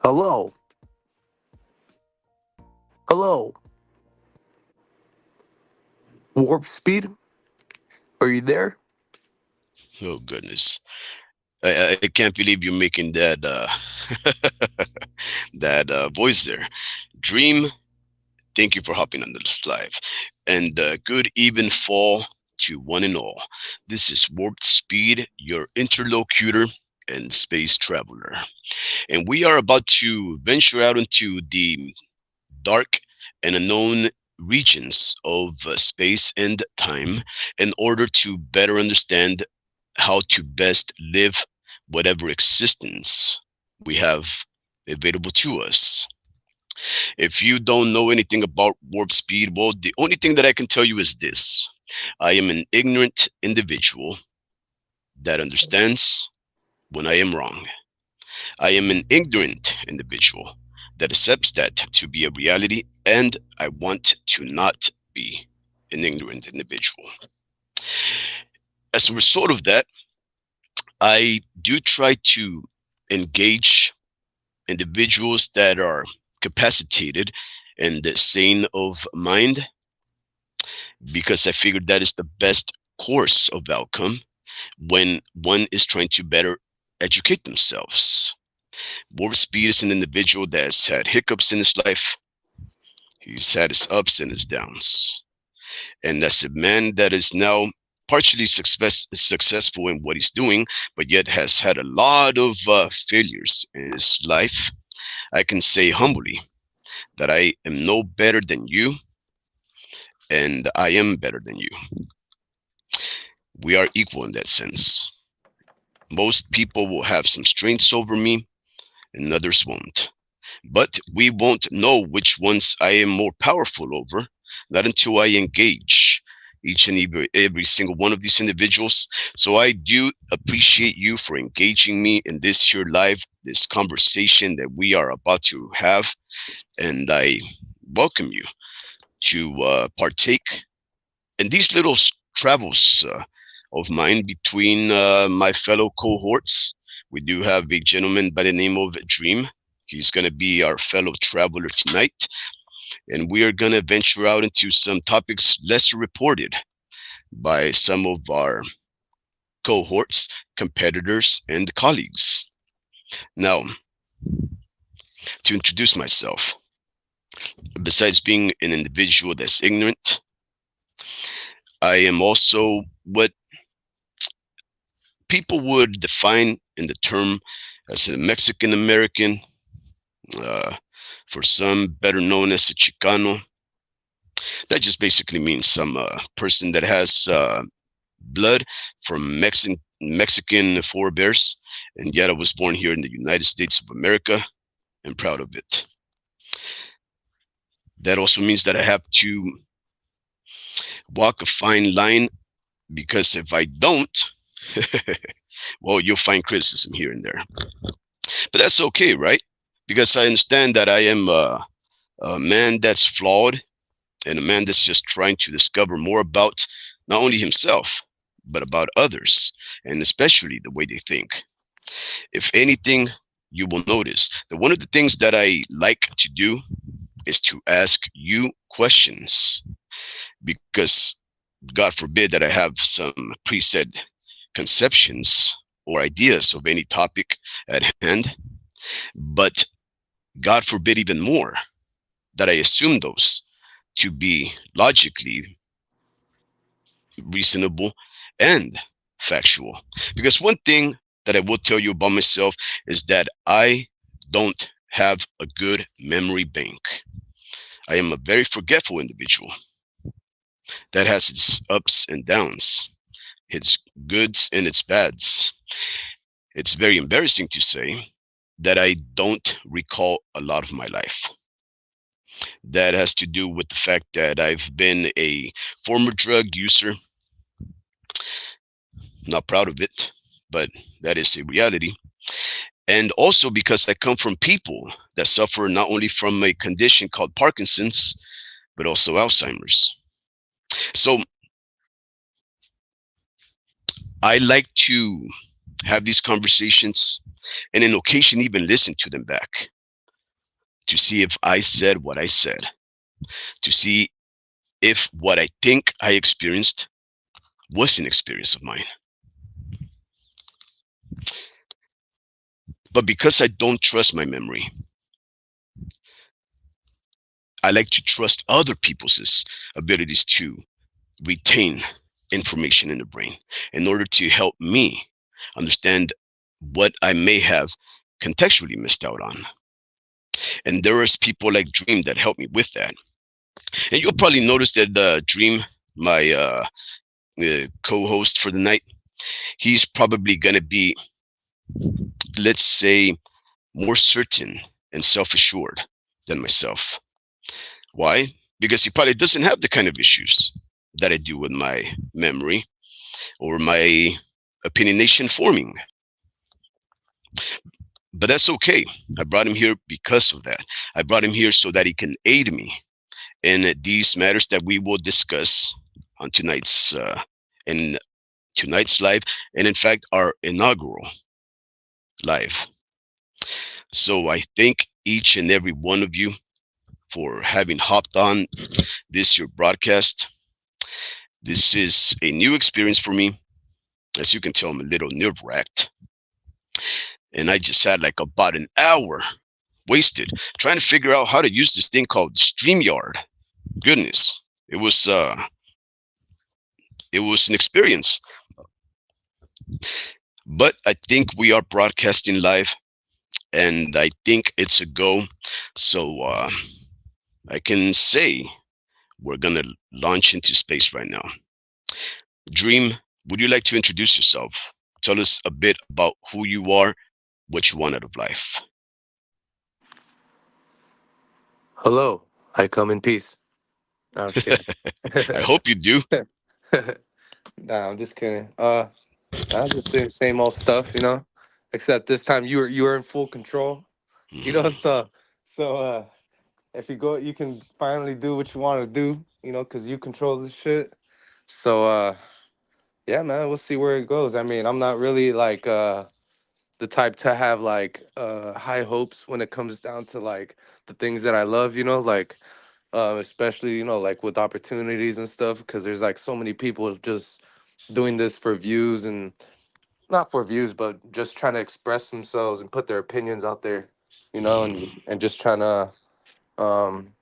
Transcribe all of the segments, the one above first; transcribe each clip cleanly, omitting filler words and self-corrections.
Hello, hello, warp speed. Are you there? Oh goodness. I can't believe you're making that that voice there. Dream, thank you for hopping on this live. And good even fall to one and all. This is Warped Speed, your interlocutor and space traveler. And we are about to venture out into the dark and unknown regions of space and time in order to better understand how to best live whatever existence we have available to us. If you don't know anything about warp speed, well, the only thing that I can tell you is this: I am an ignorant individual that understands when I am wrong. I am an ignorant individual that accepts that to be a reality, and I want to not be an ignorant individual. As a result of that, I do try to engage individuals that are capacitated and sane of mind because I figured that is the best course of outcome when one is trying to better educate themselves. Warp Speed is an individual that's had hiccups in his life. He's had his ups and his downs. And that's a man that is now partially successful in what he's doing, but yet has had a lot of failures in his life. I can say humbly that I am no better than you, and I am better than you. We are equal in that sense. Most people will have some strengths over me, and others won't. But we won't know which ones I am more powerful over, not until I engage each and every single one of these individuals. So I do appreciate you for engaging me in this here live, this conversation that we are about to have. And I welcome you to partake in these little travels of mine between my fellow cohorts. We do have a gentleman by the name of Dream. He's going to be our fellow traveler tonight, and we are going to venture out into some topics lesser reported by some of our cohorts, competitors, and colleagues. Now, to introduce myself, besides being an individual that's ignorant, I am also what people would define in the term as a Mexican American, uh, for some better known as a Chicano. That just basically means some person that has blood from Mexican forebears, and yet I was born here in the United States of America and proud of it. That also means that I have to walk a fine line because if I don't, well, you'll find criticism here and there. But that's okay, right? Because I understand that I am a man that's flawed and a man that's just trying to discover more about not only himself, but about others, and especially the way they think. If anything, you will notice that one of the things that I like to do is to ask you questions because God forbid that I have some preset conceptions or ideas of any topic at hand, but God forbid even more that I assume those to be logically reasonable and factual. Because one thing that I will tell you about myself is that I don't have a good memory bank. I am a very forgetful individual that has its ups and downs, its goods and its bads. It's very embarrassing to say that I don't recall a lot of my life. That has to do with the fact that I've been a former drug user. Not proud of it, but that is a reality. And also because I come from people that suffer not only from a condition called Parkinson's, but also Alzheimer's. So I like to have these conversations and on occasion even listen to them back. to see if I said what I said, to see if what I think I experienced was an experience of mine. But because I don't trust my memory, I like to trust other people's abilities to retain information in the brain in order to help me understand what I may have contextually missed out on. And there is people like Dream that help me with that. And you'll probably notice that Dream, my co-host for the night, he's probably going to be, let's say, more certain and self-assured than myself. Why? Because he probably doesn't have the kind of issues that I do with my memory or my opinionation forming. But that's okay. I brought him here because of that. I brought him here so that he can aid me in these matters that we will discuss on in tonight's live, and in fact our inaugural live. So I thank each and every one of you for having hopped on this your broadcast. This is a new experience for me. As you can tell, I'm a little nerve wracked, and I just had like about an hour wasted trying to figure out how to use this thing called StreamYard. Goodness, it was an experience. But I think we are broadcasting live, and I think it's a go. So I can say we're gonna launch into space right now. Dream, would you like to introduce yourself? Tell us a bit about who you are, what you want out of life. Hello, I come in peace. No, I'm just kidding. I hope you do. Nah, I'm just kidding. I'm just saying same old stuff, Except this time you were in full control, Mhm. So if you go, you can finally do what you want to do, because you control this shit. So yeah, man, we'll see where it goes. I mean, I'm not really like the type to have like high hopes when it comes down to like the things that I love, like especially like with opportunities and stuff, because there's like so many people just doing this for views, and not for views, but just trying to express themselves and put their opinions out there, and just trying to um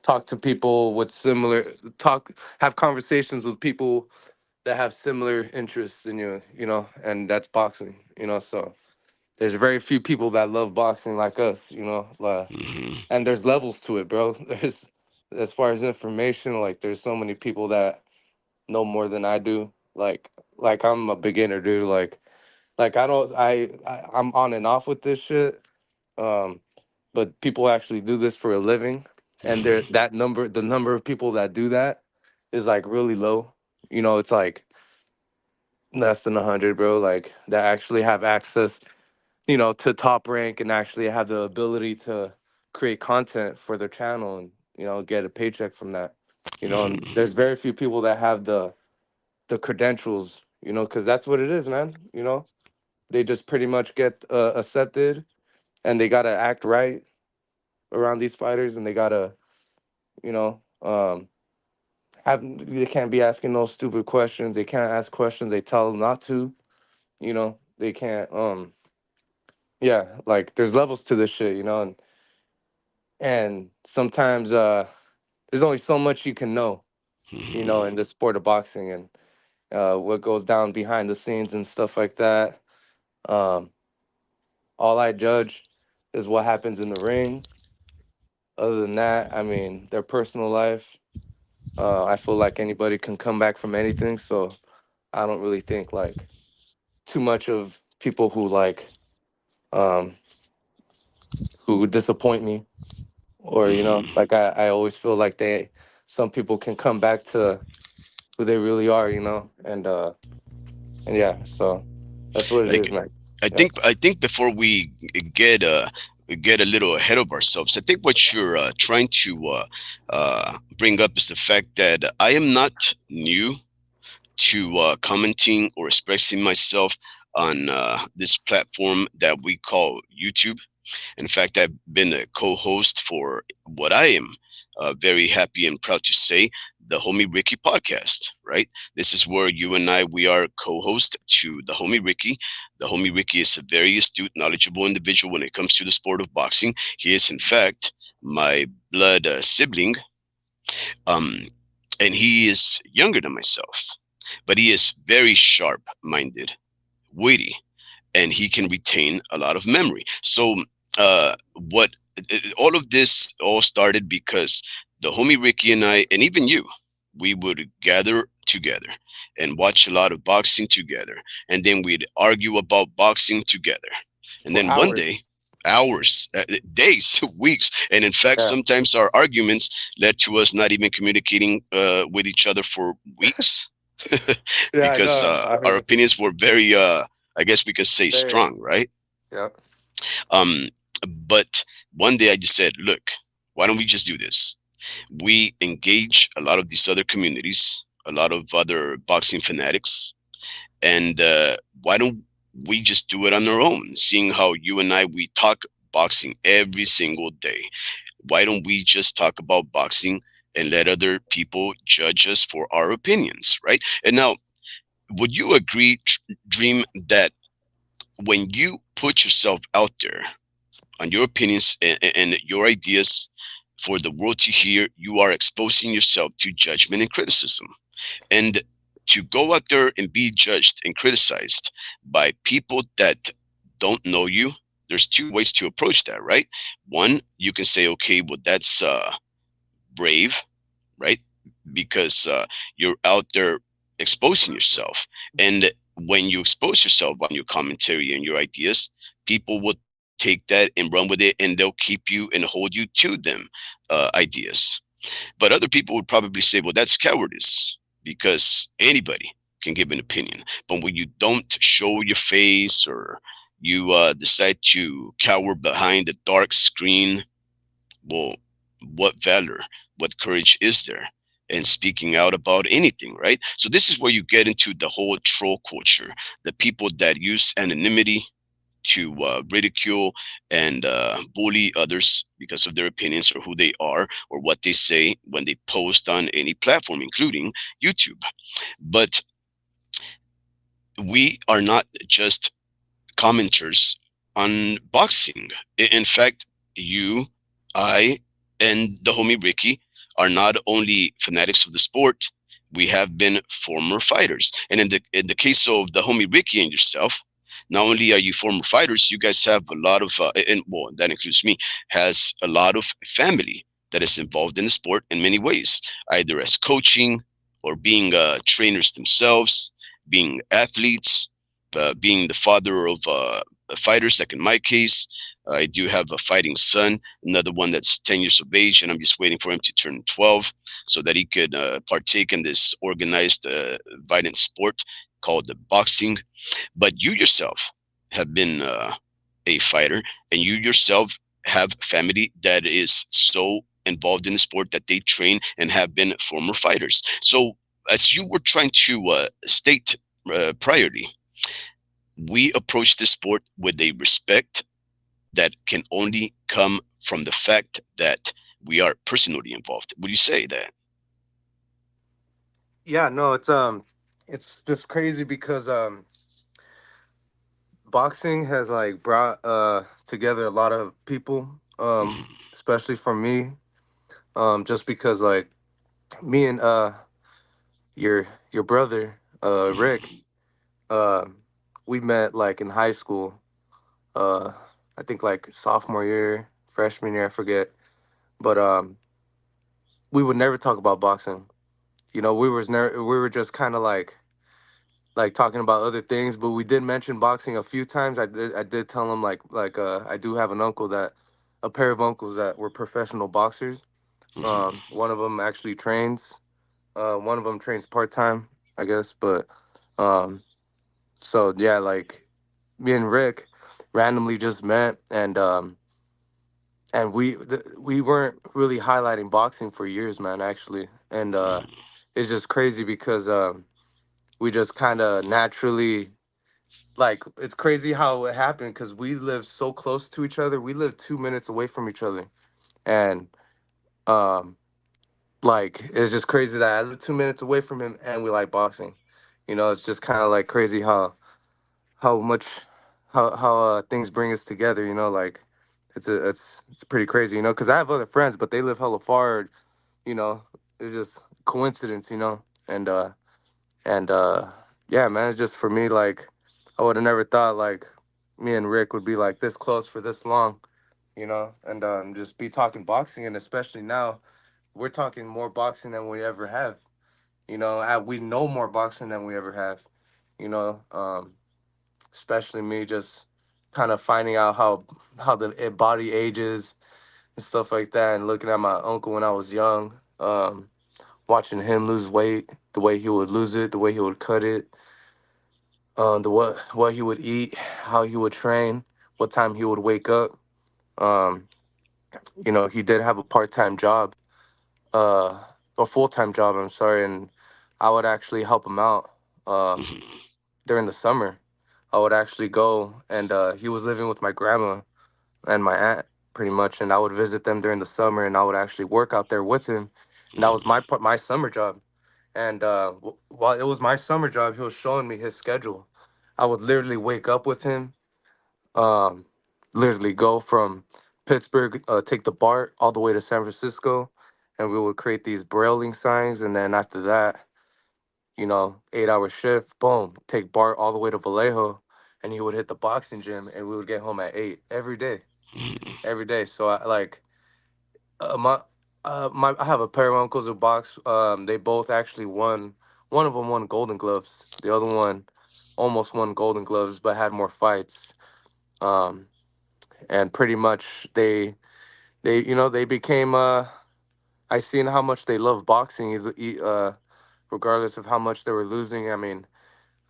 talk to people with similar talk have conversations with people that have similar interests in you, and that's boxing, so there's very few people that love boxing like us, Mhm. and there's levels to it, bro. There's, as far as information, like there's so many people that know more than I do. Like I'm a beginner, dude. Like I don't I'm on and off with this shit. Um, but people actually do this for a living, and there Mhm. the number of people that do that is like really low. It's like less than 100, bro. Like that actually have access, to top rank and actually have the ability to create content for their channel and get a paycheck from that. And Mhm. there's very few people that have the credentials, because that's what it is, man. They just pretty much get accepted, and they gotta act right around these fighters, and they gotta, you know, have they can't be asking no stupid questions. They can't ask questions they tell them not to. They can't. Yeah, like there's levels to this shit, and sometimes there's only so much you can know, Mhm. in the sport of boxing, and what goes down behind the scenes and stuff like that. Um, all I judge is what happens in the ring. Other than that, I mean, their personal life. I feel like anybody can come back from anything, so I don't really think like too much of people um who disappoint me, or Mhm. like I always feel like some people can come back to who they really are, and yeah, so that's what it is, Like man. I Yeah. think I think before we get get a little ahead of ourselves, I think what you're trying to bring up is the fact that I am not new to commenting or expressing myself on this platform that we call YouTube. In fact, I've been a co-host for what I am very happy and proud to say, the Homie Ricky podcast. Right, this is where you and I we are co-host to the Homie Ricky. The Homie Ricky is a very astute, knowledgeable individual when it comes to the sport of boxing. He is, in fact, my blood sibling, um, and he is younger than myself, but he is very sharp-minded, witty, and he can retain a lot of memory. So, what all of this all started because the homie Ricky and I, and even you, we would gather together and watch a lot of boxing together, and then we'd argue about boxing together, and For then one day. hours. Hours, days, weeks, and in fact, Yeah. sometimes our arguments led to us not even communicating with each other for weeks, Yeah, I because know. I our heard. opinions were very, I guess we could say, They, strong, right? yeah. Um, but one day I just said, look, why don't we just do this? We engage a lot of these other communities, a lot of other boxing fanatics, and why don't we just do it on our own? Seeing how you and I we talk boxing every single day, why don't we just talk about boxing and let other people judge us for our opinions, right? And now, would you agree, Dream, that when you put yourself out there on your opinions and your ideas for the world to hear, you are exposing yourself to judgment and criticism. And to go out there and be judged and criticized by people that don't know you, there's two ways to approach that, right? One, you can say, okay, well, that's brave, right? Because you're out there exposing yourself. And when you expose yourself on your commentary and your ideas, people will take that and run with it, and they'll keep you and hold you to them ideas. But other people would probably say, well, that's cowardice because anybody can give an opinion. But when you don't show your face or you decide to cower behind a dark screen, well, what valor, what courage is there in speaking out about anything, right? So this is where you get into the whole troll culture, the people that use anonymity to ridicule and bully others because of their opinions or who they are or what they say when they post on any platform, including YouTube. But we are not just commenters on boxing. In fact, you, I, and the homie Ricky are not only fanatics of the sport, we have been former fighters. And in the case of the homie Ricky and yourself, not only are you former fighters, you guys have a lot of, and well, that includes me, has a lot of family that is involved in the sport in many ways, either as coaching or being trainers themselves, being athletes, being the father of fighters, like in my case. I do have a fighting son, another one that's 10 years of age, and I'm just waiting for him to turn 12 so that he could partake in this organized, violent sport called the boxing. But you yourself have been a fighter, and you yourself have family that is so involved in the sport that they train and have been former fighters. So, as you were trying to state priorly, we approach the sport with a respect that can only come from the fact that we are personally involved. Would you say that? Yeah, no, it's just crazy because boxing has like brought together a lot of people, Mm, especially for me. Just because like me and your brother, Rick, mm, uh we met like in high school. Uh I think like sophomore year, freshman year, I forget. But we would never talk about boxing. You know, we were just kind of like talking about other things, but we did mention boxing a few times. I did tell him I do have an uncle that a pair of uncles that were professional boxers. mm, One of them actually trains. One of them trains part time, I guess. But um, so yeah, like me and Rick randomly just met, and we weren't really highlighting boxing for years, man. Actually, and mm, it's just crazy because we just kind of naturally like it's crazy how it happened because we live so close to each other. We live 2 minutes away from each other, and um, like it's just crazy that I live 2 minutes away from him, and we like boxing. It's just kind of like crazy how much how things bring us together. Like it's pretty crazy. Because I have other friends, but they live hella far. You know, it's just coincidence. And yeah, man, it's just for me, like I would have never thought like me and Rick would be like this close for this long, and just be talking boxing, and especially now we're talking more boxing than we ever have. We know more boxing than we ever have. You know, especially me just kind of finding out how the body ages and stuff like that, and looking at my uncle when I was young, watching him lose weight, the way he would lose it, the way he would cut it, the what he would eat, how he would train, what time he would wake up. Um, he did have a part-time job, uh, a full-time job. I'm sorry, and I would actually help him out Mhm. during the summer. I would actually go, and he was living with my grandma and my aunt pretty much, and I would visit them during the summer, and I would actually work out there with him, and that was Mhm. my summer job. And while it was my summer job, he was showing me his schedule. I would literally wake up with him, um, literally go from Pittsburgh, take the BART all the way to San Francisco, and we would create these brailing signs. And then after that, 8-hour shift, boom, take BART all the way to Vallejo, and he would hit the boxing gym, and we would get home at 8 every day, Mhm. every day. So I like my I have a pair of uncles who box. They both actually won. One of them won Golden Gloves. The other one almost won Golden Gloves, but had more fights. Um, and pretty much they became I seen how much they love boxing, regardless of how much they were losing. I mean,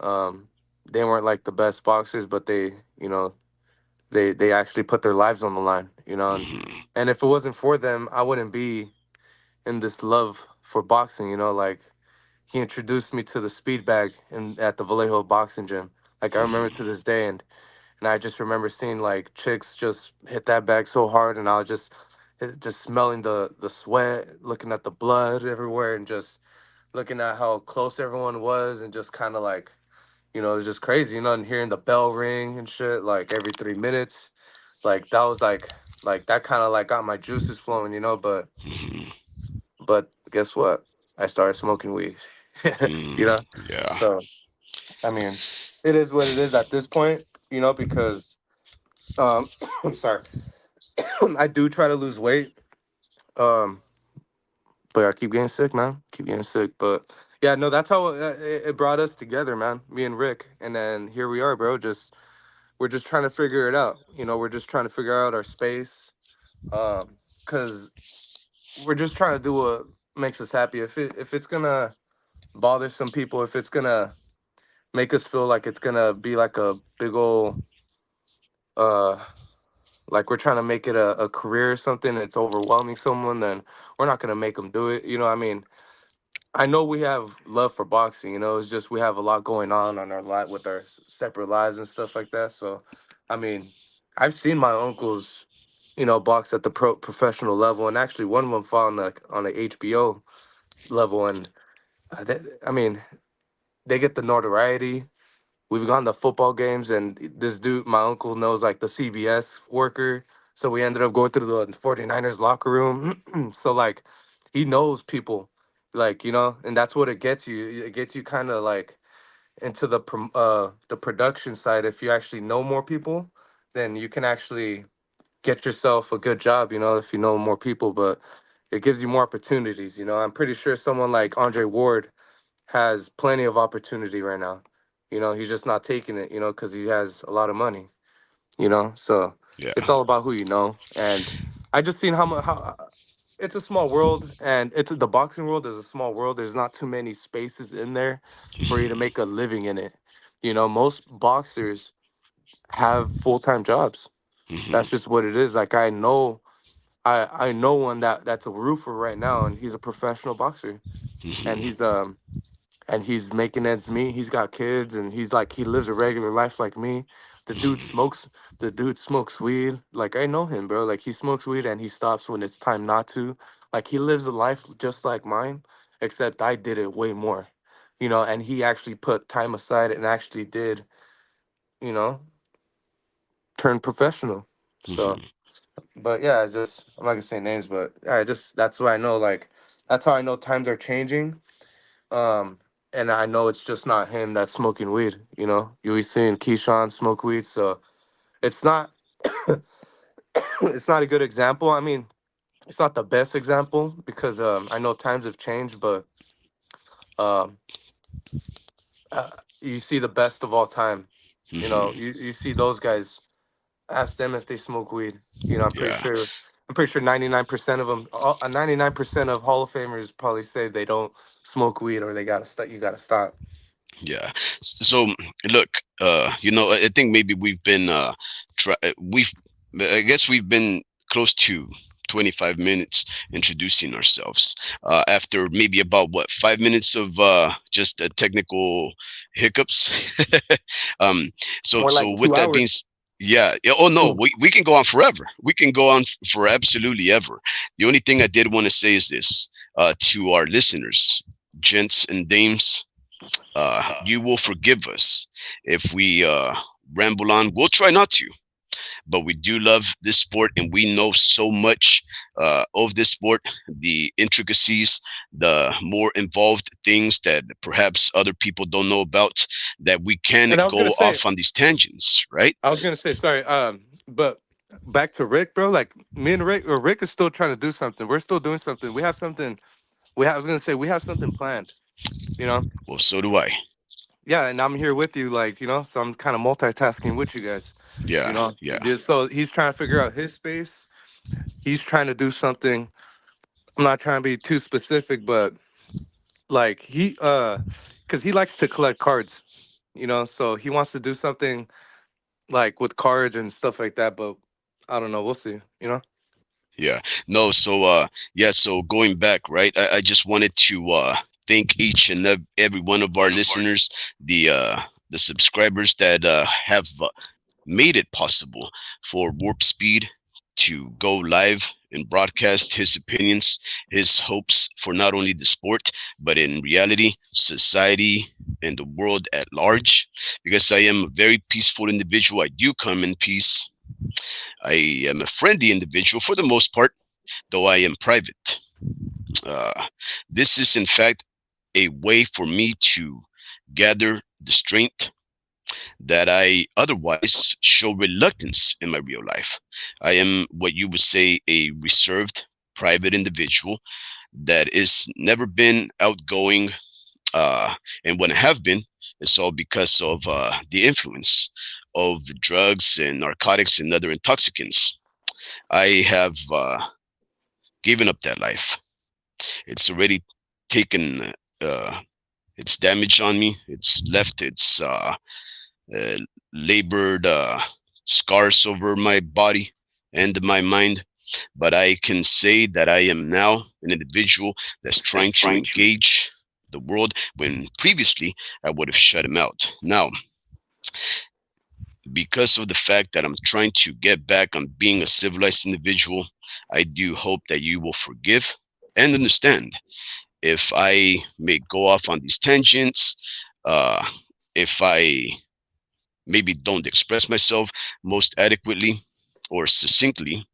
um, they weren't like the best boxers, but they actually put their lives on the line. Mhm. And if it wasn't for them, I wouldn't be in this love for boxing. Like he introduced me to the speed bag at the Vallejo boxing gym. Like I remember to Mhm. this day, and I just remember seeing like chicks just hit that bag so hard, and I was just smelling the sweat, looking at the blood everywhere, and just looking at how close everyone was, and just kind of like, it was just crazy, and hearing the bell ring and shit like every 3 minutes, like that was like that kind of like got my juices flowing, Mhm. but guess what? I started smoking weed, you Mm. know. Yeah. So I mean, it is what it is at this point, because I'm sorry. I do try to lose weight. Um, but I keep getting sick, man. Keep getting sick. But yeah, no, that's how it brought us together, man. Me and Rick, and then here we are, bro. We're just trying to figure it out. We're just trying to figure out our space. Cause we're just trying to do what makes us happy. If it's gonna bother some people, if it's gonna make us feel like it's gonna be like a big old uh like we're trying to make it a career or something, it's overwhelming someone, then we're not gonna make them do it. I mean, I know we have love for boxing. It's just we have a lot going on our life with our separate lives and stuff like that. So, I mean, I've seen my uncles, box at the professional level, and actually one of them fought on the HBO level, and I mean, they get the notoriety. We've gone to football games, and this dude, my uncle, knows like the CBS worker. So we ended up going through the 49ers locker room. So like, he knows people, like, and that's what it gets you. It gets you kind of like into the production side. If you actually know more people, then you can actually get yourself a good job. If you know more people, but it gives you more opportunities. I'm pretty sure someone like Andre Ward has plenty of opportunity right now. He's just not taking it, because he has a lot of money, So Yeah. it's all about who you know. And I just seen how it's a small world, and it's the boxing world is a small world. There's not too many spaces in there for you to Mhm. make a living in it. Most boxers have full-time jobs. That's Mhm. just what it is. Like I know one that's a roofer right now, and he's a professional boxer, and Mhm. he's and he's making ends meet. He's got kids, and he's like he lives a regular life like me. The dude Mhm. smokes. The dude smokes weed. Like I know him, bro. Like he smokes weed and he stops when it's time not to. Like he lives a life just like mine, except I did it way more. And he actually put time aside and actually did, you know, turn professional. So, Mhm. but yeah, it's just I'm not gonna say names, but yeah, just that's why I know. Like that's how I know times are changing. Um, and I know it's just not him that's smoking weed. You be seeing Keyshawn smoke weed, so it's not it's not a good example. I mean, it's not the best example because I know times have changed, but um, uh, you see the best of all time. Mhm. You see those guys. Ask them if they smoke weed. I'm pretty Yeah. sure. I'm pretty sure 99% of them, 99% of Hall of Famers probably say they don't smoke weed or they gotta stop. You gotta stop. Yeah. So look, I think maybe we've been we've I guess we've been close to 25 minutes introducing ourselves. After maybe about what 5 minutes of just technical hiccups. um. So More so like with two that being, hours. yeah. Oh no, we can go on forever. We can go on for absolutely ever. The only thing I did want to say is this to our listeners, gents and dames, you will forgive us if we ramble on. We'll try not to, but we do love this sport, and we know so much of this sport, the intricacies, the more involved things that perhaps other people don't know about, that we can And I was gonna go say, off on these tangents, right? sorry. But back to Rick, bro. Like me and Rick, or Rick is still trying to do something. We're still doing something. We have something. I was gonna say we have something planned. You know. Well, so do I. Yeah, and I'm here with you. Like so I'm kind of multitasking with you guys. You Yeah, know. yeah, So he's trying to figure out his space. He's trying to do something. I'm not trying to be too specific, but like because he likes to collect cards. So he wants to do something like with cards and stuff like that. But I don't know. We'll see. yeah. No, so yeah, so going back, right? I just wanted to thank each and every one of our listeners, the uh the subscribers that have made it possible for Warp Speed to go live and broadcast his opinions, his hopes for not only the sport, but in reality, society, and the world at large. Because I am a very peaceful individual, I do come in peace. I am a friendly individual for the most part, though I am private. Uh, this is, in fact, a way for me to gather the strength that I otherwise show reluctance in my real life. I am what you would say a reserved, private individual that is never been outgoing. And when I have been, it's all because of the influence of drugs and narcotics and other intoxicants. I have given up that life. It's already taken its damage on me. It's left its uh, labored scars over my body and my mind. But I can say that I am now an individual that's trying to engage the world when previously I would have shut him out. Now, because of the fact that I'm trying to get back on being a civilized individual, I do hope that you will forgive and understand if I may go off on these tangents, uh, if I maybe don't express myself most adequately or succinctly,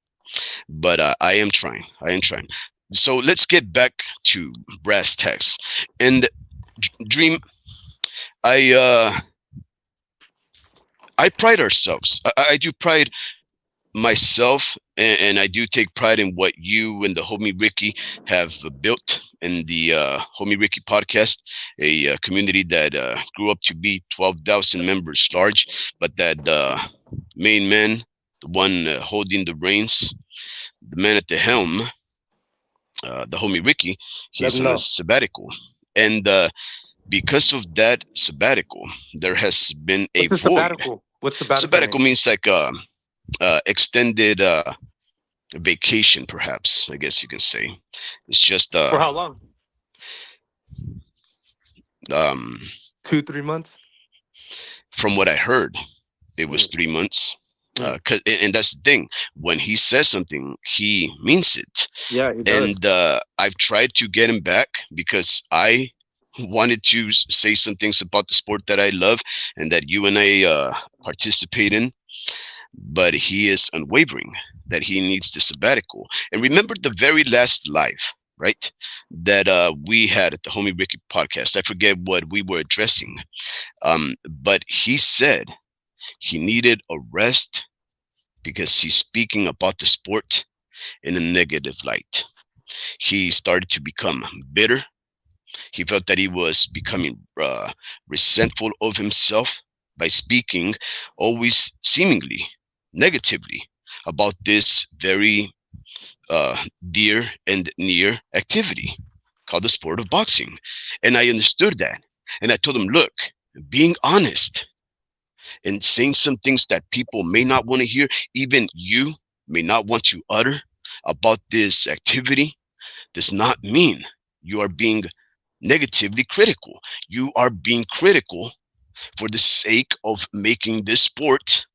but I am trying. I am trying. So let's get back to brass tacks. And Dream, I I pride ourselves. I do pride myself, and I do take pride in what you and the homie Ricky have built in the homie Ricky podcast, a community that grew up to be 12,000 members large, but that main man, the one holding the reins, the man at the helm, the homie Ricky, Let he's him on a know. sabbatical. And because of that sabbatical, there has been a What's a void. sabbatical? What's sabbatical Sabbatical mean? means like extended vacation, perhaps, I guess you can say. It's just For how long? Um, 2 3 months. from what I heard, it was Mm, 3 months. mm. And that's the thing. When he says something, he means it. Yeah, he does. And I've tried to get him back because I wanted to say some things about the sport that I love and that you and I participate in, but he is unwavering that he needs the sabbatical. And remember the very last live, right? That we had at the Homie Ricky podcast. I forget what we were addressing, but he said he needed a rest because he's speaking about the sport in a negative light. He started to become bitter. He felt that he was becoming resentful of himself by speaking always seemingly negatively about this very dear and near activity called the sport of boxing. And I understood that. And I told him, look, being honest and saying some things that people may not want to hear, even you may not want to utter about this activity, does not mean you are being negatively critical. You are being critical for the sake of making this sport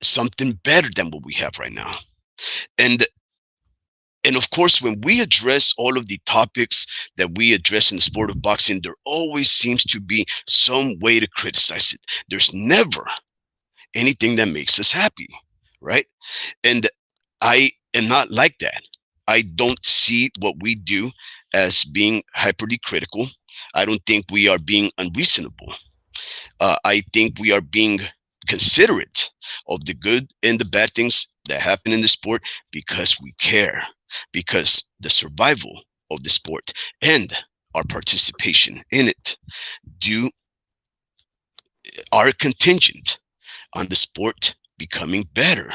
something better than what we have right now. And and of course, when we address all of the topics that we address in the sport of boxing, there always seems to be some way to criticize it. There's never anything that makes us happy, right? And I am not like that. I don't see what we do as being hyperly critical. I don't think we are being unreasonable. I think we are being considerate of the good and the bad things that happen in the sport because we care, because the survival of the sport and our participation in it do are contingent on the sport becoming better,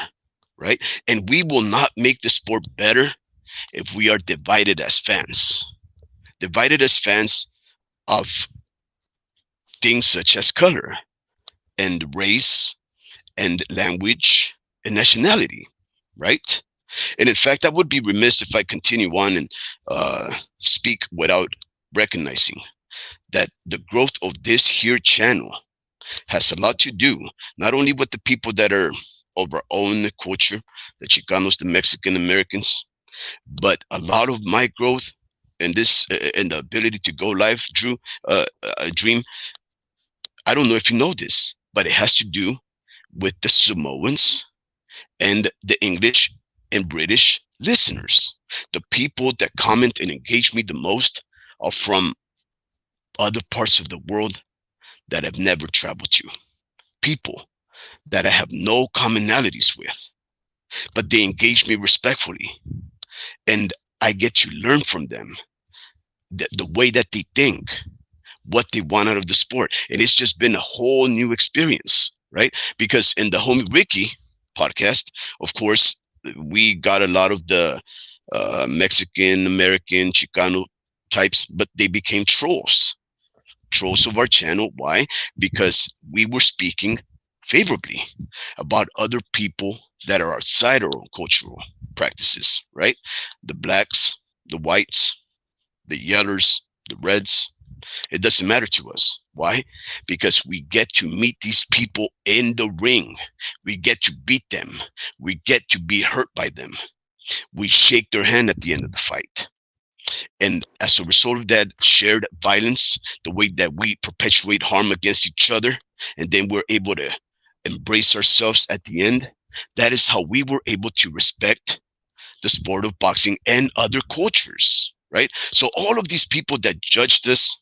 right? And we will not make the sport better if we are divided as fans of things such as color and race and language and nationality, right? And in fact, I would be remiss if I continue on and speak without recognizing that the growth of this here channel has a lot to do not only with the people that are of our own culture, the Chicanos, the Mexican Americans, but a lot of my growth and this and the ability to go live, Dream. I don't know if you know this, but it has to do with the Samoans and the English and British listeners. The people that comment and engage me the most are from other parts of the world that I've never traveled to. People that I have no commonalities with, but they engage me respectfully. And I get to learn from them the way that they think, what they want out of the sport. And it's just been a whole new experience, right? Because in the Homie Ricky podcast, of course, we got a lot of the Mexican, American, Chicano types, but they became trolls of our channel. Why? Because we were speaking favorably about other people that are outside our own cultural practices, right? The blacks, the whites, the yellers, the reds. It doesn't matter to us. Why? Because we get to meet these people in the ring. We get to beat them. We get to be hurt by them. We shake their hand at the end of the fight. And as a result of that shared violence, the way that we perpetuate harm against each other, and then we're able to embrace ourselves at the end, that is how we were able to respect the sport of boxing and other cultures, right? So all of these people that judged us,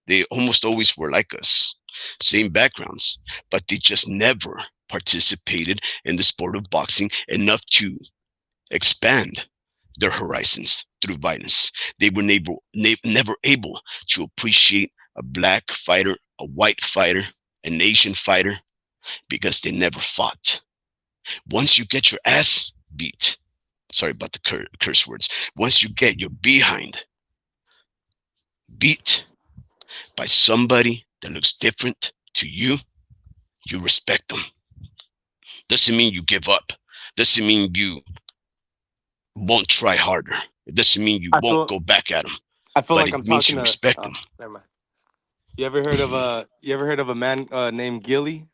they almost always were like us, same backgrounds, but they just never participated in the sport of boxing enough to expand their horizons through violence. They were never able to appreciate a black fighter, a white fighter, an Asian fighter, because they never fought. Once you get your ass beat, sorry about the curse words, once you get your behind beat by somebody that looks different to you, you respect them. Doesn't mean you give up. Doesn't mean you won't try harder. It doesn't mean you I won't feel go back at them, I feel but like it I'm means talking you to. respect Oh, them. never mind. You ever heard of a man named Gilly?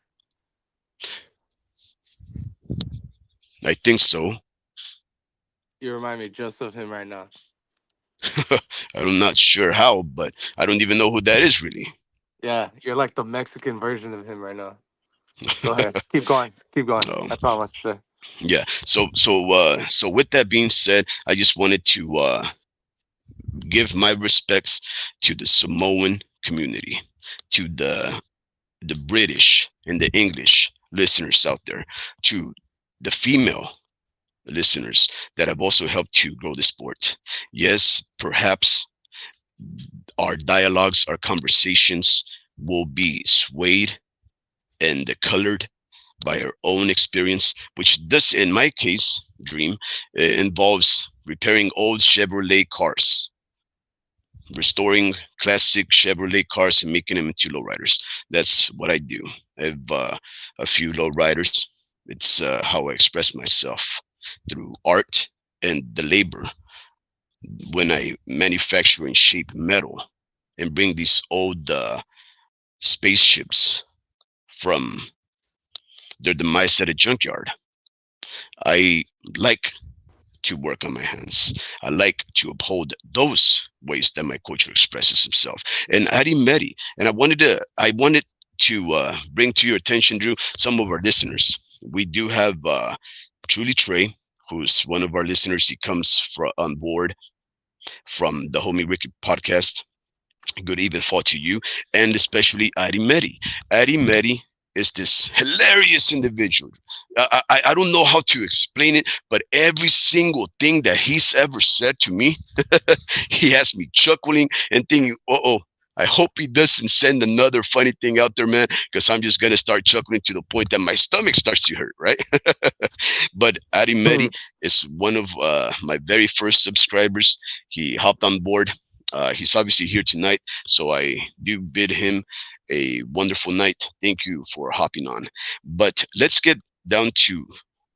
I think so. You remind me just of him right now. I'm not sure how, but I don't even know who that is really. Yeah, you're like the Mexican version of him right now. Go ahead. Keep going. Keep going. Um, That's all I want to say. yeah. So with that being said, I just wanted to give my respects to the Samoan community, to the British and the English listeners out there, to the female listeners that have also helped to grow the sport. Yes, perhaps our dialogues, our conversations will be swayed and colored by our own experience, which does, in my case, Dream, involves repairing old Chevrolet cars, restoring classic Chevrolet cars and making them into lowriders. That's what I do. I have a few lowriders. It's how I express myself through art and the labor when I manufacture and shape metal and bring these old spaceships from their demise at a junkyard. I like to work on my hands. I like to uphold those ways that my culture expresses himself. And Adi Medi, and I wanted to bring to your attention, Drew, some of our listeners. We do have Truly Trey, who's one of our listeners. He comes on board from the Homie Ricky podcast. Good even fall to you, and especially Adi Medi. Adi Medi is this hilarious individual. I don't know how to explain it, but every single thing that he's ever said to me, he has me chuckling and thinking, oh, I hope he doesn't send another funny thing out there, man, because I'm just going to start chuckling to the point that my stomach starts to hurt, right? But Adi Medi is one of my very first subscribers. He hopped on board. He's obviously here tonight, so I do bid him a wonderful night. Thank you for hopping on. But let's get down to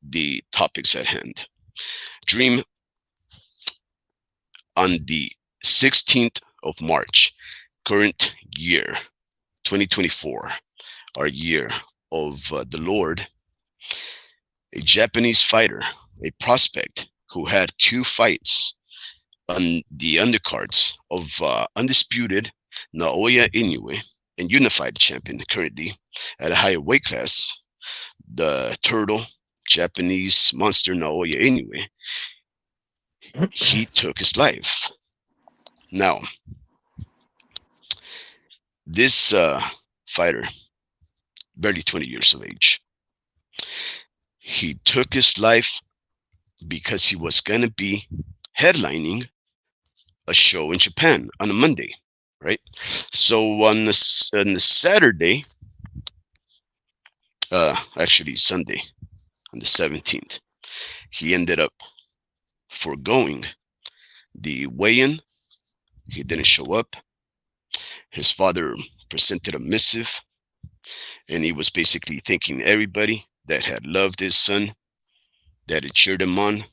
the topics at hand. Dream, on the 16th of March, current year 2024, our year of the Lord, a Japanese fighter, a prospect who had two fights on the undercards of undisputed Naoya Inoue and unified champion currently at a higher weight class, the turtle Japanese monster Naoya Inoue, he took his life. Now, this fighter, barely 20 years of age, he took his life because he was going to be headlining a show in Japan on a Monday, right? So on the Saturday, actually Sunday, on the 17th, he ended up foregoing the weigh-in. He didn't show up. His father presented a missive, and he was basically thanking everybody that had loved his son, that had cheered him on.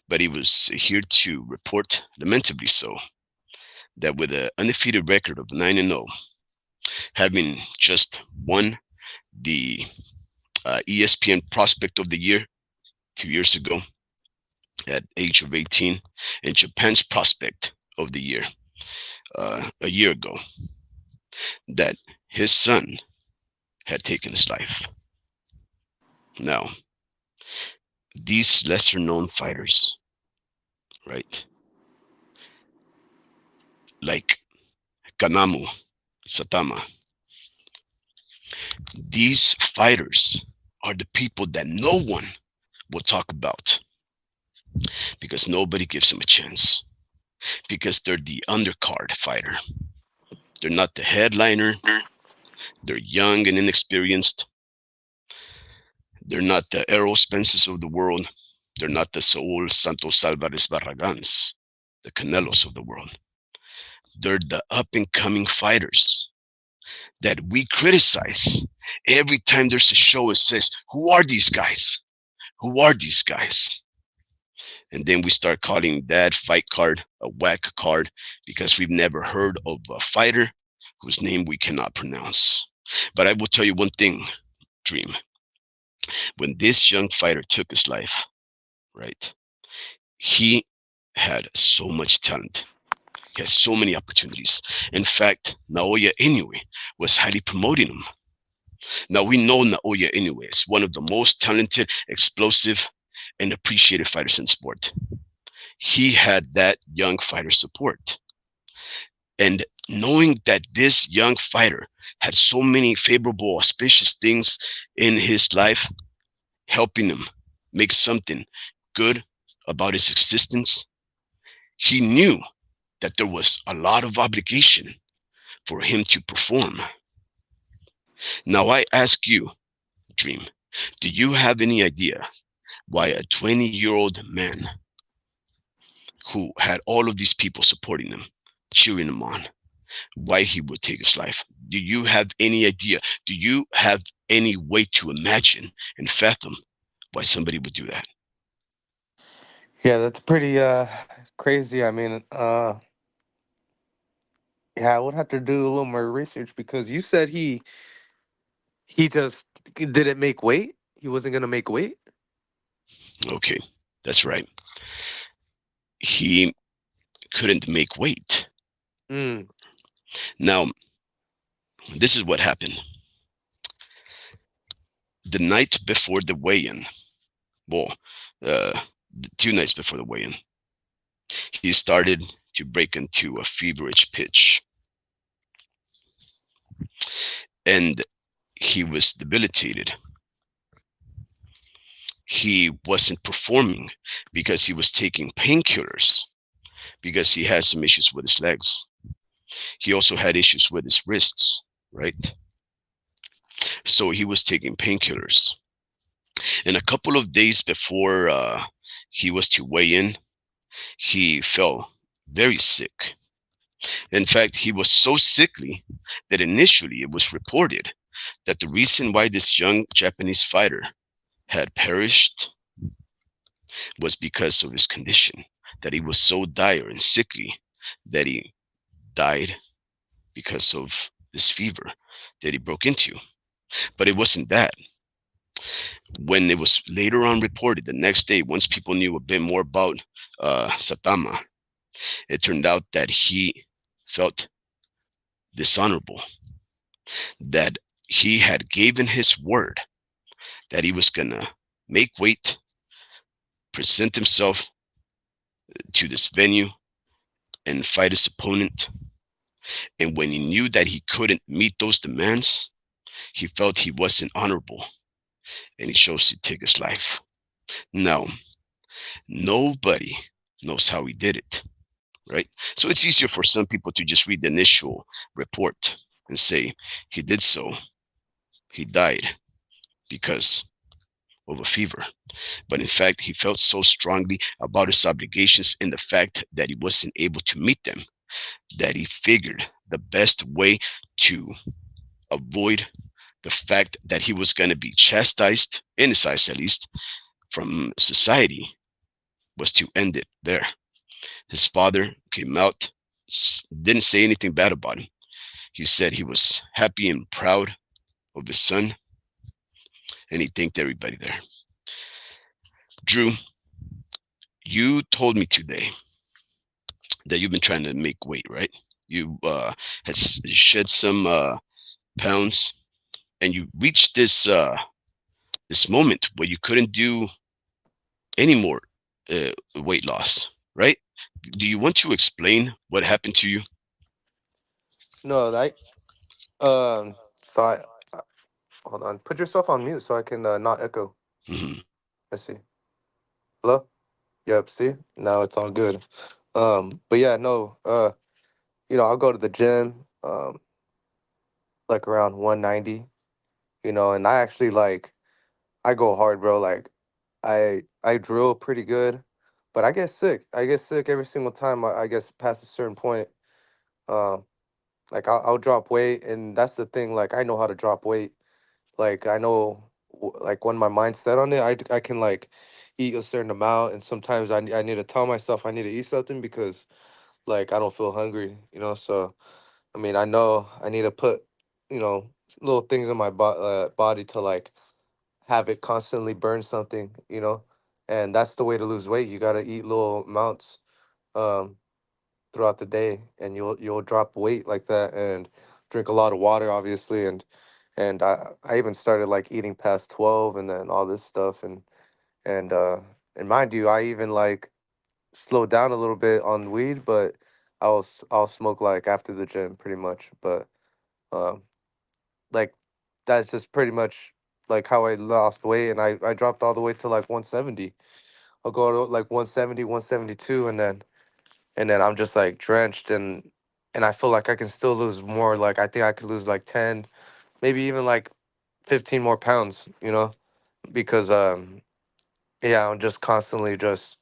But he was here to report, lamentably so, that with an undefeated record of 9-0, having just won the ESPN Prospect of the Year 2 years ago at age of 18, and Japan's Prospect of the Year a year ago, that his son had taken his life. Now, these lesser known fighters, right, like Kanamu Sakama, these fighters are the people that no one will talk about because nobody gives them a chance, because they're the undercard fighter. They're not the headliner. They're young and inexperienced. They're not the Errol Spences of the world. They're not the Saul Santos Alvarez Barragans, the Canelos of the world. They're the up and coming fighters that we criticize every time there's a show and says, who are these guys? Who are these guys? And then we start calling that fight card a whack card because we've never heard of a fighter whose name we cannot pronounce. But I will tell you one thing, Dream. When this young fighter took his life, right, he had so much talent. He had so many opportunities. In fact, Naoya Inoue was highly promoting him. Now we know Naoya Inoue is one of the most talented, explosive, and appreciated fighters in sport. He had that young fighter support. And knowing that this young fighter had so many favorable, auspicious things in his life, helping him make something good about his existence, he knew that there was a lot of obligation for him to perform. Now, I ask you, Dream, do you have any idea why a 20-year-old man who had all of these people supporting him, cheering him on, why he would take his life? Do you have any idea? Do you have any way to imagine and fathom why somebody would do that? Yeah, that's pretty crazy. I mean, yeah, I would have to do a little more research because you said he just didn't make weight. He wasn't gonna make weight. Okay, that's right. He couldn't make weight. Mm. Now, this is what happened. The night before the weigh-in, well, uh, 2 nights before the weigh-in, he started to break into a feverish pitch, and he was debilitated. He wasn't performing because he was taking painkillers because he had some issues with his legs. He also had issues with his wrists, right? So he was taking painkillers. And a couple of days before he was to weigh in, he fell very sick. In fact, he was so sickly that initially it was reported that the reason why this young Japanese fighter had perished was because of his condition, that he was so dire and sickly that he died because of this fever that he broke into. But it wasn't that. When it was later on reported the next day, once people knew a bit more about Sakama, it turned out that he felt dishonorable, that he had given his word that he was gonna make weight, present himself to this venue, and fight his opponent. And when he knew that he couldn't meet those demands, he felt he wasn't honorable and he chose to take his life. Now, nobody knows how he did it, right? So it's easier for some people to just read the initial report and say he did so, he died because of a fever. But in fact, he felt so strongly about his obligations and the fact that he wasn't able to meet them that he figured the best way to avoid the fact that he was going to be chastised, in his eyes at least, from society was to end it there. His father came out, didn't say anything bad about him. He said he was happy and proud of his son, and he thanked everybody there. Drew, you told me today that you've been trying to make weight, right? You had shed some pounds, and you reached this moment where you couldn't do any more weight loss, right? Do you want to explain what happened to you? No, like so hold on. Put yourself on mute so I can not echo. Hmm. Let's see. Hello? Yep, see? Now it's all good. But yeah, no, I'll go to the gym, like around 190, and I actually I go hard, bro. Like I drill pretty good, but I get sick. I get sick every single time I guess past a certain point. Um, like I'll drop weight, and that's the thing. Like I know how to drop weight. Like I know, like when my mind's set on it, I can like eat a certain amount, and sometimes I need to tell myself I need to eat something because like I don't feel hungry. So mean, I know I need to put, you know, little things in my body to like have it constantly burn something, you know, and that's the way to lose weight. You got to eat little amounts um, throughout the day, and you'll drop weight like that, and drink a lot of water, obviously, and I even started like eating past 12, and then all this stuff, and and mind you, I even like slowed down a little bit on weed, but I'll smoke like after the gym, pretty much, but. Um, like that's just pretty much like how I lost weight, and I dropped all the way to like 170. I'll go to like 170, 172, and then I'm just like drenched, and I feel like I can still lose more. Like I think I could lose like 10, maybe even like 15 more pounds, you know, because yeah, I'm just constantly just,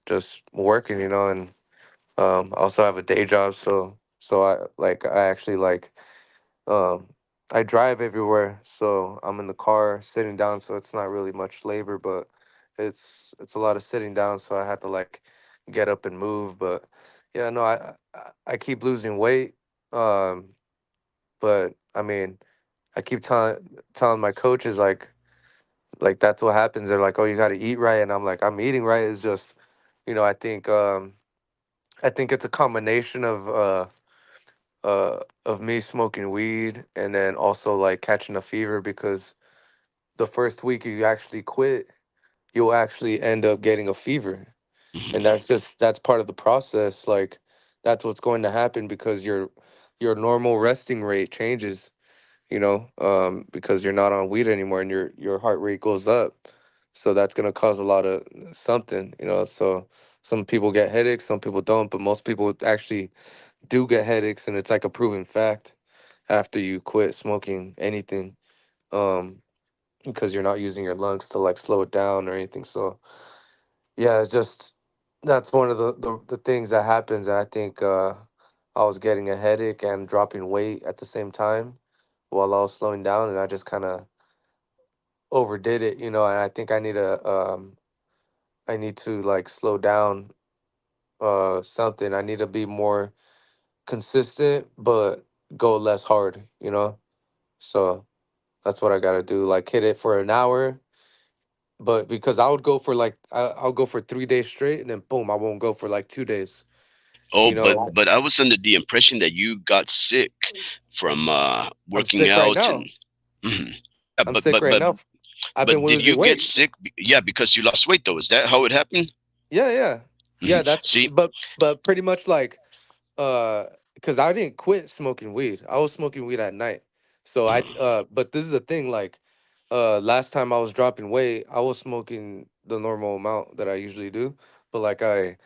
just working, and I also have a day job, so I actually like Um, I drive everywhere, so I'm in the car sitting down, so it's not really much labor, but it's a lot of sitting down, so I have to like get up and move. But yeah, no, I keep losing weight, um, but I mean, I keep telling my coaches like that's what happens. They're like, oh, you got to eat right, and I'm like, I'm eating right. It's just, I think it's a combination of me smoking weed and then also like catching a fever because the first week you actually quit, you'll actually end up getting a fever. And Hmm. that's part of the process. Like that's what's going to happen because your normal resting rate changes, because you're not on weed anymore and your heart rate goes up. So that's gonna cause a lot of something, So some people get headaches, some people don't, but most people actually do get headaches, and it's like a proven fact after you quit smoking anything, um because you're not using your lungs to like slow it down or anything. So yeah, it's just that's one of the things that happens. And I think I was getting a headache and dropping weight at the same time while I was slowing down, and I just kind of overdid it, and I think I need to like slow down something. I need to be more consistent but go less hard, so that's what I gotta do. Like hit it for an hour, but because I would go for like I'll go for 3 days straight, and then boom, I won't go for like 2 days. Oh, You but know, but I was under the impression that you got sick from I'm working sick right out now. and. Mhm. Yeah, I'm sick right now. I've been but did losing you get weight. sick? Yeah, because you lost weight though. Is that how it happened? Yeah, yeah, Hmm. yeah. That's See. but pretty much like uh, because I didn't quit smoking weed. I was smoking weed at night. So Mhm. but this is the thing. Like last time I was dropping weight, I was smoking the normal amount that I usually do. But like I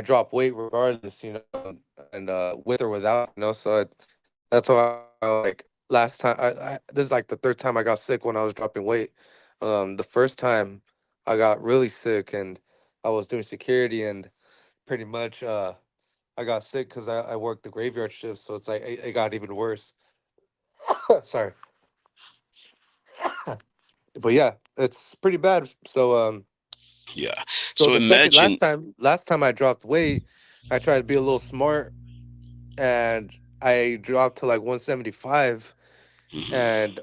drop weight regardless, and with or without, So that's why like last time this is like the third time I got sick when I was dropping weight. The first time I got really sick, and I was doing security, and pretty much I got sick because I worked the graveyard shift, so it's like it got even worse. Sorry, but yeah, it's pretty bad. Yeah. So So the second imagine. last time I dropped weight, I tried to be a little smart, and I dropped to like 175, Mhm. and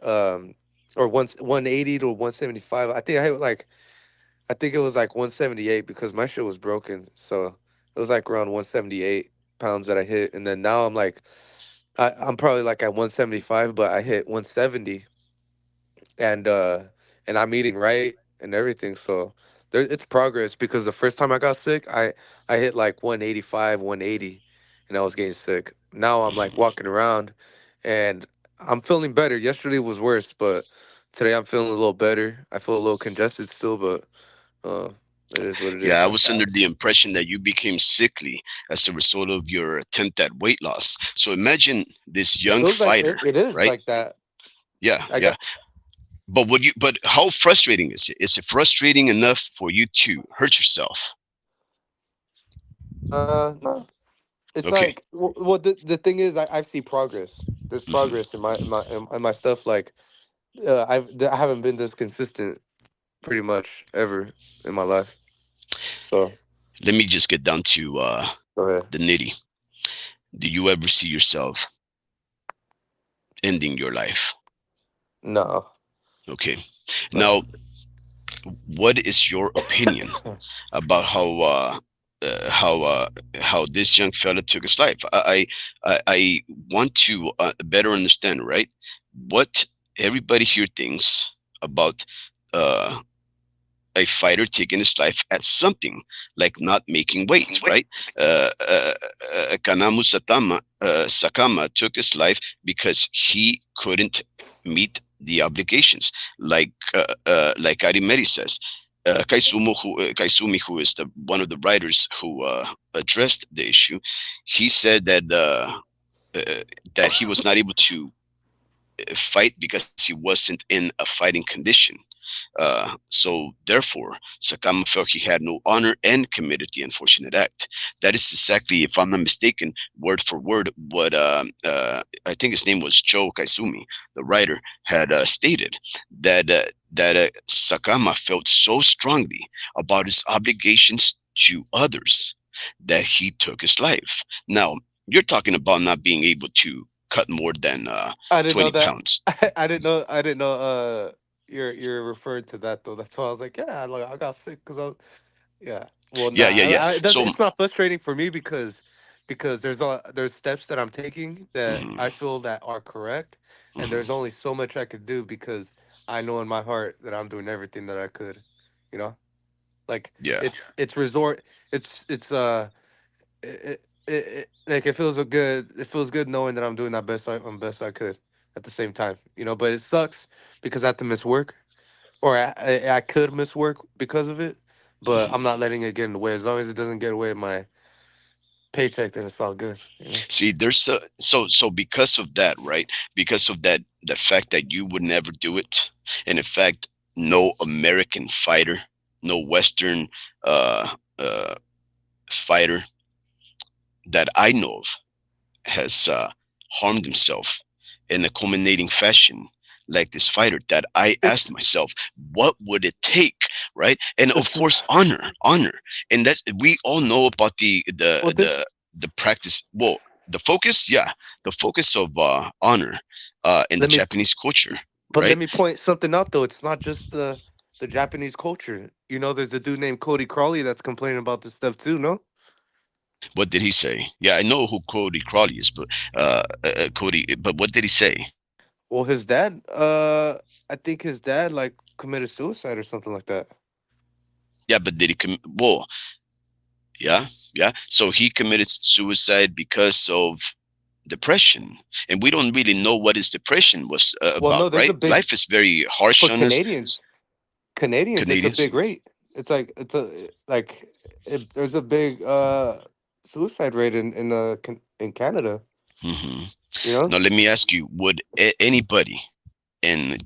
or 180 to 175. I think it was like 178 because my shit was broken. So it was like around 178 pounds that I hit, and then now I'm probably like at 175, but I hit 170, and I'm eating right and everything. So it's progress because the first time I got sick, I hit like 185, 180, and I was getting sick. Now I'm like Mhm. walking around, and I'm feeling better. Yesterday was worse, but today I'm feeling a little better. I feel a little congested still, but uh, it is what it Yeah, I is. was under the impression that you became sickly as a result of your attempt at weight loss. So imagine this It young feels like fighter, it is right? like that. Yeah, I yeah. got But how frustrating is it? Is it frustrating enough for you to hurt yourself? no. It's Okay. like well, the thing is, I see progress. There's Hmm. progress in my stuff. Like I haven't been this consistent pretty much ever in my life. So Let me just get down to go ahead. the nitty. Do you ever see yourself ending your life? No. Okay. No. Now, what is your opinion about how this young fella took his life? I want to better understand, right? What everybody here thinks about uh, a fighter taking his life at something like not making weight, right? Kanamu Sakama took his life because he couldn't meet the obligations, like Arimeri says. Kaisumi, who is one of the writers who addressed the issue, he said uh, that he was not able to fight because he wasn't in a fighting condition. So therefore, Sakama felt he had no honor and committed the unfortunate act. That is exactly, if I'm not mistaken, word for word, what I think his name was Joe Kaizumi, the writer, had stated that Sakama felt so strongly about his obligations to others that he took his life. Now, you're talking about not being able to cut more than I didn't know 20 that. pounds. I didn't know. I didn't know. You're referring to that though. That's why I was like, yeah, like I got sick because I was, yeah. Well, nah, Yeah, yeah, yeah. it doesn't. So, It's not frustrating for me because there's steps that I'm taking that mhm, I feel that are correct, and mhm. there's only so much I could do because I know in my heart that I'm doing everything that I could, you know. Like Yeah. it's resort. It's like it feels good. It feels good knowing that I'm doing that best I could at the same time, you know. But it sucks because I have to miss work, or I could miss work because of it. But I'm Mhm. not letting it get in the way. As long as it doesn't get away with my paycheck, then it's all good, you know. See, there's so because of that, right? Because of that, the fact that you would never do it, and in fact, no American fighter, no Western uh, uh, fighter that I know of has harmed himself in a culminating fashion like this fighter, that I asked It's myself, what would it take, right? And of it's course, honor. And that's, we all know about well this. the practice. Well, the focus, yeah, the focus of honor in the Let me Japanese culture, but let right? me point something out though. It's not just the Japanese culture. You know, there's a dude named Cody Crawley that's complaining about this stuff too. No. What did he say? Yeah, I know who Cody Crawley is, but Cody, but what did he say? Well, his dad, I think his dad like committed suicide or something like that. Yeah, but did he well, yeah, yeah. So he committed suicide because of depression, and we don't really know what his depression was Well, about, no, there's a right? big Life is very harsh for on us Canadians. Canadians, it's a Canadians. big rate. It's like there's a big suicide rate in Canada. Hmm. You know. Now, let me ask you: would anybody in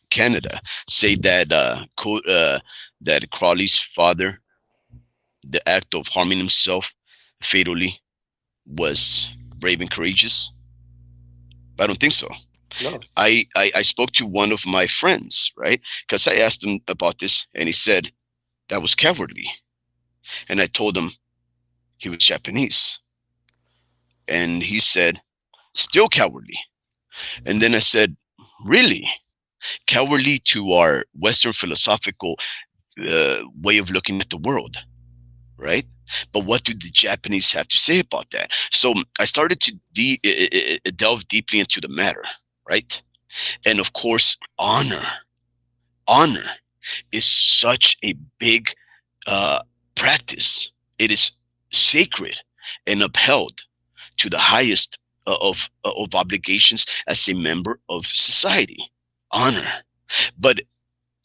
Canada say that that Crawley's father, the act of harming himself fatally, was brave and courageous? I don't think so. No. I spoke to one of my friends, right? Because I asked him about this, and he said that was cowardly. And I told him he was Japanese, and he said still cowardly. And then I said, really cowardly to our Western philosophical way of looking at the world, right? But what do the Japanese have to say about that? So I started to delve deeply into the matter, right? And of course, honor is such a big uh, practice. It is sacred and upheld to the highest of obligations as a member of society. Honor, but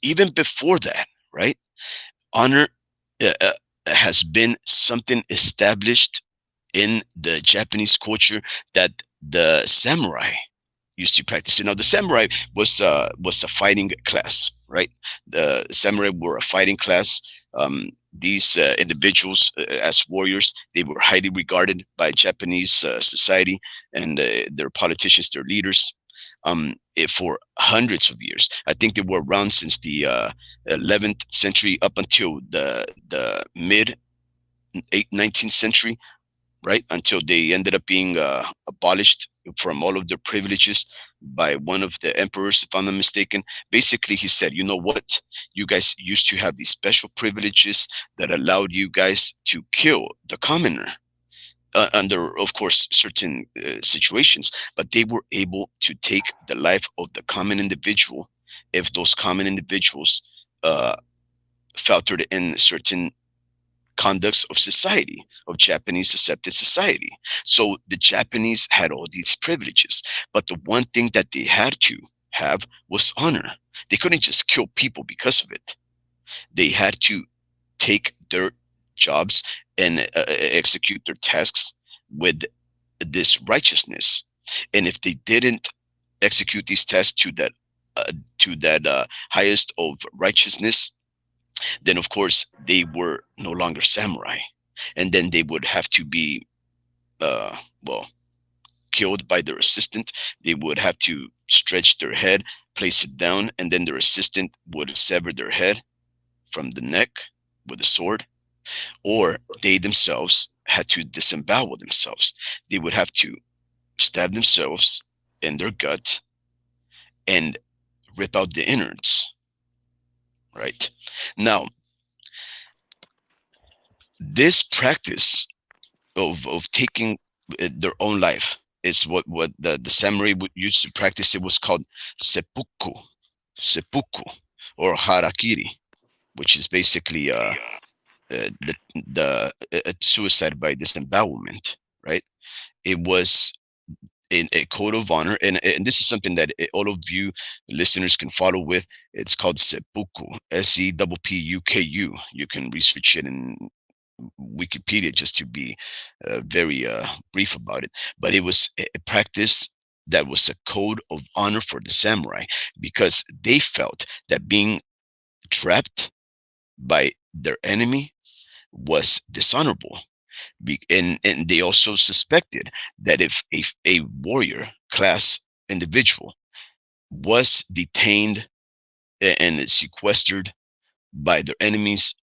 even before that, right? Honor uh, uh, has been something established in the Japanese culture that the samurai used to practice. You know, the samurai was a fighting class, right? The samurai were a fighting class. These individuals, as warriors, they were highly regarded by Japanese society and their politicians, their leaders, for hundreds of years. I think they were around since the 11th century up until the mid 19th century. right? Until they ended up being abolished from all of their privileges by one of the emperors, if I'm not mistaken. Basically, he said, you know what? You guys used to have these special privileges that allowed you guys to kill the commoner. Under, of course, certain situations, but they were able to take the life of the common individual if those common individuals uh, faltered in certain conducts of society, of Japanese accepted society. So the Japanese had all these privileges, but the one thing that they had to have was honor. They couldn't just kill people because of it. They had to take their jobs and execute their tasks with this righteousness. And if they didn't execute these tasks to that highest of righteousness, then of course they were no longer samurai, and then they would have to be uh, well, killed by their assistant. They would have to stretch their head, place it down, and then their assistant would sever their head from the neck with a sword, or they themselves had to disembowel themselves. They would have to stab themselves in their gut and rip out the innards, right? Now, this practice of taking their own life is what the samurai would used to practice. It was called seppuku, seppuku, or harakiri, which is basically the suicide by disembowelment, right? It was in a code of honor, and this is something that all of you listeners can follow with. It's called seppuku, seppuku. You can research it in Wikipedia just to be very brief about it. But it was a practice that was a code of honor for the samurai, because they felt that being trapped by their enemy was dishonorable. And they also suspected that if a warrior class individual was detained and sequestered by their enemies,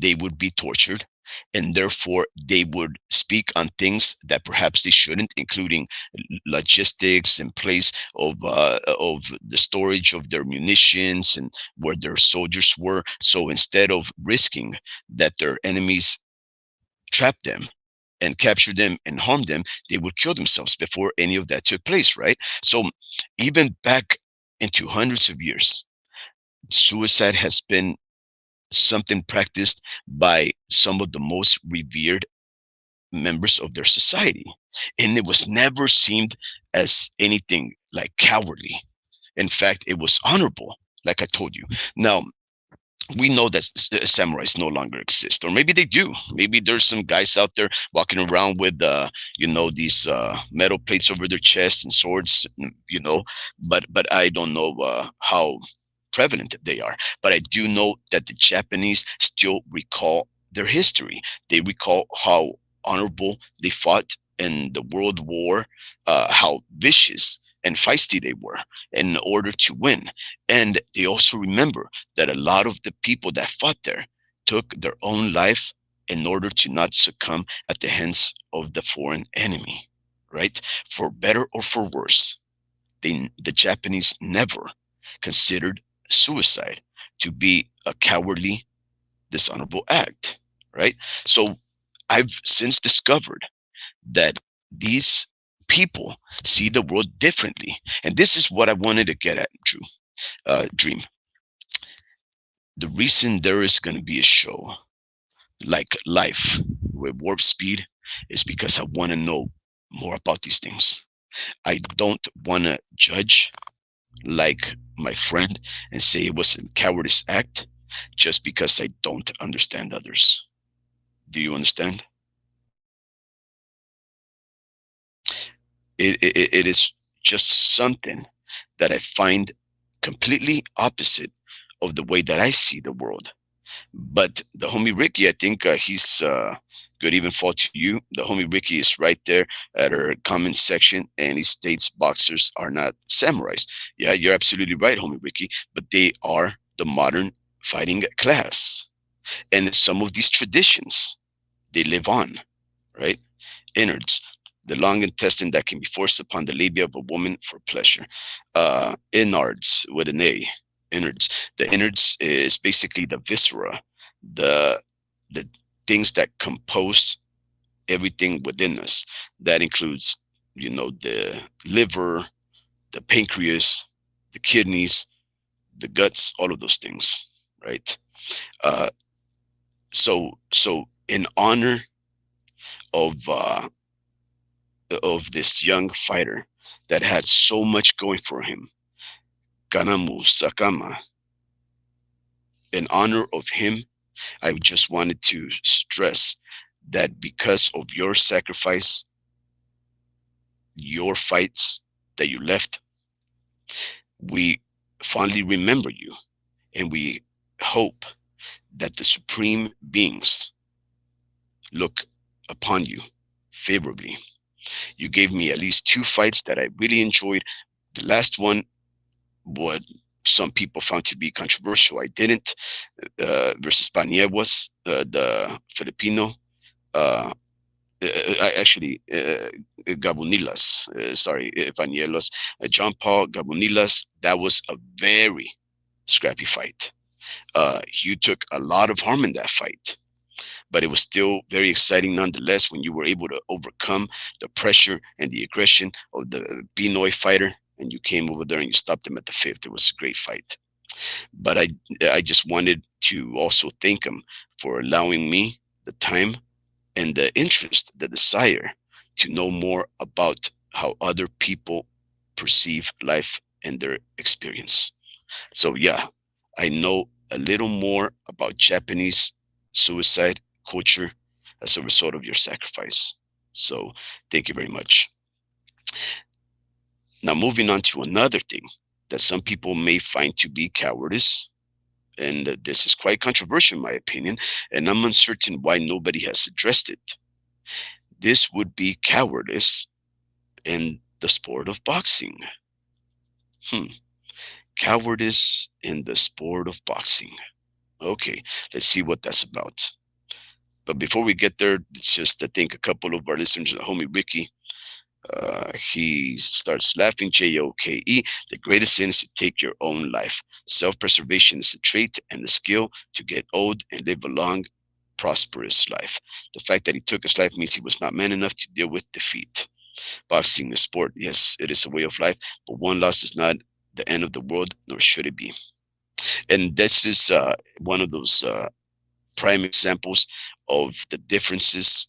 they would be tortured, and therefore they would speak on things that perhaps they shouldn't, including logistics and place of the storage of their munitions and where their soldiers were. So instead of risking that their enemies trap them and capture them and harm them, they would kill themselves before any of that took place, right? So even back into hundreds of years, suicide has been something practiced by some of the most revered members of their society. And it was never seemed as anything like cowardly. In fact, it was honorable, like I told you. Now, we know that samurais no longer exist, or maybe they do. Maybe there's some guys out there walking around with these metal plates over their chests and swords, but I don't know how prevalent they are. But I do know that the Japanese still recall their history. They recall how honorable they fought in the World War, how vicious and feisty they were in order to win. And they also remember that a lot of the people that fought there took their own life in order to not succumb at the hands of the foreign enemy, right? For better or for worse, the Japanese never considered suicide to be a cowardly, dishonorable act, right? So I've since discovered that these people see the world differently. And this is what I wanted to get at, Dream. The reason there is going to be a show like Life with Warp Speed is because I want to know more about these things. I don't want to judge like my friend and say it was a cowardice act just because I don't understand others. Do you understand? It is just something that I find completely opposite of the way that I see the world. But the homie Ricky, I think he's good even fall to you. The homie Ricky is right there at our comment section, and he states boxers are not samurais. Yeah, you're absolutely right, homie Ricky, but they are the modern fighting class. And some of these traditions, they live on, right? Innards, the long intestine that can be forced upon the labia of a woman for pleasure. Innards with an A. Innards. The innards is basically the viscera, the the things that compose everything within us. That includes, the liver, the pancreas, the kidneys, the guts, all of those things, right? Uh, so in honor of this young fighter that had so much going for him, Kanamu Sakama, in honor of him, I just wanted to stress that because of your sacrifice, your fights that you left, we fondly remember you, and we hope that the supreme beings look upon you favorably. You gave me at least two fights that I really enjoyed. The last one, what some people found to be controversial, I didn't. Versus Paniewas, the Filipino. Uh, Actually, Gabunilas, sorry, Panielos, John Paul Gabunilas. That was a very scrappy fight. You took a lot of harm in that fight, but it was still very exciting nonetheless when you were able to overcome the pressure and the aggression of the Pinoy fighter, and you came over there and you stopped him at the fifth. It was a great fight. But I just wanted to also thank him for allowing me the time and the interest, the desire to know more about how other people perceive life and their experience. So yeah, I know a little more about Japanese suicide culture as a result of your sacrifice. So thank you very much. Now moving on to another thing that some people may find to be cowardice, and this is quite controversial in my opinion, and I'm uncertain why nobody has addressed it. This would be cowardice in the sport of boxing. Hmm. Cowardice in the sport of boxing. Okay, let's see what that's about. But before we get there, it's just I think a couple of our listeners, homie Ricky, he starts laughing. Joke. The greatest sin is to take your own life. Self-preservation is a trait and the skill to get old and live a long, prosperous life. The fact that he took his life means he was not man enough to deal with defeat. Boxing is sport. Yes, it is a way of life, but one loss is not the end of the world, nor should it be. And this is one of those prime examples of the differences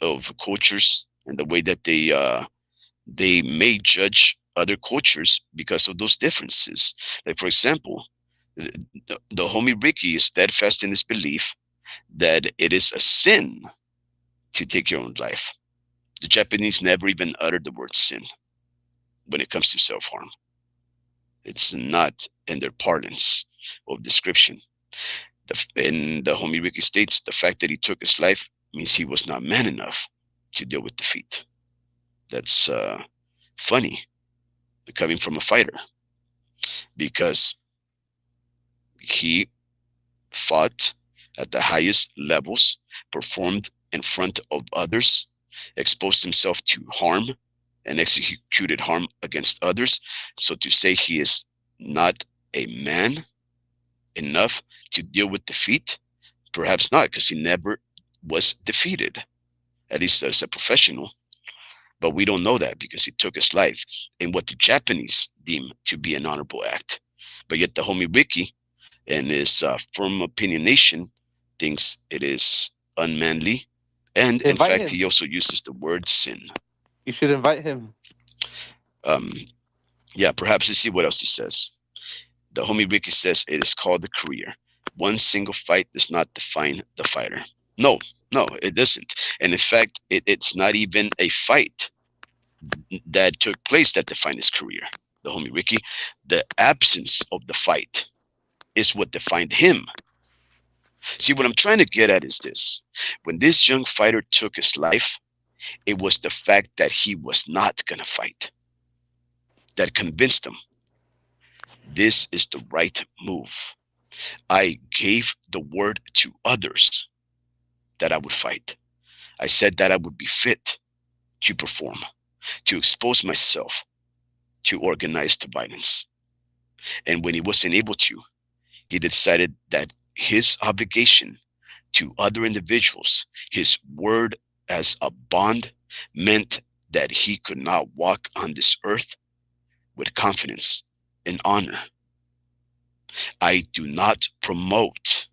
of cultures and the way that they may judge other cultures because of those differences. Like for example, the homie Ricky is steadfast in his belief that it is a sin to take your own life. The Japanese never even uttered the word sin when it comes to self harm. It's not in their parlance of description. And the homie Ricky states the fact that he took his life means he was not man enough to deal with defeat. That's funny coming from a fighter because he fought at the highest levels, performed in front of others, exposed himself to harm, and executed harm against others. So to say he is not a man enough to deal with defeat, perhaps not, because he never was defeated, at least as a professional. But we don't know that because he took his life in what the Japanese deem to be an honorable act. But yet the homie Ricky and his firm opinionation thinks it is unmanly. And in Invite fact, he him. also uses the word sin. You should invite him. Um, yeah, perhaps let's see what else he says. The homie Ricky says it is called a career. One single fight does not define the fighter. No, no, it doesn't. And in fact, it's not even a fight that took place that defined his career. The homie Ricky, the absence of the fight is what defined him. See, what I'm trying to get at is this. When this young fighter took his life, it was the fact that he was not going to fight that convinced him this is the right move. I gave the word to others that I would fight. I said that I would be fit. to perform, to expose myself to organized violence. And when he wasn't able to, he decided that his obligation to other individuals, his word as a bond, meant that he could not walk on this earth with confidence and honor. I do not promote,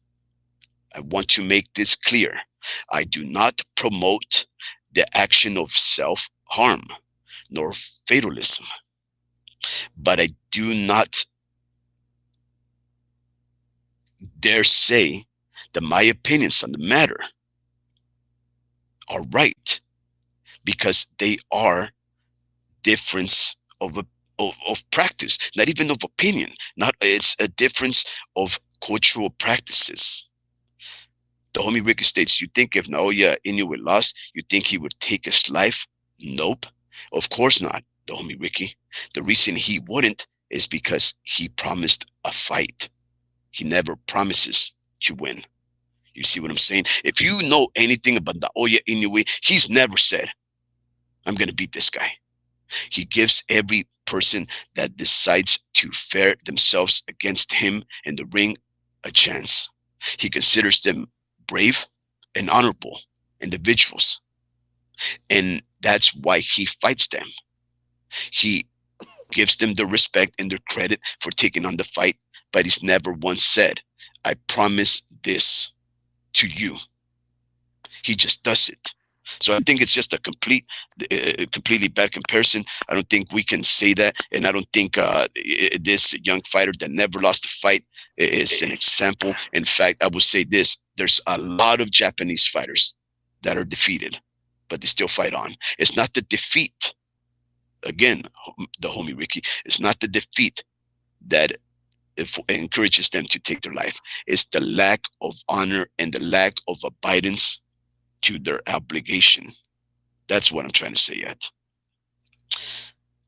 I want to make this clear. I do not promote the action of self harm nor fatalism, but I do not dare say that my opinions on the matter are right, because they are difference of practice, not even of opinion. Not It's a difference of cultural practices. The homie Ricky states, you think if Naoya Inoue lost, you think he would take his life? Nope. Of course not, the homie Ricky. The reason he wouldn't is because he promised a fight. He never promises to win. You see what I'm saying? If you know anything about Naoya Inoue, he's never said, I'm going to beat this guy. He gives every person that decides to fare themselves against him in the ring a chance. He considers them brave and honorable individuals. And that's why he fights them. He gives them the respect and the credit for taking on the fight, but he's never once said, I promise this to you. He just does it. So I think it's just a completely bad comparison. I don't think we can say that, and I don't think this young fighter that never lost a fight is an example. In fact, I would say this: there's a lot of Japanese fighters that are defeated, but they still fight on. It's not the defeat. Again, the homie Ricky, it's not the defeat that encourages them to take their life. It's the lack of honor and the lack of abidance to their obligation. That's what I'm trying to say yet.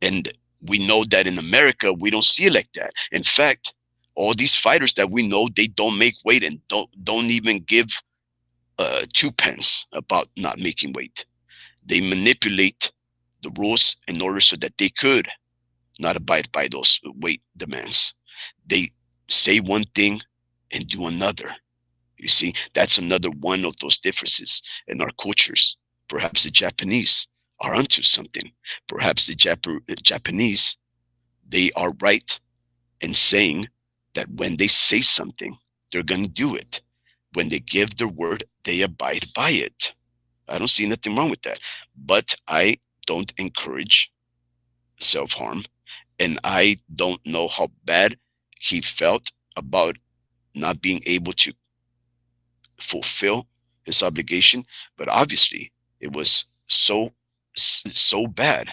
And we know that in America, we don't see it like that. In fact, all these fighters that we know, they don't make weight and don't even give two pence about not making weight. They manipulate the rules in order so that they could not abide by those weight demands. They say one thing and do another. You see, that's another one of those differences in our cultures. Perhaps the Japanese are onto something. Perhaps the Japanese, they are right in saying that when they say something, they're going to do it. When they give their word, they abide by it. I don't see nothing wrong with that. But I don't encourage self-harm. And I don't know how bad he felt about not being able to fulfill his obligation, but obviously it was so bad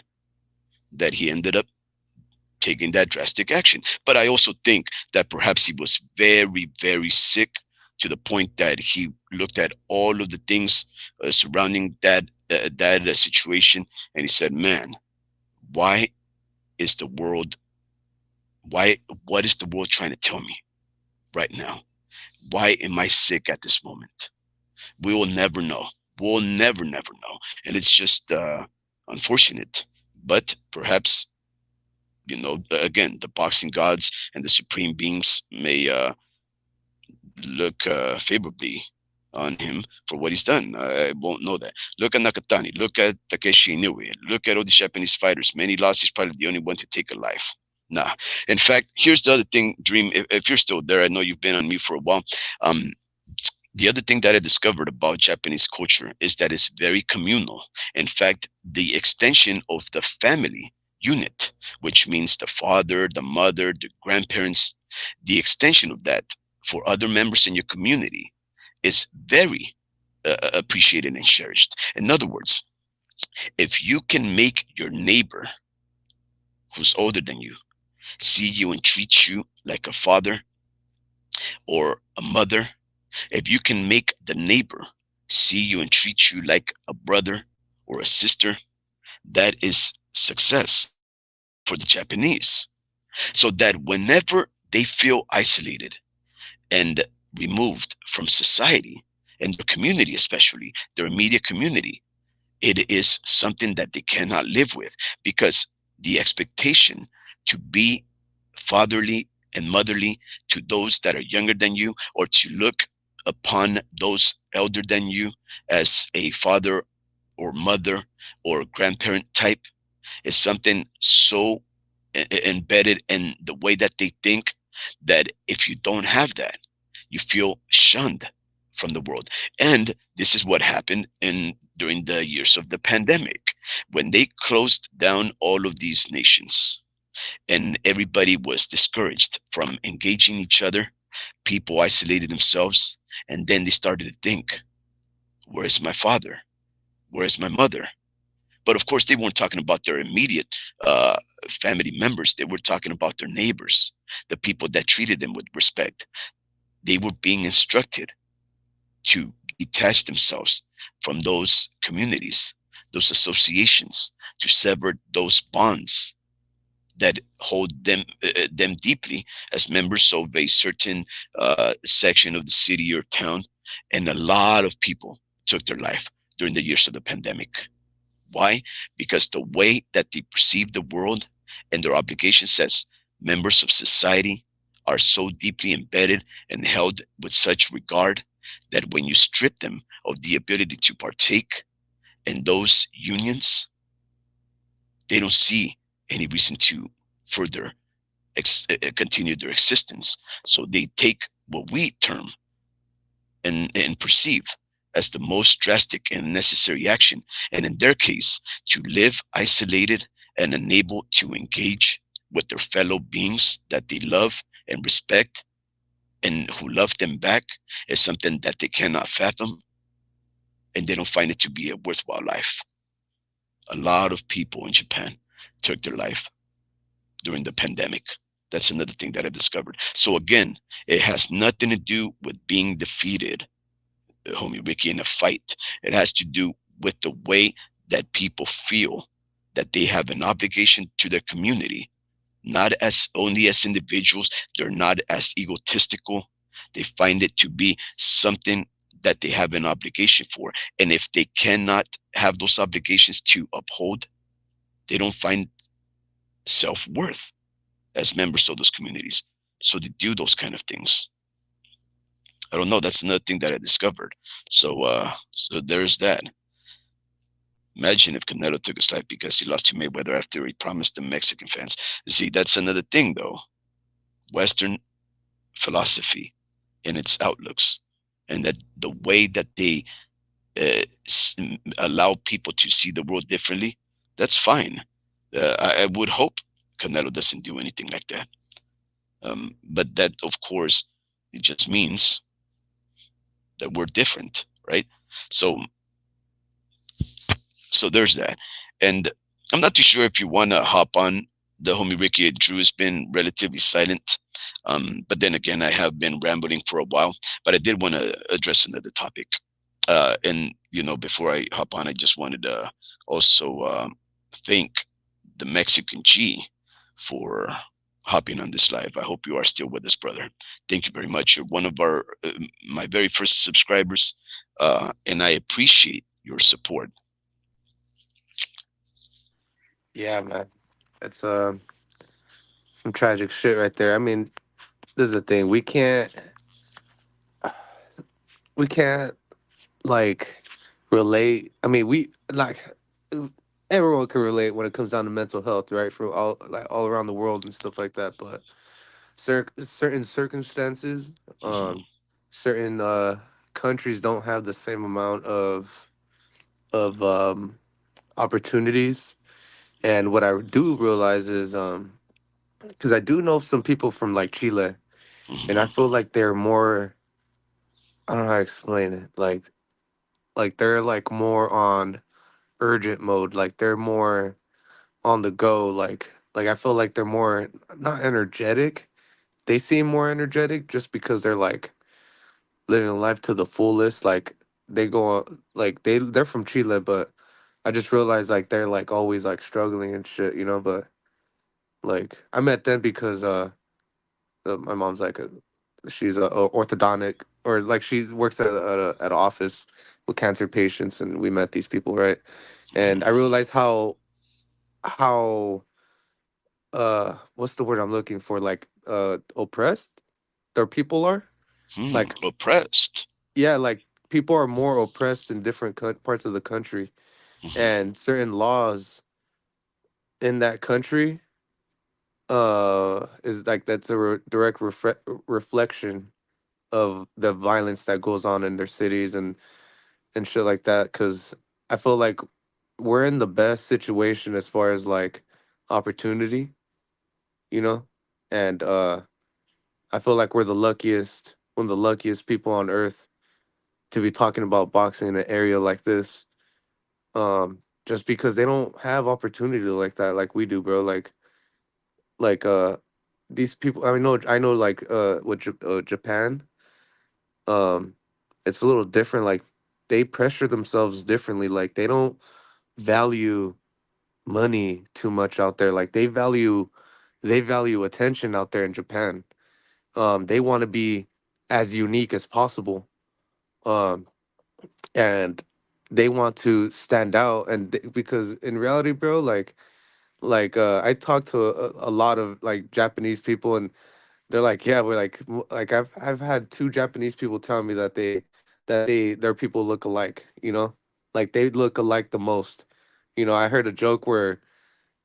that he ended up taking that drastic action. But I also think that perhaps he was very, very sick, to the point that he looked at all of the things surrounding that situation, and he said, man, why is the world what is the world trying to tell me right now? Why am I sick at this moment? We will never know. We'll never know. And it's just unfortunate. But perhaps, again, the boxing gods and the supreme beings may look favorably on him for what he's done. I won't know that. Look at Nakatani. Look at Takeshi Inoue. Look at all these Japanese fighters. Many lost. He's probably the only one to take a life. Nah. In fact, here's the other thing, Dream. If you're still there, I know you've been on mute for a while. The other thing that I discovered about Japanese culture is that it's very communal. In fact, the extension of the family unit, which means the father, the mother, the grandparents, the extension of that for other members in your community is very appreciated and cherished. In other words, if you can make your neighbor who's older than you see you and treat you like a father or a mother, if you can make the neighbor see you and treat you like a brother or a sister, that is success for the Japanese. So that whenever they feel isolated and removed from society and their community, especially their immediate community, It is something that they cannot live with, because the expectation to be fatherly and motherly to those that are younger than you, or to look upon those elder than you as a father or mother or grandparent type, is something so embedded in the way that they think, that if you don't have that, you feel shunned from the world. And this is what happened in during the years of the pandemic, when they closed down all of these nations and everybody was discouraged from engaging each other. People isolated themselves, and then they started to think, where is my father, where is my mother? But of course, they weren't talking about their immediate uh, family members. They were talking about their neighbors, the people that treated them with respect. They were being instructed to detach themselves from those communities, those associations, to sever those bonds that hold them deeply as members of a certain section of the city or town. And a lot of people took their life during the years of the pandemic. Why? Because the way that they perceive the world and their obligations as members of society are so deeply embedded and held with such regard, that when you strip them of the ability to partake in those unions, they don't see any reason to further continue their existence. So they take what we term and perceive as the most drastic and necessary action, and in their case, to live isolated and unable to engage with their fellow beings that they love and respect, and who love them back, is something that they cannot fathom, and they don't find it to be a worthwhile life. A lot of people in Japan took their life during the pandemic. That's another thing that I discovered. So again, it has nothing to do with being defeated, homie Ricky, in a fight. It has to do with the way that people feel that they have an obligation to their community, not as only as individuals. They're not as egotistical. They find it to be something that they have an obligation for. And if they cannot have those obligations to uphold, they don't find self worth as members of those communities. So they do those kind of things. I don't know. That's another thing that I discovered. So there's that. Imagine if Canelo took his life because he lost to Mayweather after he promised the Mexican fans. You see, that's another thing, though. Western philosophy and its outlooks, and that the way that they allow people to see the world differently, that's fine. I would hope Canelo doesn't do anything like that. But that, of course, it just means that we're different, right? So, so there's that. And I'm not too sure if you want to hop on the homie Ricky. Drew has been relatively silent. But then again, I have been rambling for a while, but I did want to address another topic. And, before I hop on, I just wanted to also thank the Mexican G for hopping on this live. I hope you are still with us, brother. Thank you very much. You're one of my very first subscribers, and I appreciate your support. Yeah, man. That's some tragic shit right there. I mean, this is the thing. We can't like relate. I mean, we like everyone can relate when it comes down to mental health, right? For all around the world and stuff like that. But certain circumstances, Mhm. um, certain countries don't have the same amount of opportunities. And what I do realize is, because I do know some people from like Chile, and I Mhm. feel like they're more. I don't know how to explain it. Like they're like more on urgent mode. Like they're more on the go. Like I feel like they're more not energetic. They seem more energetic just because they're like living life to the fullest. Like they go like they're from Chile, but I just realized like they're like always like struggling and shit, you know. But like I met them because my mom's like she's a orthodontic or like she works at an office, with cancer patients, and we met these people, right? And I realized how what's the word I'm looking for? Like oppressed their people are. Like Oppressed. yeah, like people are more oppressed in different parts of the country, Hmm. and certain laws in that country is like that's a direct reflection of the violence that goes on in their cities and shit like that. Because I feel like we're in the best situation as far as like opportunity, you know, and I feel like we're the luckiest, one of the luckiest people on earth to be talking about boxing in an area like this. Just because they don't have opportunity like that, like we do, bro. Like these people. I know, like with Japan, um, it's a little different. Like they pressure themselves differently. Like they don't value money too much out there. Like they value attention out there in Japan. They want to be as unique as possible. Um, and they want to stand out. And because in reality, bro, I talked to a lot of like Japanese people, and they're like, yeah, we're like I've had two Japanese people tell me that their people look alike, like they look alike the most. I heard a joke where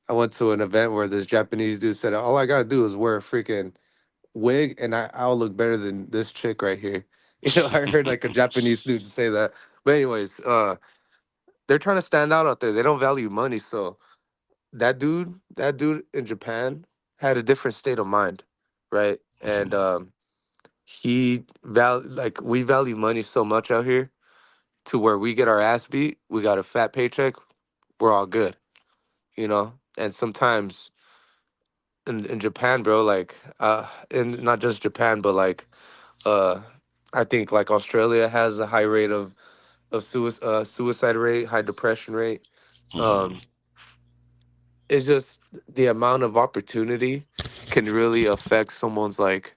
I went to an event where this Japanese dude said, all I gotta do is wear a freaking wig and I'll look better than this chick right here. I heard like a Japanese dude say that. But anyways, they're trying to stand out there. They don't value money, so that dude in Japan had a different state of mind, right? And we value money so much out here to where we get our ass beat, we got a fat paycheck, we're all good, And sometimes in Japan, bro, like and not just Japan, but like uh I think like Australia has a high rate of suicide rate, high depression rate. Um, it's just the amount of opportunity can really affect someone's like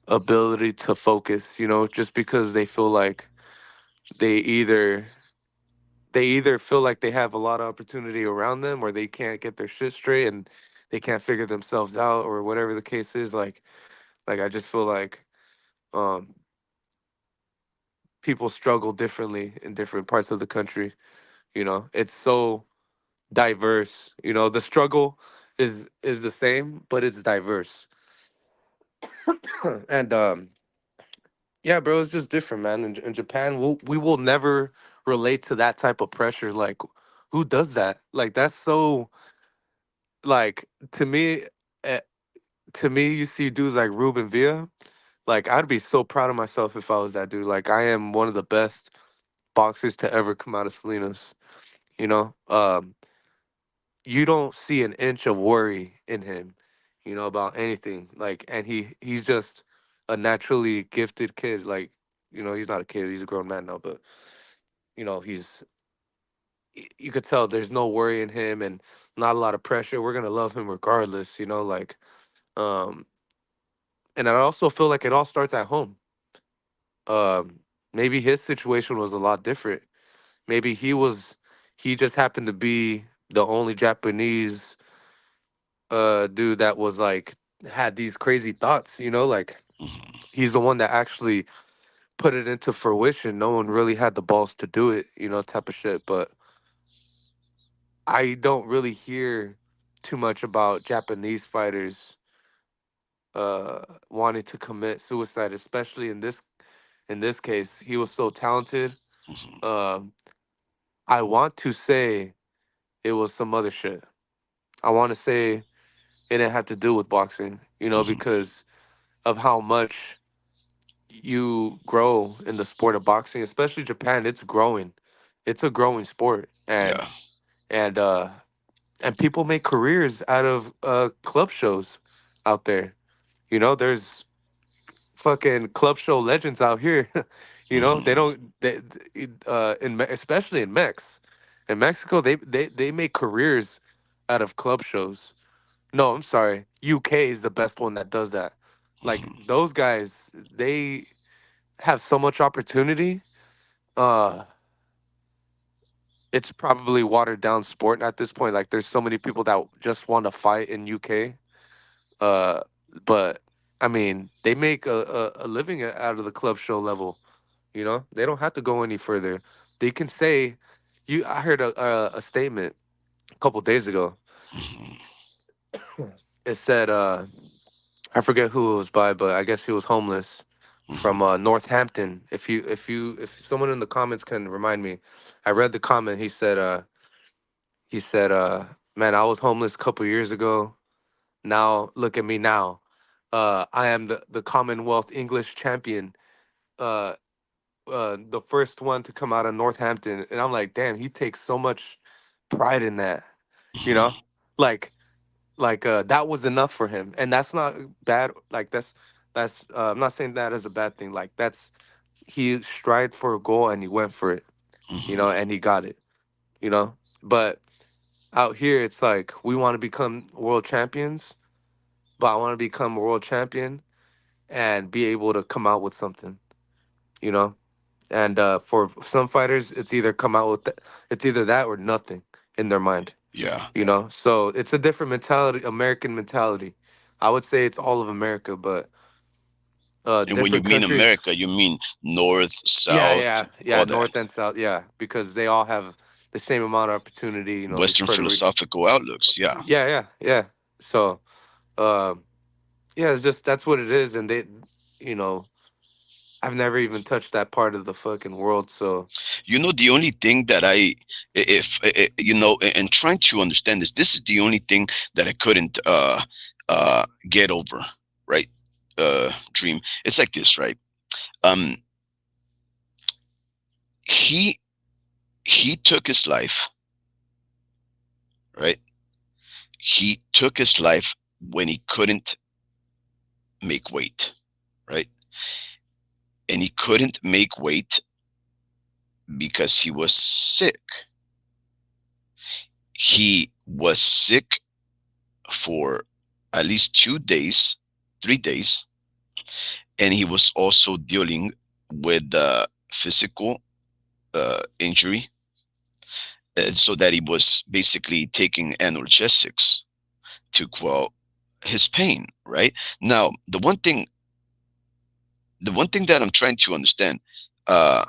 ability to focus, just because they feel like they either they either feel like they have a lot of opportunity around them or they can't get their shit straight and they can't figure themselves out or whatever the case is. Like I just feel like um people struggle differently in different parts of the country. It's so diverse. The struggle is the same, but it's diverse. And yeah, bro, it's just different, man. In Japan, we will never relate to that type of pressure. Like, who does that? Like, that's so like eh, to me, you see dudes like Ruben Villa. Like, I'd be so proud of myself if I was that dude. Like, I am one of the best boxers to ever come out of Salinas. You know, you don't see an inch of worry in him, about anything. Like, and he's just a naturally gifted kid. Like, he's not a kid; he's a grown man now. But he's you could tell there's no worry in him and not a lot of pressure. We're gonna love him regardless. Like, um, and I also feel like it all starts at home. Um, maybe his situation was a lot different. Maybe he just happened to be the only Japanese dude that was like had these crazy thoughts, like he's the one that actually put it into fruition. No one really had the balls to do it, type of shit. But I don't really hear too much about Japanese fighters wanting to commit suicide, especially in this case. He was so talented. Um I want to say it was some other shit. I want to say it didn't have to do with boxing, because of how much you grow in the sport of boxing, especially Japan. It's growing. It's a growing sport, and Yeah. and uh and people make careers out of club shows out there. There's fucking club show legends out here. They Hmm. don't especially in Mexico, they make careers out of club shows. No, I'm sorry. UK is the best one that does that. Like Hmm. those guys, they have so much opportunity uh it's probably watered down sport at this point. Like there's so many people that just want to fight in UK. Uh, but I mean, they make a living out of the club show level. You know, they don't have to go any further. They can say, "You." I heard a statement a couple days ago. Mhm. It said, I forget who it was by, but I guess he was homeless from Mhm. Northampton. If someone in the comments can remind me, I read the comment. He said, "Man, I was homeless a couple years ago. Now look at me now. I am the Commonwealth English champion. Uh, the first one to come out of Northampton." And I'm like, damn, he takes so much pride in that. You Mhm. know, like that was enough for him, and that's not bad. Like that's I'm not saying that as a bad thing. Like that's he strived for a goal and he went for it. You Mhm. know, and he got it. You know, but out here it's like we want to become world champions, but I want to become a world champion and be able to come out with something, you know. And for some fighters, it's either come out with it's either that or nothing in their mind, Yeah. you know. So it's a different mentality, American mentality. I would say it's all of America, but And when you different mean countries. America, you mean North, Yeah, South, yeah, all that. North and South, yeah, because they all have the same amount of opportunity. You know, there's Western Puerto Rico. philosophical outlooks. Yeah. Yeah. So, um, yeah, it's just that's what it is, and they, you know, I've never even touched that part of the fucking world. So You know, the only thing that you know, and trying to understand this is the only thing that I couldn't get over, right? Dream. It's like this, right? Um, he he took his life, right? He took his life when he couldn't make weight, right? And he couldn't make weight because he was sick. He was sick for at least 2 days, 3 days, and he was also dealing with physical injury, so that he was basically taking analgesics to quell his pain. Right now, the one thing that I'm trying to understand uh,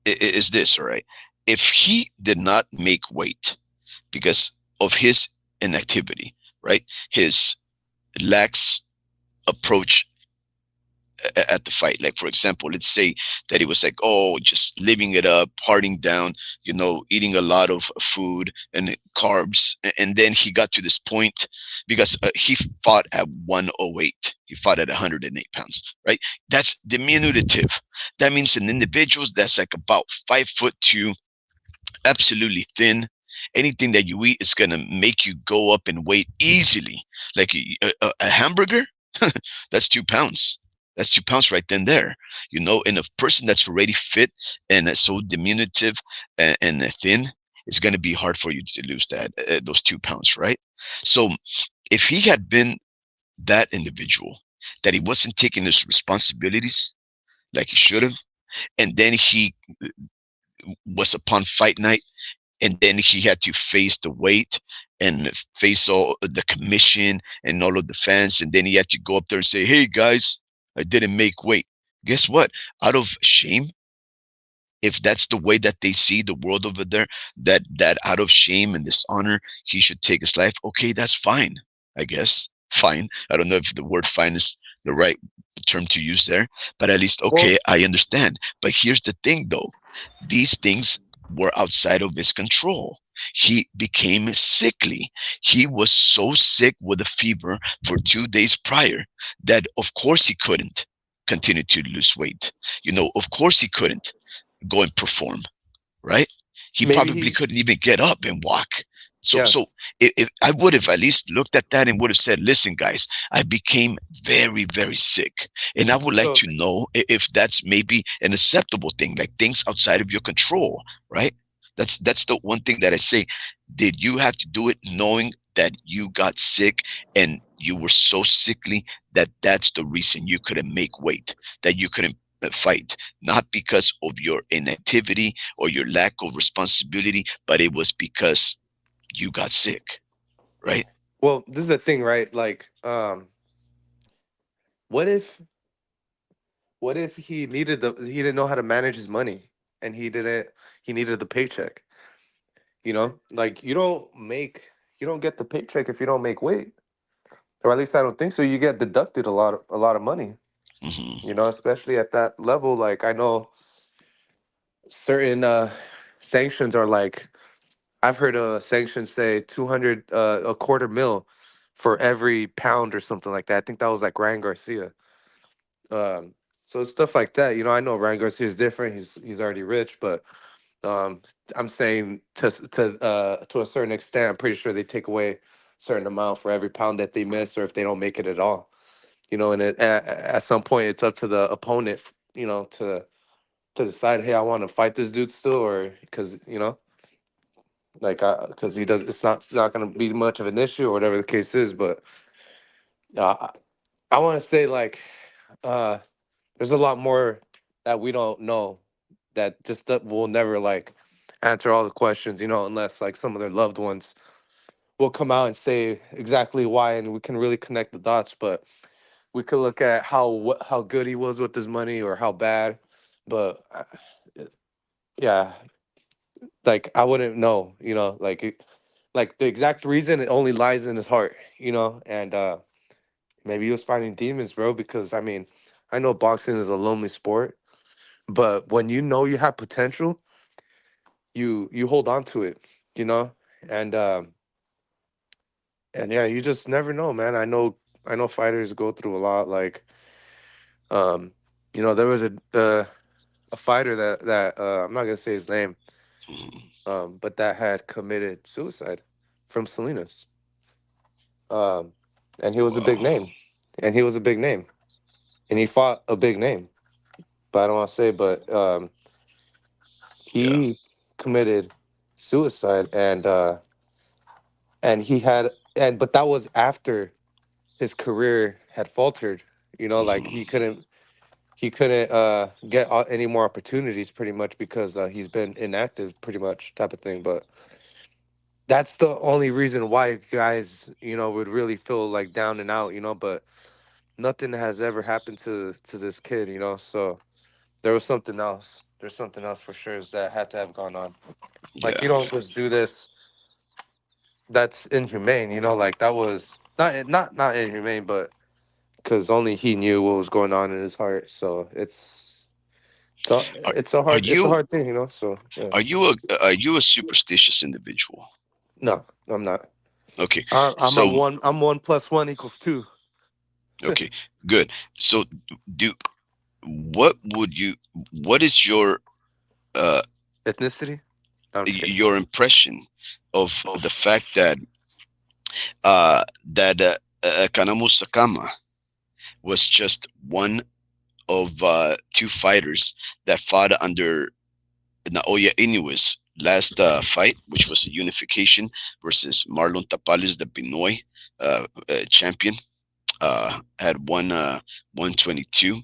is this. All right, if he did not make weight because of his inactivity, right, his lax approach at the fight. Like, for example, let's say that he was like, oh, just living it up, partying down, eating a lot of food and carbs. And then he got to this point because he fought at 108. He fought at 108 pounds, right? That's diminutive. That means an individual that's like about 5'2", absolutely thin. Anything that you eat is gonna make you go up in weight easily. Like a hamburger, that's 2 pounds. That's 2 pounds right then there. And a person that's already fit and so diminutive and thin, it's gonna be hard for you to lose those 2 pounds, right? So if he had been that individual, that he wasn't taking his responsibilities like he should have, and then he was upon fight night, and then he had to face the weight and face all the commission and all of the fans, and then he had to go up there and say, hey guys, I didn't make weight. Guess what? Out of shame, if that's the way that they see the world over there, that out of shame and dishonor he should take his life, okay, that's fine. I guess fine. I don't know if the word fine is the right term to use there, but at least, okay, well, I understand. But here's the thing though, these things were outside of his control. He became sickly. He was so sick with a fever for 2 days prior that of course he couldn't continue to lose weight. Of course he couldn't go and perform, right? He maybe probably he, couldn't even get up and walk. So, yeah. so if I would have at least looked at that and would have said, "Listen, guys, I became very, very sick, and I would like So to know if that's maybe an acceptable thing, like things outside of your control, right?" That's the one thing that I say. Did you have to do it knowing that you got sick and you were so sickly that that's the reason you couldn't make weight, that you couldn't fight, not because of your inactivity or your lack of responsibility, but it was because you got sick, right? Well, this is the thing, right? Like, what if he didn't know how to manage his money, and he needed the paycheck. Like you don't get the paycheck if you don't make weight, or at least I don't think so. You get deducted a lot of money. Hmm. Especially at that level. Like I know certain sanctions are like I've heard sanctions say 200 a quarter mil for every pound or something like that. I think that was like Ryan Garcia. Um, so it's stuff like that. I know Ryan Garcia is different. He's already rich, but um, I'm saying to a certain extent, I'm pretty sure they take away a certain amount for every pound that they miss, or if they don't make it at all. And at some point, it's up to the opponent, to decide, hey, I want to fight this dude still, or because like because he does, it's not going to be much of an issue or whatever the case is. But I want to say like uh, there's a lot more that we don't know that just that will never like answer all the questions, unless like some of their loved ones will come out and say exactly why, and we can really connect the dots. But we could look at how good he was with his money or how bad. But yeah, like I wouldn't know, like the exact reason it only lies in his heart, and maybe he was fighting demons, bro. Because I mean, I know boxing is a lonely sport, but when you know you have potential, you hold on to it, you know, and yeah, you just never know, man. I know fighters go through a lot, like um, there was a fighter that I'm not gonna say his name, but that had committed suicide from Salinas, um, and he was a big Wow. name, and he was a big name, and he fought a big name, but I don't want to say, but Yeah. he committed suicide, and he had and but that was after his career had faltered. Like Hmm. he couldn't get any more opportunities pretty much because he's been inactive pretty much type of thing. But that's the only reason why guys would really feel like down and out. But nothing has ever happened to this kid. So there was something else. There's something else for sure that had to have gone on. Like you Yeah. don't just do this. That's inhumane. Like that was not inhumane, but because only he knew what was going on in his heart. So Are, are it's a you hard thing. So yeah. are you a superstitious individual? No, I'm not. Okay. I'm a So one. I'm 1 + 1 = 2. okay, good. So do what would you what is uh Ethnicity? No, I'm just kidding. your impression of the fact that Kanamu Sakama was just one of two fighters that fought under Naoya Inoue's last fight, which was a unification versus Marlon Tapales, the Pinoy champion, had won 122.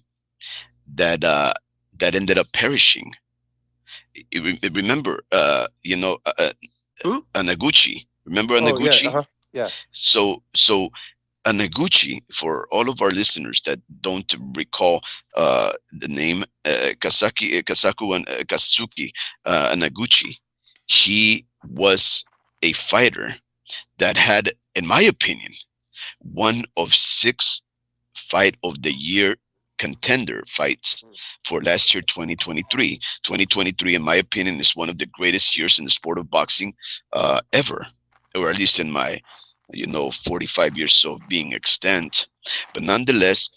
That that ended up perishing. Remember, Who? Anaguchi. Remember Oh yeah. Anaguchi? Uh-huh. Yeah. So Anaguchi, for all of our listeners that don't recall the name Kazuki Anaguchi, he was a fighter that had, in my opinion, one of six fight of the year contender fights for last year 2023. 2023, in my opinion, is one of the greatest years in the sport of boxing ever, or at least in my 45 years of being extant. But nonetheless,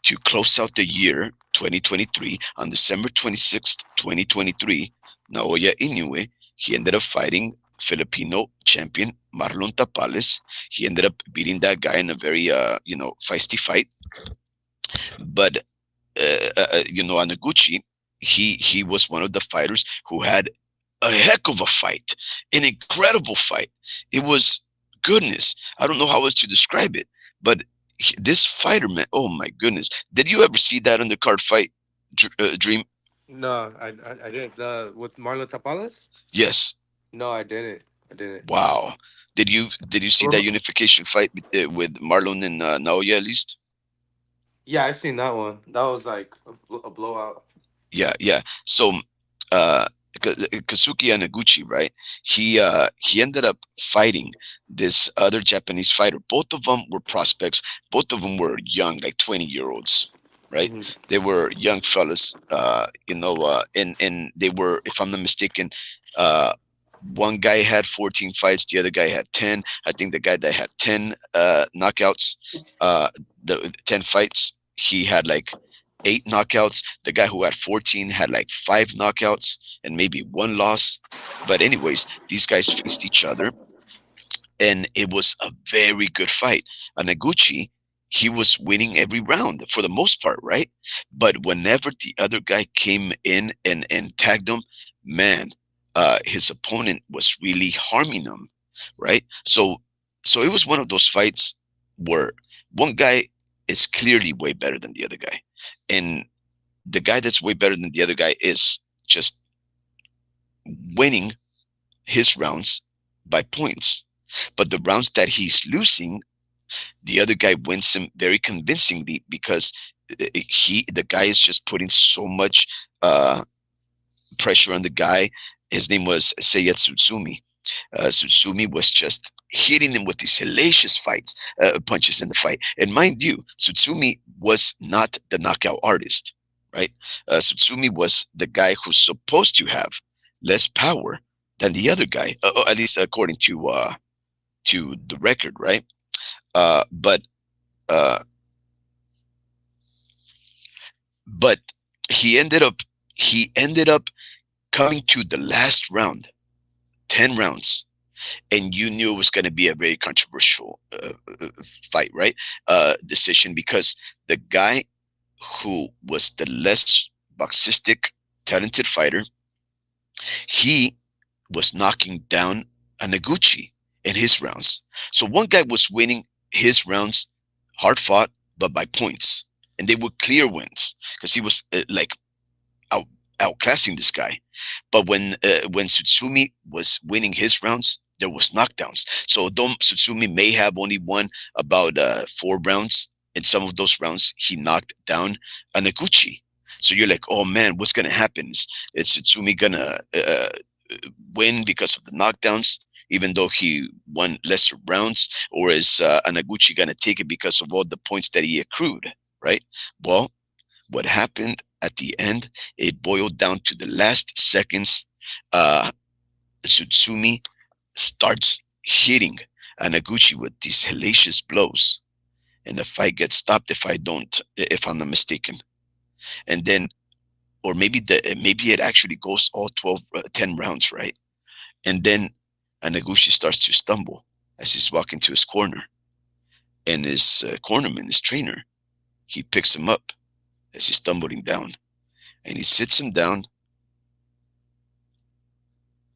to close out the year 2023 on December 26th, 2023, Naoya Inoue, he ended up fighting Filipino champion Marlon Tapales. He ended up beating that guy in a very feisty fight. But Anaguchi, he was one of the fighters who had a heck of a fight, an incredible fight. It was goodness. I don't know how else to describe it, but this fighter, man, oh my goodness! Did you ever see that undercard fight? Dream? No, I didn't. With Marlon Tapales? Yes. No, I didn't. I didn't. Wow. Did you see that Rem- unification fight with Marlon and Naoya at least? Yeah, I seen that one. That was like a blowout. Yeah, yeah. So, uh, Kazuki Yanaguchi, right? He ended up fighting this other Japanese fighter. Both of them were prospects. Both of them were young, like 20-year-olds, right? Hmm. They were young fellas. And they were, if I'm not mistaken, uh, one guy had 14 fights, the other guy had 10. I think the guy that had 10 knockouts, the 10 fights, he had like 8 knockouts. The guy who had 14 had like 5 knockouts and maybe one loss. But anyways, these guys faced each other, and it was a very good fight. Anaguchi, he was winning every round for the most part, right? But whenever the other guy came in and tagged him, man, his opponent was really harming him, right? So it was one of those fights where one guy is clearly way better than the other guy, and the guy that's way better than the other guy is just winning his rounds by points. But the rounds that he's losing, the other guy wins him very convincingly because the guy is just putting so much uh, pressure on the guy. His name was Seiya Tsutsumi. Tsutsumi was just hitting him with these hellacious fights, punches in the fight. And mind you, Tsutsumi was not the knockout artist, right? Tsutsumi was the guy who's supposed to have less power than the other guy, at least according to the record, right? But uh, but he ended up he ended up coming to the last round, 10 rounds, and you knew it was going to be a very controversial fight, right? Decision, because the guy who was the less boxistic, talented fighter, he was knocking down Anaguchi in his rounds. So one guy was winning his rounds, hard fought, but by points, and they were clear wins because he was like out outclassing this guy. But when Tsutsumi was winning his rounds, there was knockdowns. So Dom Tsutsumi may have only won about 4 rounds. In some of those rounds, he knocked down Anaguchi. So you're like, oh man, what's gonna happen? Is Tsutsumi gonna win because of the knockdowns, even though he won lesser rounds, or is Anaguchi gonna take it because of all the points that he accrued? Right. Well, what happened at the end, it boiled down to the last seconds. Uh, Tsutsumi starts hitting Anaguchi with these hellacious blows, and the fight gets stopped if I'm not mistaken. And then, or maybe it actually goes all 12, 10 rounds, right? And then Anaguchi starts to stumble as he's walking to his corner, and his cornerman, his trainer, he picks him up as he's stumbling down, and he sits him down,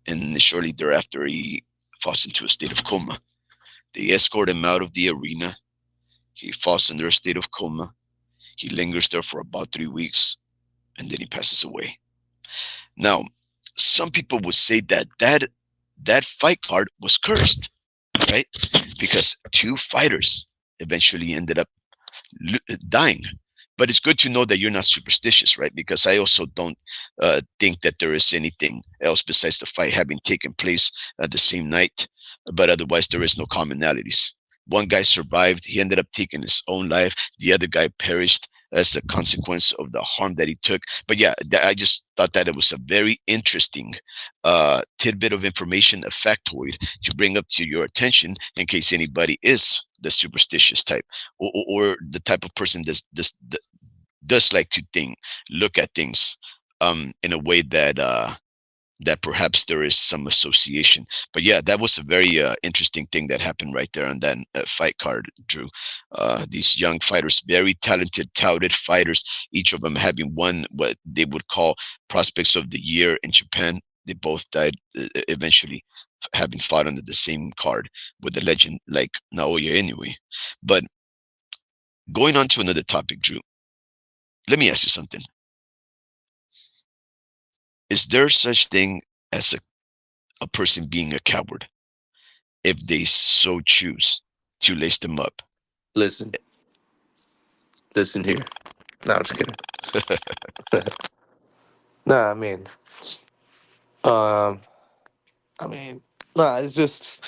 and shortly thereafter he falls into a state of coma. They escort him out of the arena. He falls under a state of coma. He lingers there for about 3 weeks, and then he passes away. Now, some people would say that fight card was cursed, right? Because 2 fighters eventually ended up dying. But it's good to know that you're not superstitious, right? Because I also don't think that there is anything else besides the fight having taken place at the same night. But otherwise, there is no commonalities. One guy survived. He ended up taking his own life. The other guy perished as a consequence of the harm that he took. But yeah, I just thought that it was a very interesting tidbit of information, a factoid to bring up to your attention in case anybody is the superstitious type, or the type of person that does like to look at things in a way that perhaps there is some association. But yeah, that was a very interesting thing that happened right there on that fight card, Drew. These young fighters, very talented, touted fighters, each of them having won what they would call prospects of the year in Japan. They both died eventually, having fought under the same card with a legend like Naoya Inoue. But going on to another topic, Drew, let me ask you something. Is there such thing as a person being a coward if they so choose to lace them up? Listen, listen here. No, I'm just kidding. Nah, um, I mean, nah, it's just,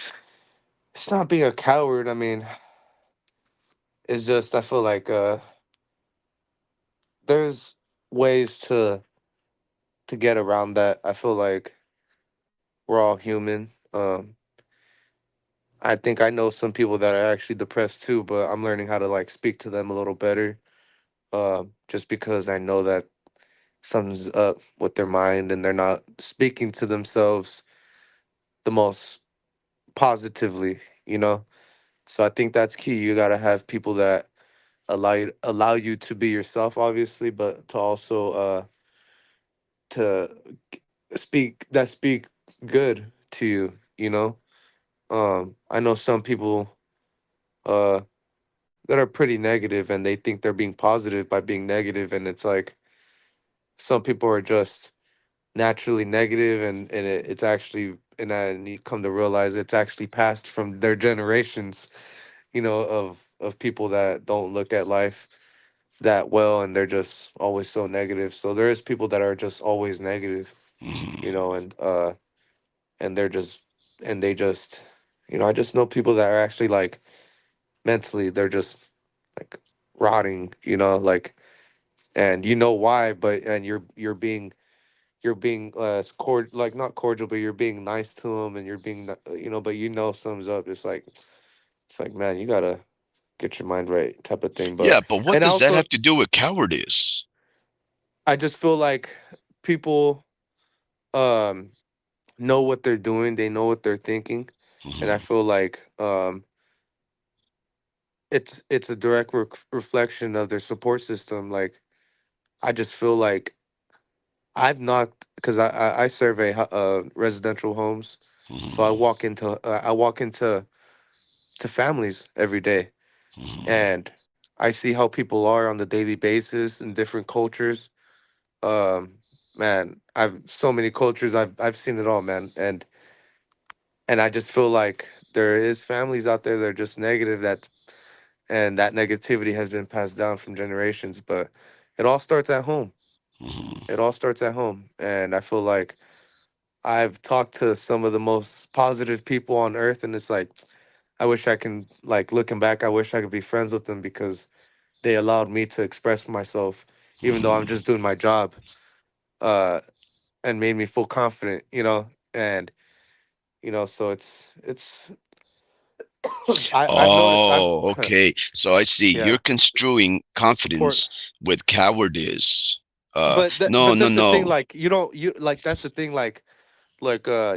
it's not being a coward. I mean, it's just, I feel like, there's ways to get around that. I feel like we're all human. I think I know some people that are actually depressed too, but I'm learning how to like speak to them a little better. Just because I know that something's up with their mind and they're not speaking to themselves the most positively, you know. So I think that's key. You gotta have people that allow you to be yourself, obviously, but to also to speak good to you, you know. I know some people uh that are pretty negative and they think they're being positive by being negative, and it's like some people are just naturally negative, and it's actually, and you come to realize it's actually passed from their generations, you know, of people that don't look at life that well, and they're just always so negative. So there is people that are just always negative, you Hmm. know, and they're just, and they just, you know, I just know people that are actually like mentally they're just like rotting, you know, like, and you know why, but and you're being like not cordial, but you're being nice to them, and you're being you know, but you know something's up. It's like, man, you gotta get your mind right, type of thing. Yeah, But but what and does that also, have to do with cowardice? I just feel like people um know what they're doing, they know what they're thinking, and I Hmm. feel like it's a direct reflection of their support system. Like, I just feel like I've knocked, because I survey residential homes, so Hmm. I walk into to families every day, Hmm. and I see how people are on the daily basis in different cultures. Um, Man, I've so many cultures. I've seen it all, man, and I just feel like there is families out there that are just negative, and that negativity has been passed down from generations. But it all starts at home. Hmm. It all starts at home, and I feel like I've talked to some of the most positive people on earth, and it's like I wish I can, like, looking back, I wish I could be friends with them because they allowed me to express myself, even though I'm Hmm. just doing my job, uh, and made me feel confident, you know, and you know, so it's I've noticed Oh, okay. So I see yeah, you're construing support, confidence with cowardice. No, but no, that's the thing, no. like, you like, that's the thing, like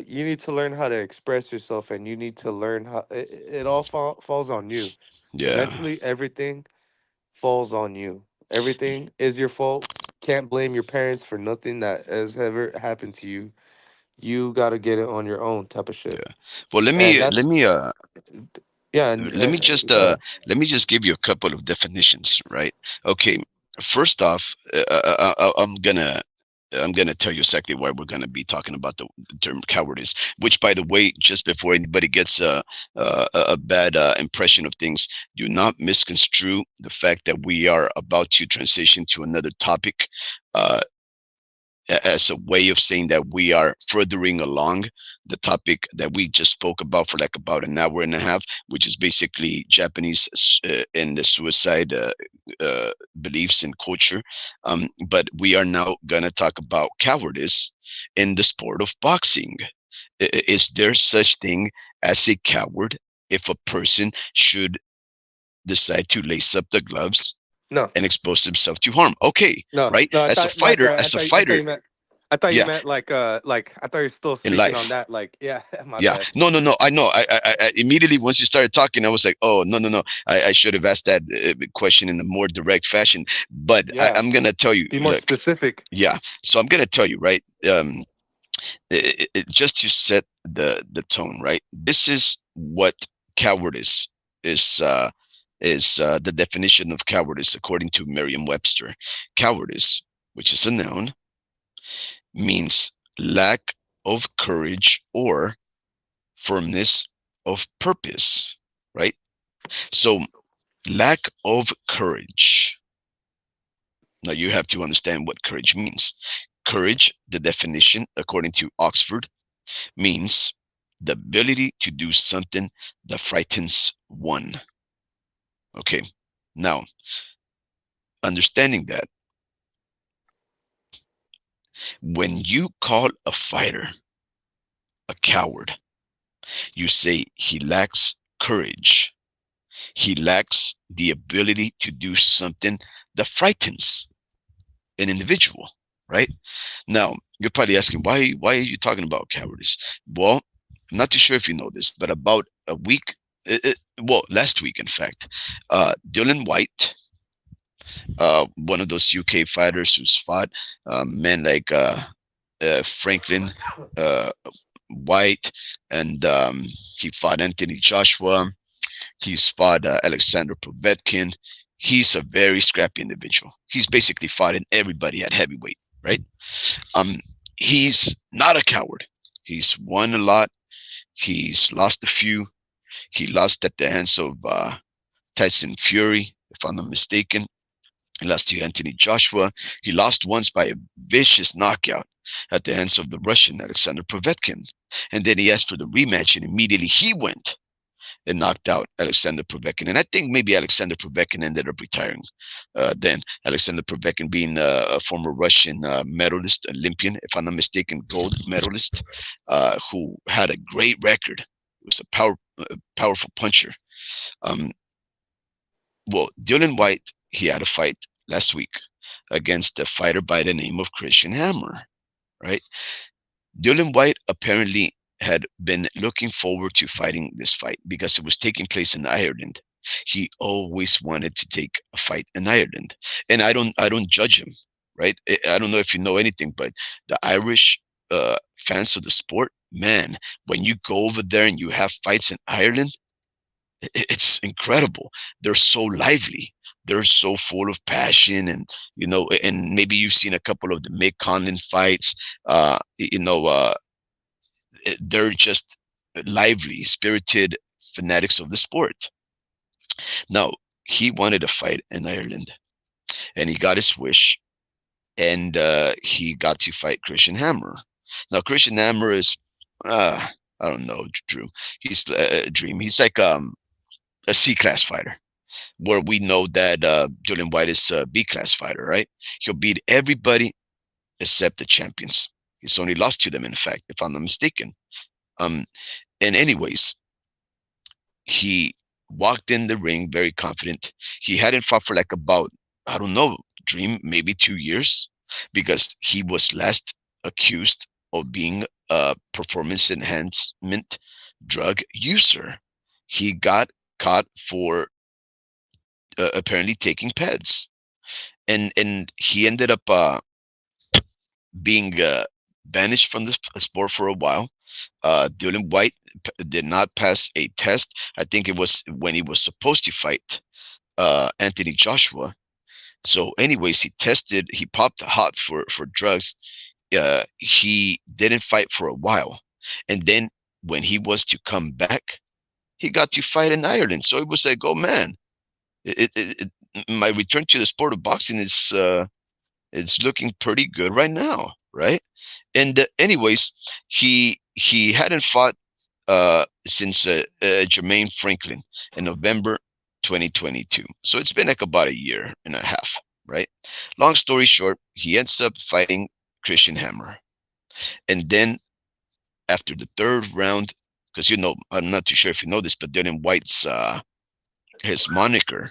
you need to learn how to express yourself, and you need to learn how it all falls on you. Yeah. Eventually everything falls on you. Everything is your fault. Can't blame your parents for nothing that has ever happened to you. You got to get it on your own, type of shit. Yeah. Well, And let that's, me yeah, and let me just go ahead. let me just give you a couple of definitions, right? Okay, first off, I'm gonna tell you exactly why we're gonna be talking about the term cowardice. Which, by the way, just before anybody gets a bad impression of things, do not misconstrue the fact that we are about to transition to another topic. Uh, as a way of saying that we are furthering along the topic that we just spoke about for like about an hour and a half, which is basically Japanese and the suicide beliefs and culture. But we are now going to talk about cowardice in the sport of boxing. Is there such thing as a coward if a person should decide to lace up the gloves No, and expose himself to harm? Okay, no, right? no. As a My fighter, sorry. as a I thought fighter, you meant. I thought you yeah, meant like I thought you were still in speaking on life. that. Like, yeah, my Yeah, bad. no, no, no. I know. I immediately once you started talking, I was like, oh, no, no, no. I should have asked that question in a more direct fashion. But Yeah, I'm gonna tell you. be more Look, specific. yeah. So I'm gonna tell you, right? Just to set the tone, right? This is what cowardice is. The definition of cowardice according to Merriam-Webster. Cowardice, which is a noun, means lack of courage or firmness of purpose, right? So, lack of courage. Now, you have to understand what courage means. Courage, the definition, according to Oxford, means the ability to do something that frightens one. Okay. Now, understanding that, when you call a fighter a coward, you say he lacks courage. He lacks the ability to do something that frightens an individual, right? Now, you're probably asking, why are you talking about cowardice? Well, I'm not too sure if you know this, but about a week, well, last week, in fact, Dillian Whyte, one of those UK fighters who's fought men like Franklin uh, White, and he fought Anthony Joshua. He's fought Alexander Povetkin. He's a very scrappy individual. He's basically fighting everybody at heavyweight, right? Um, he's not a coward. He's won a lot. He's lost a few. He lost at the hands of Tyson Fury, if I'm not mistaken. He lost to Anthony Joshua. He lost once by a vicious knockout at the hands of the Russian Alexander Povetkin. And then he asked for the rematch, and immediately he went and knocked out Alexander Povetkin. And I think maybe Alexander Povetkin ended up retiring then. Alexander Povetkin being a former Russian medalist, Olympian, if I'm not mistaken, gold medalist, who had a great record. He was a powerful puncher. Um, well, Dylan White, he had a fight last week against a fighter by the name of Christian Hammer, right? Dylan White apparently had been looking forward to fighting this fight because it was taking place in Ireland. He always wanted to take a fight in Ireland, and I don't judge him, right? I don't know if you know anything, but the Irish fans of the sport, man, when you go over there and you have fights in Ireland, it's incredible. They're so lively. They're so full of passion, and and maybe you've seen a couple of the Mick Conlon fights. They're just lively, spirited fanatics of the sport. Now, he wanted a fight in Ireland, and he got his wish, and he got to fight Christian Hammer. Now, Christian Hammer is, I don't know, Drew. He's a dream. He's like a C class fighter, where we know that Dillian Whyte is a B class fighter, right? He'll beat everybody except the champions. He's only lost to them, in fact, if I'm not mistaken. Um, and anyways, he walked in the ring very confident. He hadn't fought for like about, I don't know, Dream, maybe 2 years, because he was last accused of being a performance enhancement drug user. He got caught for apparently taking peds, and he ended up being banished from the sport for a while. Dylan White did not pass a test. I think it was when he was supposed to fight Anthony Joshua. So, anyways, he tested. He popped hot for drugs. He didn't fight for a while, and then when he was to come back, he got to fight in Ireland. So it was like, oh man, my return to the sport of boxing is it's looking pretty good right now, right? And anyways, he hadn't fought since Jermaine Franklin in November 2022. So it's been like about a year and a half, right? Long story short, he ends up fighting Christian Hammer, and then after the third round, because I'm not too sure if you know this, but Dylan White's his moniker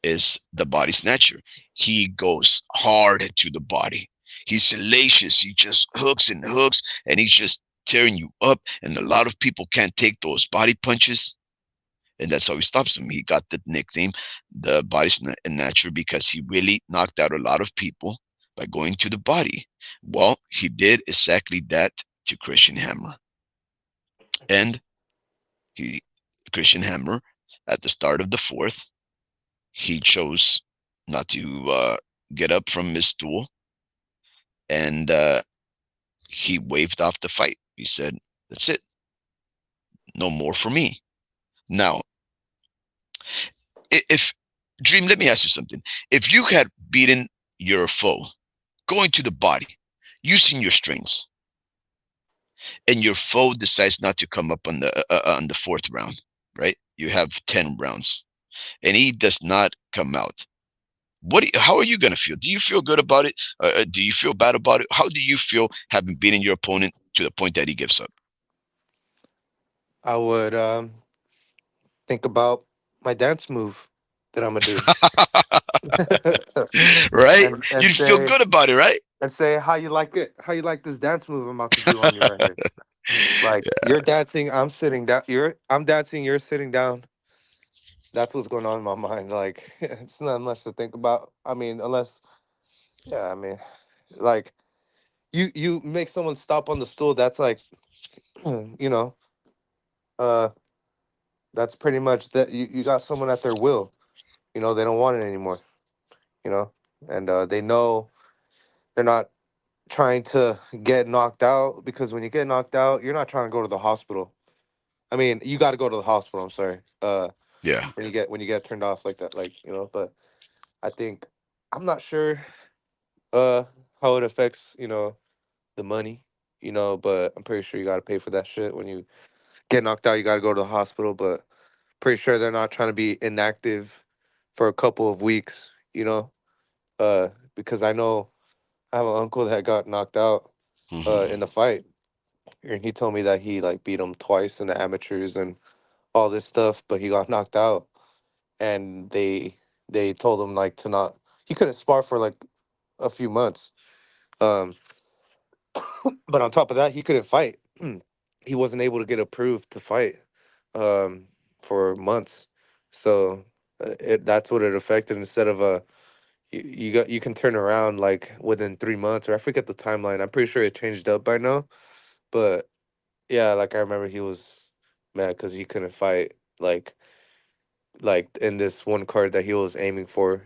is the body snatcher. He goes hard to the body. He's salacious. He just hooks and hooks, and he's just tearing you up. And a lot of people can't take those body punches, and that's how he stops them. He got the nickname, the body snatcher, because he really knocked out a lot of people by going to the body. Well, he did exactly that to Christian Hammer, and he Christian Hammer at the start of the fourth, he chose not to get up from his stool, and He waved off the fight. He said, "That's it. No more for me." Now, if Dream, let me ask you something. If you had beaten your foe, going to the body, using your strings, and your foe decides not to come up on the fourth round, right? You have 10 rounds, and he does not come out. How are you gonna feel? Do you feel good about it? Do you feel bad about it? How do you feel having beaten your opponent to the point that he gives up? I would think about my dance move that I'm gonna do, Right? and You'd feel say good about it, right? how you like it, how you like this dance move I'm about to do on you right here. Like you're dancing, I'm sitting down. I'm dancing, you're sitting down. That's what's going on in my mind. Like it's not much to think about. I mean, unless yeah, I mean, like you make someone stop on the stool. That's like you know, uh, that's pretty much that you got someone at their will. You know, they don't want it anymore. You know, and they know they're not trying to get knocked out because when you get knocked out, you're not trying to go to the hospital. I mean, you got to go to the hospital. I'm sorry. Yeah. When you get turned off like that, like but I think I'm not sure how it affects the money, but I'm pretty sure you got to pay for that shit when you get knocked out. You got to go to the hospital, but pretty sure they're not trying to be inactive for a couple of weeks, because I know I have an uncle that got knocked out Hmm. in a fight, and he told me that he like beat him twice in the amateurs and all this stuff, but he got knocked out, and they told him like to not. He couldn't spar for like a few months. Um, but on top of that, he couldn't fight. He wasn't able to get approved to fight um, for months. So that's what it affected. Instead of you can turn around like within 3 months, or I forget the timeline. I'm pretty sure it changed up by now. But yeah, like I remember he was mad because he couldn't fight like in this one card that he was aiming for.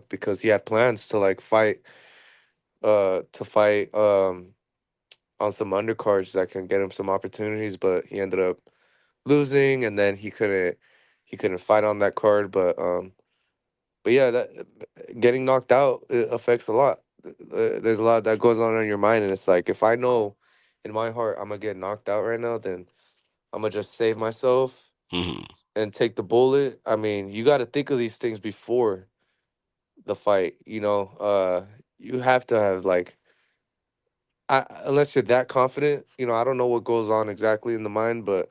Because he had plans to like fight on some undercards that can get him some opportunities, but he ended up losing, and then he couldn't fight on that card. But yeah, that getting knocked out, it affects a lot. There's a lot that goes on in your mind, and it's like if I know in my heart I'm gonna get knocked out right now, then I'm gonna just save myself Hmm. and take the bullet. I mean, you got to think of these things before the fight. You have to have like unless you're that confident. I don't know what goes on exactly in the mind, but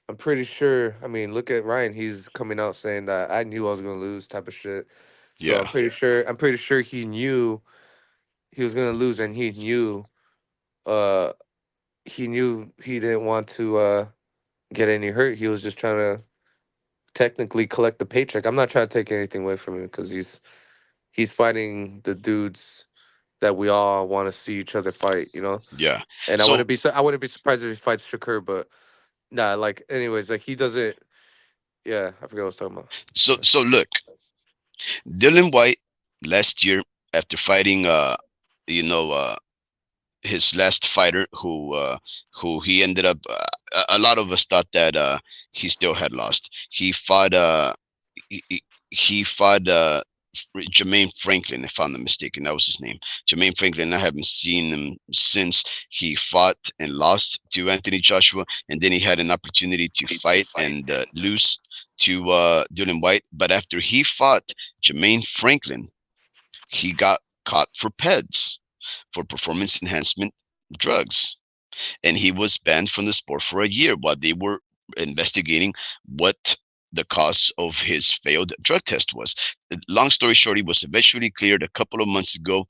I'm pretty sure. I mean, look at Ryan. He's coming out saying that I knew I was gonna lose, type of shit. So I'm Yeah. pretty sure. I'm pretty sure he knew he was gonna lose, and Uh, he knew he didn't want to get any hurt. He was just trying to technically collect the paycheck. I'm not trying to take anything away from him because he's fighting the dudes that we all want to see each other fight. Yeah. And So I wouldn't be surprised if he fights Shakur, but nah. Like, anyways, like he doesn't. Yeah, I forgot what I was talking about. Yeah. so look, Dylan White last year after fighting you know his last fighter who he ended up a lot of us thought that he still had lost. He, he he fought Jermaine Franklin, if I'm not mistaken. That was his name. Jermaine Franklin. I haven't seen him since he fought and lost to Anthony Joshua, and then he had an opportunity to fight and lose to Dylan White. But after he fought Jermaine Franklin, he got caught for PEDs, for performance enhancement drugs, and he was banned from the sport for a year while they were investigating what the cause of his failed drug test was. Long story short, he was eventually cleared a couple of months ago.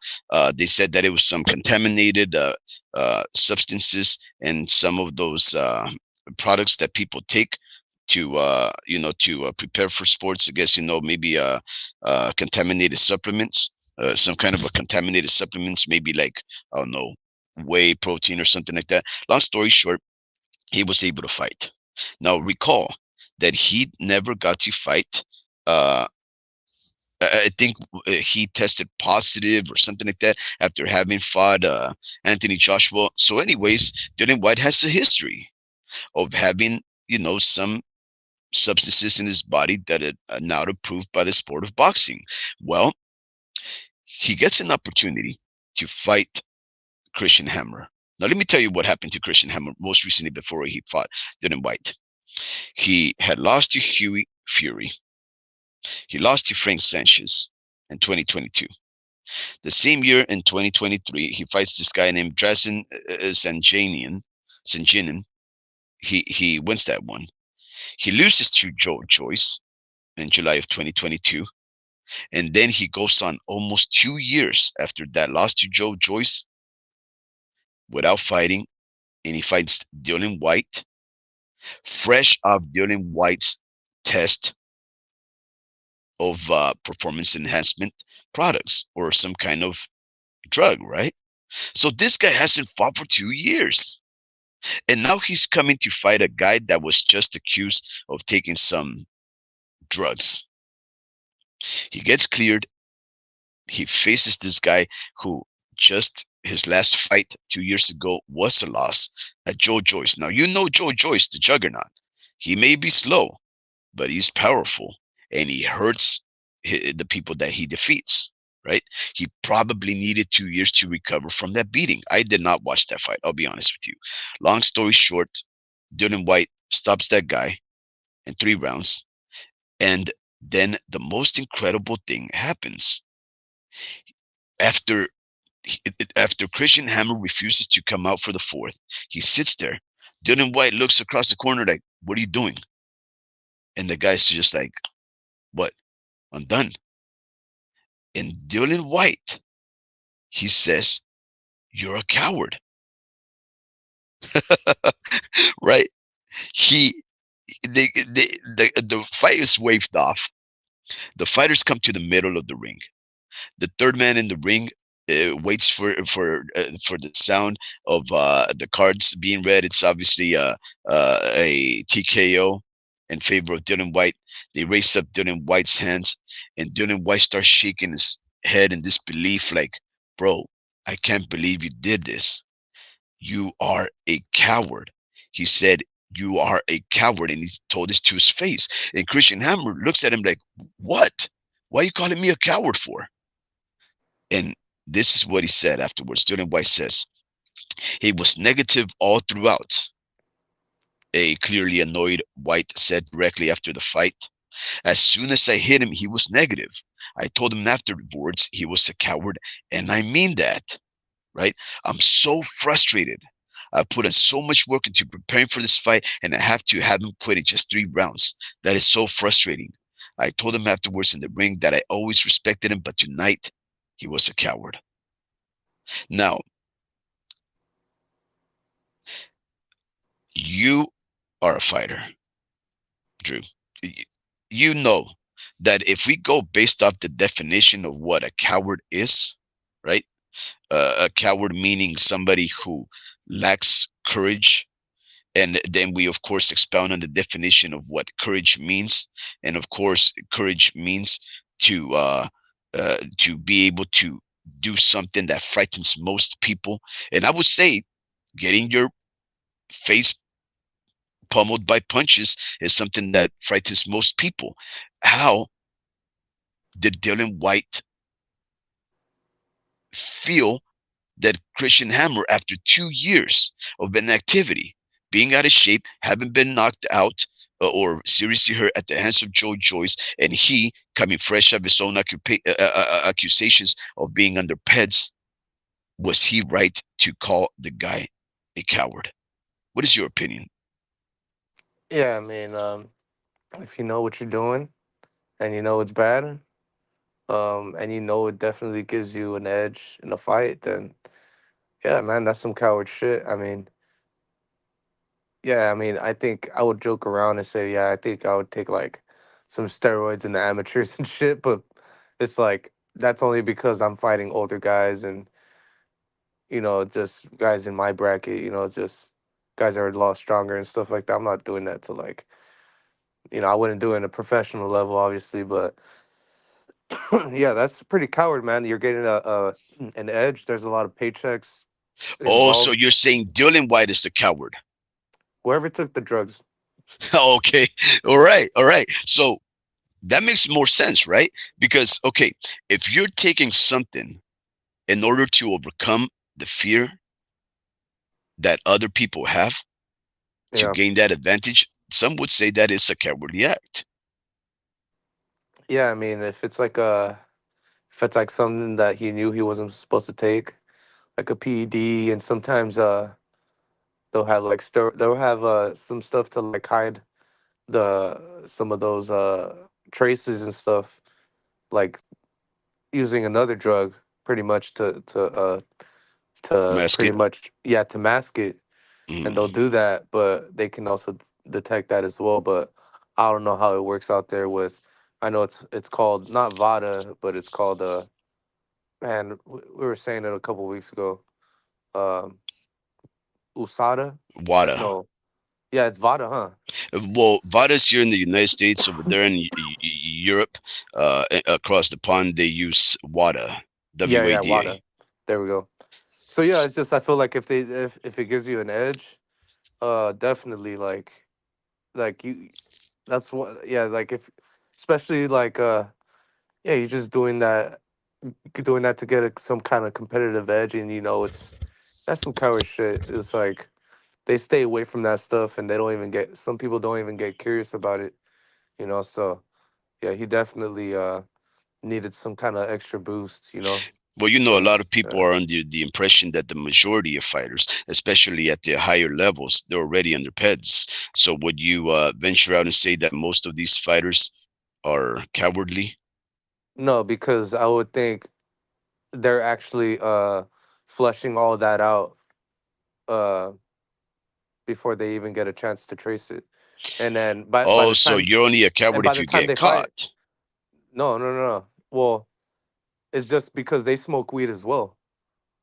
They said that it was some contaminated substances and some of those products that people take to prepare for sports. I guess maybe contaminated supplements, some kind of a contaminated supplements, maybe like I don't know, whey protein or something like that. Long story short, he was able to fight. Now recall that he never got to fight uh, I think he tested positive or something like that after having fought Anthony Joshua. So, anyways, Dillian White has a history of having, some substances in his body that are not approved by the sport of boxing. Well, he gets an opportunity to fight Christian Hammer. Now, let me tell you what happened to Christian Hammer most recently before he fought Dylan White. He had lost to Huey Fury. He lost to Frank Sanchez in 2022. The same year in 2023, he fights this guy named Drazen Sanjanian. He wins that one. He loses to Joe Joyce in July of 2022. And then he goes on almost 2 years after that loss to Joe Joyce without fighting. And he fights Dillian Whyte, fresh off Dillian Whyte's test of performance enhancement products or some kind of drug, right? So this guy hasn't fought for 2 years. And now he's coming to fight a guy that was just accused of taking some drugs. He gets cleared. He faces this guy who just his last fight 2 years ago was a loss at Joe Joyce. Now, you know Joe Joyce, the juggernaut. He may be slow, but he's powerful and he hurts the people that he defeats, right? He probably needed 2 years to recover from that beating. I did not watch that fight, I'll be honest with you. Long story short, Dylan White stops that guy in 3 rounds. And then the most incredible thing happens. After after Christian Hammer refuses to come out for the fourth, he sits there. Dylan White looks across the corner like, "What are you doing?" And the guy's just like, "What? I'm done." And Dylan White, he says, "You're a coward." Right? He the fight is waved off. The fighters come to the middle of the ring. The third man in the ring waits for the sound of the cards being read. It's obviously a TKO in favor of Dylan White. They raise up Dylan White's hands, and Dylan White starts shaking his head in disbelief, like, "Bro, I can't believe you did this. You are a coward." He said, "You are a coward," and he told this to his face. And Christian Hammer looks at him like, "What? Why are you calling me a coward for?" And this is what he said afterwards. Student White says, "He was negative all throughout." A clearly annoyed White said directly after the fight. "As soon as I hit him, he was negative. I told him afterwards he was a coward, and I mean that." Right? "I'm so frustrated. I put in so much work into preparing for this fight, and I have to have him quit in just 3 rounds. That is so frustrating. I told him afterwards in the ring that I always respected him, but tonight he was a coward." Now, you are a fighter, Drew. You know that if we go based off the definition of what a coward is, right? A coward meaning somebody who lacks courage. And then we, of course, expound on the definition of what courage means. And of course, courage means to be able to do something that frightens most people. And I would say getting your face pummeled by punches is something that frightens most people. How did Dylan White feel that Christian Hammer, after 2 years of inactivity, being out of shape, having been knocked out or seriously hurt at the hands of Joe Joyce, and he coming fresh of his own accusations of being under peds, was he right to call the guy a coward? What is your opinion? Yeah, if you know what you're doing and you know it's bad, and you know it definitely gives you an edge in a fight, then yeah, man, that's some coward shit. Yeah, I think I would joke around and say, yeah, I think I would take like some steroids in the amateurs and shit, but it's like that's only because I'm fighting older guys and just guys in my bracket, just guys that are a lot stronger and stuff like that. I'm not doing that to like, I wouldn't do it in a professional level, obviously, but Yeah, that's pretty coward, man. You're getting a an edge. There's a lot of paychecks Oh, so involved. you're saying Dylan White is the coward? Whoever took the drugs. Okay, all right, all right. So that makes more sense, right? Because okay, if you're taking something in order to overcome the fear that other people have to Yeah, gain that advantage, some would say that is a cowardly act. yeah. I mean, if it's like something that he knew he wasn't supposed to take, like a PED, and sometimes they'll have like they'll have some stuff to like hide the some of those traces and stuff, like using another drug, pretty much to Mask pretty it. much, yeah, to mask it, and they'll Mm, do that, but they can also detect that as well. But I don't know how it works out there with. I know it's called not Vada, but it's called man. We were saying it a couple weeks ago. Um, USADA. WADA. No, yeah, it's Vada, huh? Well, VADA's here in the United States. Over there in Europe, across the pond, they use WADA. Yeah, yeah, WADA. WADA. There we go. So yeah, it's just I feel like if it gives you an edge, definitely like you that's what yeah like if especially like yeah you're just doing that to get some kind of competitive edge, and that's some coward shit. It's like they stay away from that stuff, and they don't even get some people don't even get curious about it, so yeah, he definitely needed some kind of extra boost. Well, a Some lot of people are under the impression that the majority of fighters, especially at the higher levels, they're already under peds. So would you venture out and say that most of these fighters are cowardly? No, because I would think they're actually fleshing all that out uh before they even get a chance to trace it. And then by Oh, the so time you're only a and coward by if the you time get they fight, caught. no, no, no, no. Well, it's just because they smoke weed as well.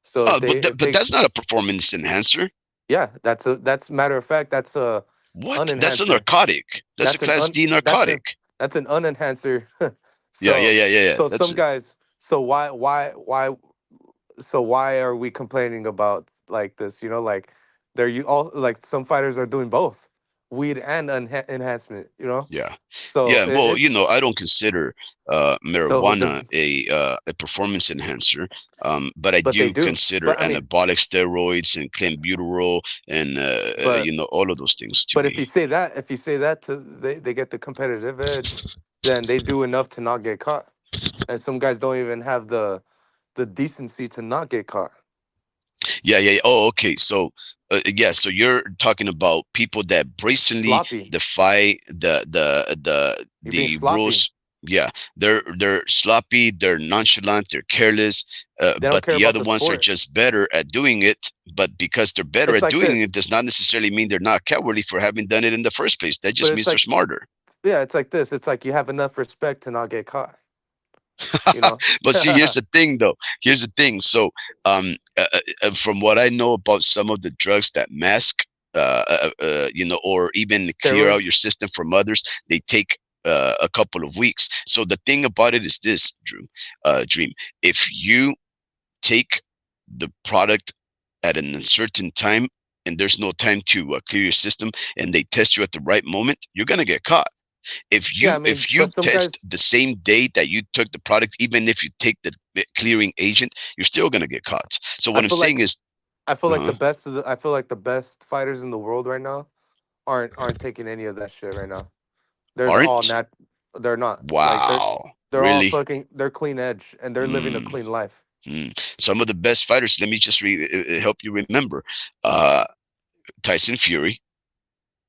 So Oh, but if but they that's not a performance enhancer. yeah, that's matter of fact, that's a What? That's a unenhancer. narcotic. That's a That's an class un D that's an narcotic. that's an unenhancer. Yeah, yeah, so yeah, yeah, yeah. so That's some guys so why are we complaining about like this? Like there you all like some fighters are doing both weed and enhancement. yeah, So yeah. Well, I don't consider so marijuana a performance enhancer, but I but they do do. consider But I mean, anabolic steroids and clenbuterol and but all of those things to but if be. you say that, they get the competitive edge, then they do enough to not get caught. And some guys don't even have the decency to not get caught. Yeah, yeah, yeah. Oh, okay. So, yeah. So you're talking about people that brazenly Sloppy. defy the You're being the sloppy. rules. Yeah, they're sloppy. They're nonchalant. They're careless. They don't But care the about other the ones are sport. just better at doing it. But because they're better It's at like doing this. it, does not necessarily mean they're not cowardly for having done it in the first place. That But just it's means they're like smarter. yeah, it's like this. It's like you have enough respect to not get caught, you know? But see, here's the thing, though. Here's the thing. So, from what I know about some of the drugs that mask, or even clear out your Steroids. system from others, they take a couple of weeks. So the thing about it is this, Dream. If you take the product at an uncertain time and there's no time to clear your system, and they test you at the right moment, you're gonna get caught. if Yeah, you I mean, if you but some test guys the same day that you took the product, even if you take the clearing agent, you're still going to get caught. So I what I'm feel saying like is, uh I feel like the best fighters in the world right now aren't taking any of that shit right now. They're all aren't. nat they're not. Like Wow, they're all really? fucking they're clean edge, and they're living a mm, clean life. some of the best fighters, let me just help you remember. uh Tyson Fury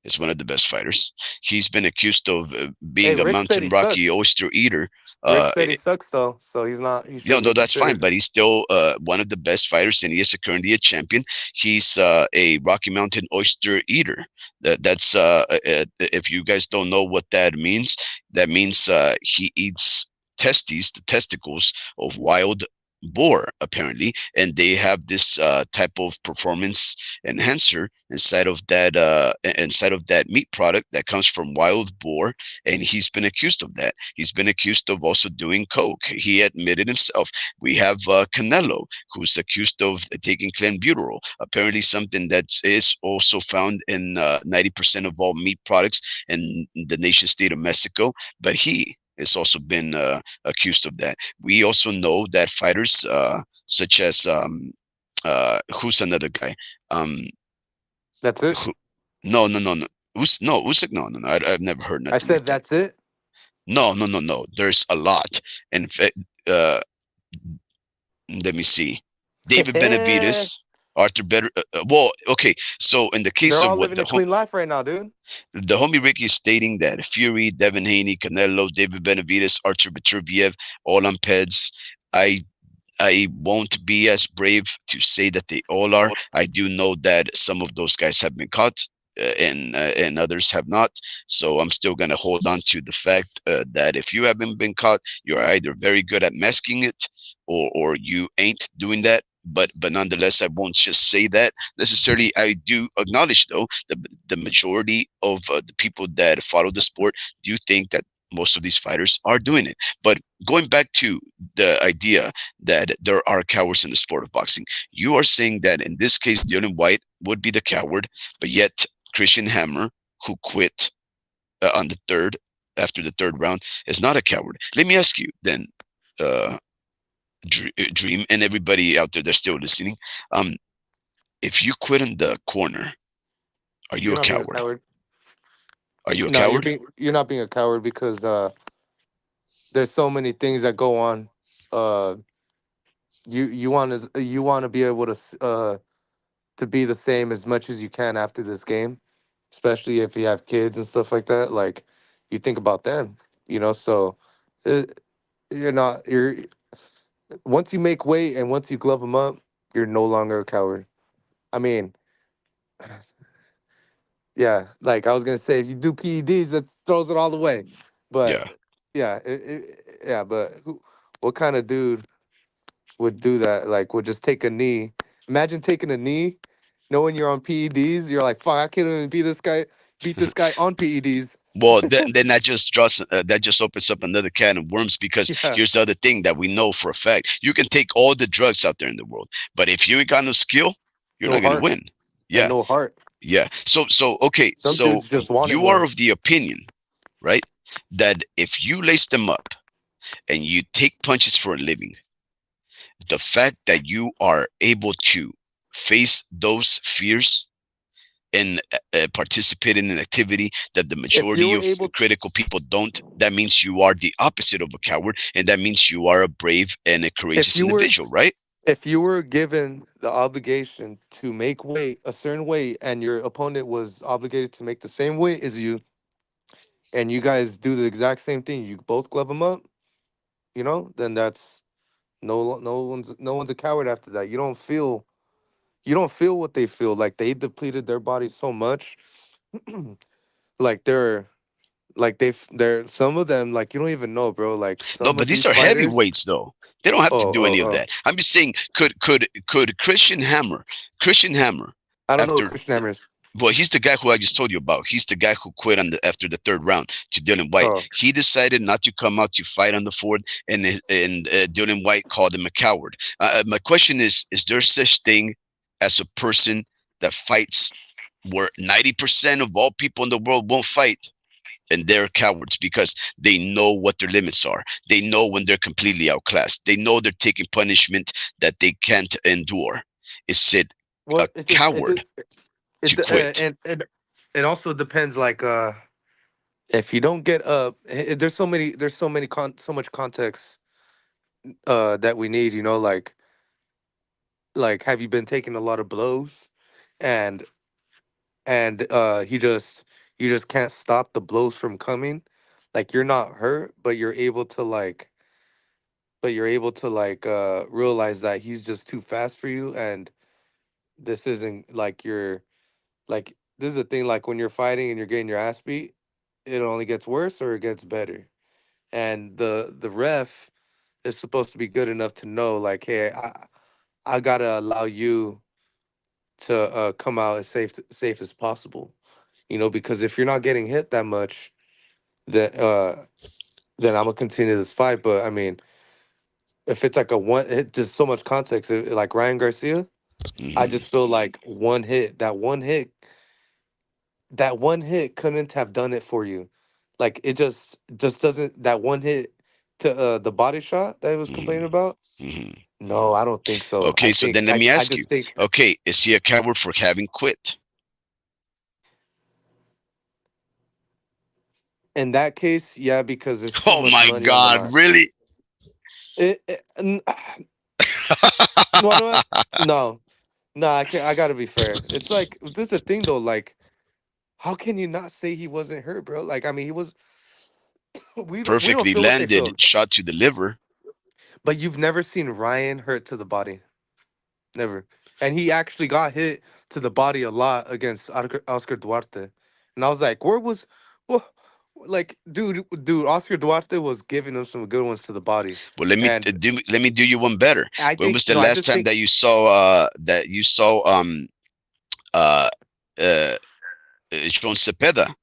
is one of the best fighters. He's been accused of Hey, being a Rick said he mountain rocky sucks. oyster eater. Rick uh said he sucks though, so he No, shouldn't no, be that's fine, considered. but he's still one of the best fighters, and he is currently a champion. He's a Rocky Mountain oyster eater. If you guys don't know what that means he eats the testicles of wild boar apparently, and they have this type of performance enhancer inside of that meat product that comes from wild boar, and he's been accused of that. He's been accused of also doing coke. He admitted himself. We have Canelo, who's accused of taking clenbuterol, apparently something that is also found in 90% of all meat products in the nation state of Mexico, but he has also been accused of that. We also know that fighters such as who's another guy? Um, That's it. who, no. Usyk, no. I've never heard I nothing like said that. that's it. No. There's a lot. And in fact, let me see. David They're Benavides, Arthur Better. Well, okay. So in the case of all what living a clean life right now, dude. the homie Ricky is stating that Fury, Devin Haney, Canelo, David Benavides, Artur Beterbiev, all on peds. I I won't be as brave to say that they all are. I do know that some of those guys have been caught. And others have not. So I'm still gonna hold on to the fact that if you haven't been caught, you're either very good at masking it, or you ain't doing that. But nonetheless, I won't just say that necessarily. I do acknowledge though the majority of the people that follow the sport do think that most of these fighters are doing it. But going back to the idea that there are cowards in the sport of boxing. You are saying that in this case, Dillian Whyte would be the coward, but yet Christian Hammer, who quit on the third after the third round, is not a coward. Let me ask you then, uh, Dream, and everybody out there that's still listening, um, if you quit in the corner, are you You're a not being a coward? coward. Are you a No, coward? you're not being a coward because there's so many things that go on. Uh, you want to be able to be the same as much as you can after this game, especially if you have kids and stuff like that. Like you think about them, So it, you're not you're once you make weight and once you glove them up, you're no longer a coward. I mean, yeah, like I was gonna say, if you do PEDs, that throws it all away. But Yeah. yeah, yeah, but what kind of dude would do that? Like, would just take a knee? Imagine taking a knee, knowing you're on PEDs. You're like, fuck, I can't even beat this guy on PEDs. Well, then that just opens up another can of worms, because Yeah, here's the other thing that we know for a fact: you can take all the drugs out there in the world, but if you ain't got no skill, you're no not gonna heart win. and Yeah, no heart. yeah. So okay, Some so dudes just want it you are more. of the opinion, right, that if you lace them up and you take punches for a living, the fact that you are able to face those fears and participate in an activity that the If you majority were of able to, critical people don't, that means you are the opposite of a coward, and that means you are a brave and a if courageous you were individual, right? if you were given the obligation to make weight a certain weight and your opponent was obligated to make the same weight as you and you guys do the exact same thing, you both glove them up, then that's no one's a coward after that. You don't feel what they feel. Like they depleted their body so much. like they're they're some of them, like, you don't even know, bro. Like No, some but of these these are fighters. heavyweights, though. They don't have to Oh, do oh, any of oh. that. I'm just saying, could Christian Hammer, I don't know what after Christian Hammer is. well, he's the guy who I just told you about. He's the guy who quit on the after the third round to Dillian Whyte. Oh, He decided not to come out to fight on the fourth, and Dillian Whyte called him a coward. My question is there such thing as a person that fights where 90% of all people in the world won't fight, and they're cowards because they know what their limits are? They know when they're completely outclassed. They know they're taking punishment that they can't endure. Is it well, a coward to quit? it also depends. Like, if you don't get so much context that we need. Like, have you been taking a lot of blows, and you just can't stop the blows from coming. Like, you're not hurt, but you're able to, like, realize that he's just too fast for you, and this isn't like this is the thing. Like, when you're fighting and you're getting your ass beat, it only gets worse or it gets better. And the ref is supposed to be good enough to know, like, hey, I gotta allow you to come out as safe as possible. You know, because if you're not getting hit that much, then then I'm gonna continue this fight. But I mean, if it's like a one, just so much context. Like Ryan Garcia, I Hmm. just feel like that one hit couldn't have done it for you. Like it just doesn't. That one hit to the body shot that he was complaining Hmm. about. Hmm. No, I don't think so. Okay, so then let me I ask you. just think Okay, is he a coward for having quit? in that case, yeah, because there's too Oh much my money on the God, line. really? You know what? No, no, I can't. I gotta be fair. It's like this is the thing though. Like, how can you not say he wasn't hurt, bro? Like, I mean, he was. We don't Perfectly feel what they feel. landed shot to the liver. But you've never seen Ryan hurt to the body, never. And he actually got hit to the body a lot against Oscar Duarte. And I was like, where was, well, like, dude, Oscar Duarte was giving him some good ones to the body, Well, and let me do you one better. I When think was the no, I last just time think. that you saw uh uh John Cepeda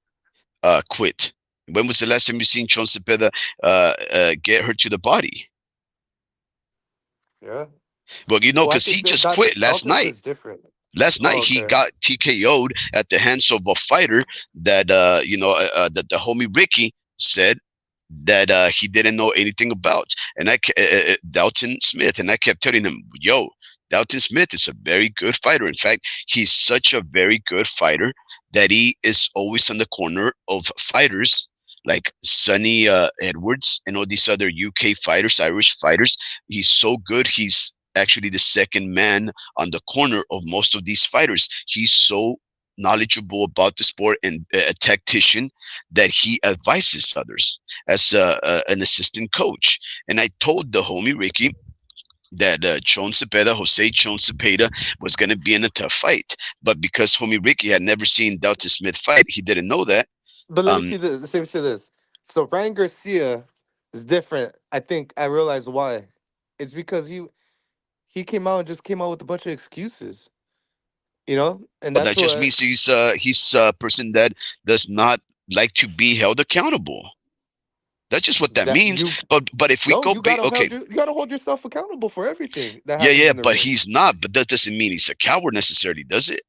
quit? When was the last time you seen John Cepeda get hurt to the body? Yeah. Well, you know, Well, I because think he that just that quit last Altex night. is different. Last Oh, night he okay. got TKO'd at the hands of a fighter that that the homie Ricky said that he didn't know anything about, and Dalton Smith, and I kept telling him, "Yo, Dalton Smith is a very good fighter. In fact, he's such a very good fighter that he is always on the corner of fighters like Sonny Edwards and all these other UK fighters, Irish fighters. He's so good. He's actually the second man on the corner of most of these fighters. He's so knowledgeable about the sport and a tactician that he advises others as an assistant coach. And I told the homie Ricky that Jose Chon Cepeda was going to be in a tough fight. But because homie Ricky had never seen Delta Smith fight, he didn't know that. But let me Um, see this. Let me see this. So Ryan Garcia is different. I think I realized why. It's because he came out and just came out with a bunch of excuses. You know, and well, that's that just what means he's a person that does not like to be held accountable. That's just what that that means. you But if we no, go, okay, you gotta hold yourself accountable for everything that yeah, happens yeah, in the but ring. he's not. But that doesn't mean he's a coward necessarily, does it?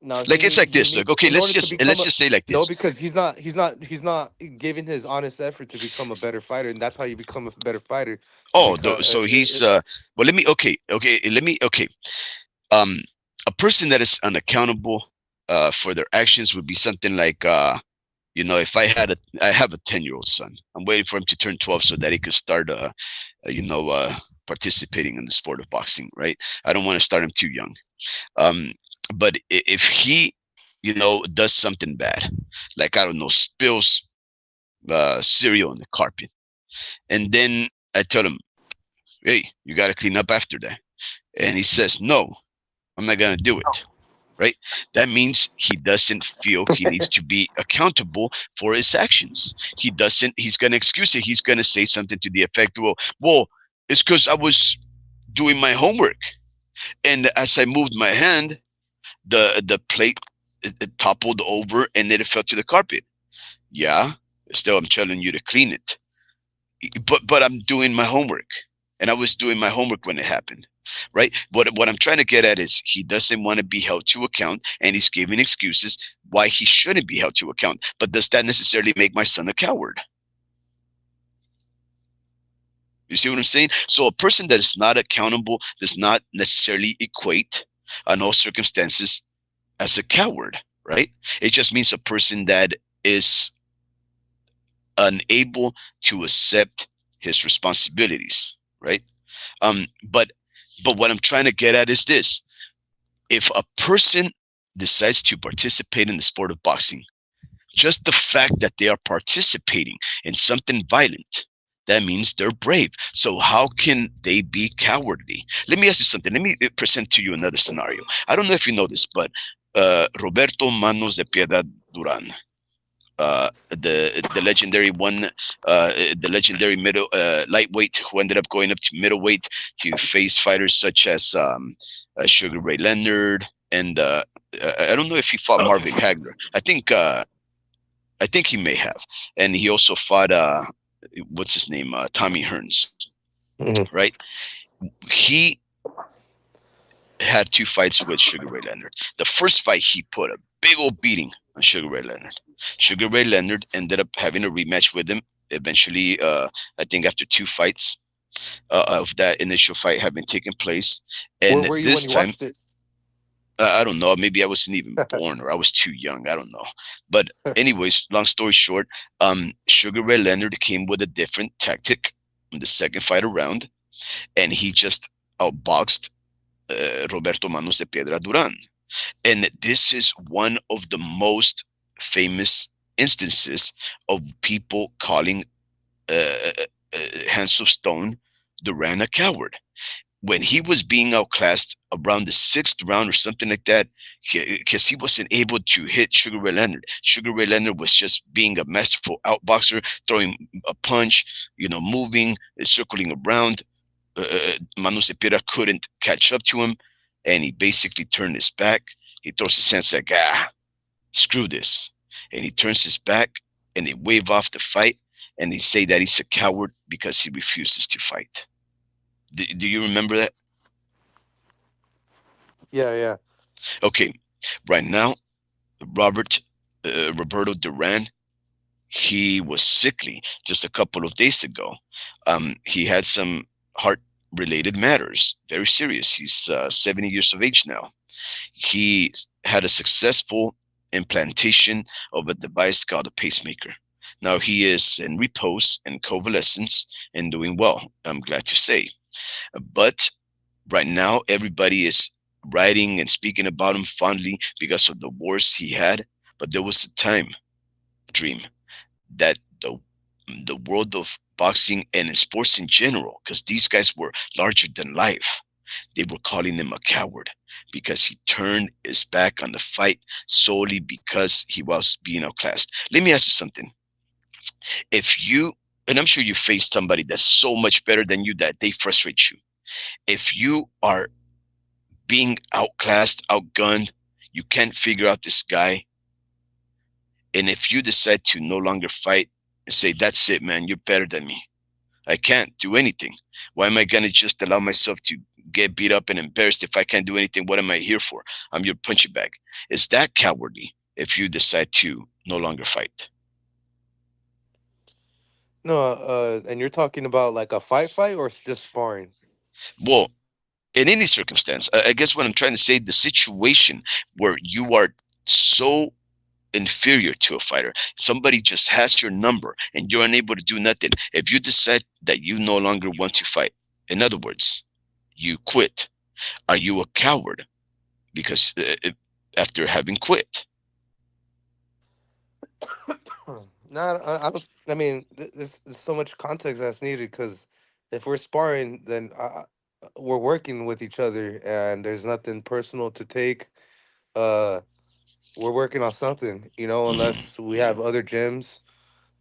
Now Like it's like he this. Like needs okay, in order to become let's a just say like no, this. because he's not giving his honest effort to become a better fighter, and that's how you become a better fighter. You Oh, become so he's well. Let me okay. Let me okay. Um, a person that is unaccountable for their actions would be something like if I have a 10-year-old son. I'm waiting for him to turn 12 so that he could start participating in the sport of boxing. Right. I don't want to start him too young. Um, but if he does something bad, like I don't know, spills cereal on the carpet, and then I tell him, hey, you got to clean up after that. And he says, no, I'm not going to do it. Right? That means he doesn't feel he needs to be accountable for his actions. He doesn't, he's going to excuse it. He's going to say something to the effect, well, it's because I was doing my homework. And as I moved my hand, the plate it toppled over and then it fell to the carpet. Yeah, still I'm telling you to clean it. But I'm doing my homework, and I was doing my homework when it happened, right? What I'm trying to get at is he doesn't want to be held to account, and he's giving excuses why he shouldn't be held to account. But does that necessarily make my son a coward? You see what I'm saying? So a person that is not accountable does not necessarily equate on all circumstances as a coward, right? It just means a person that is unable to accept his responsibilities, right? But what I'm trying to get at is this: if a person decides to participate in the sport of boxing, just the fact that they are participating in something violent, that means they're brave. So how can they be cowardly? Let me ask you something. Let me present to you another scenario. I don't know if you know this, but Roberto Manos de Piedad Duran, the legendary one, the legendary middle lightweight who ended up going up to middleweight to face fighters such as Sugar Ray Leonard and I don't know if he fought Marvin Hagler. I think he may have, and he also fought what's his name, Tommy Hearns, Hmm. right? He had two fights with Sugar Ray Leonard. The first fight, he put a big old beating on Sugar Ray Leonard. Sugar Ray Leonard ended up having a rematch with him eventually. I think after two fights of that initial fight having taken place, Where and were you when this you time watched it? I don't know. Maybe I wasn't even born, or I was too young. I don't know. But anyways, long story short, Sugar Ray Leonard came with a different tactic in the second fight around, and he just outboxed Roberto Manos de Piedra Duran. And this is one of the most famous instances of people calling Hands of Stone Duran a coward. When he was being outclassed around the sixth round or something like that, because he wasn't able to hit Sugar Ray Leonard. Sugar Ray Leonard was just being a masterful outboxer, throwing a punch, moving, circling around. Manu Cepeda couldn't catch up to him, and he basically turned his back. He throws his hands like, screw this. And he turns his back, and they wave off the fight, and they say that he's a coward because he refuses to fight. Do you remember that? Yeah, yeah. Okay, right now, Robert Roberto Duran, he was sickly just a couple of days ago. He had some heart related matters, very serious. He's 70 years of age now. He had a successful implantation of a device called a pacemaker. Now he is in repose and convalescence and doing well, I'm glad to say. But right now, everybody is writing and speaking about him fondly because of the wars he had. But there was a time, Dream, that the world of boxing and in sports in general, because these guys were larger than life, they were calling him a coward because he turned his back on the fight solely because he was being outclassed. Let me ask you something. If you, and I'm sure you faced somebody that's so much better than you that they frustrate you. If you are being outclassed, outgunned, you can't figure out this guy, and if you decide to no longer fight and say, that's it, man, you're better than me, I can't do anything. Why am I going to just allow myself to get beat up and embarrassed if I can't do anything? What am I here for? I'm your punching bag. Is that cowardly if you decide to no longer fight? No, and you're talking about like a fight, or just sparring? Well, in any circumstance, I guess what I'm trying to say, the situation where you are so inferior to a fighter, somebody just has your number and you're unable to do nothing. If you decide that you no longer want to fight, in other words, you quit, are you a coward? Because after having quit, No, I don't. I mean, there's so much context that's needed because if we're sparring, then we're working with each other, and there's nothing personal to take. Uh, we're working on something, mhm. unless we have other gyms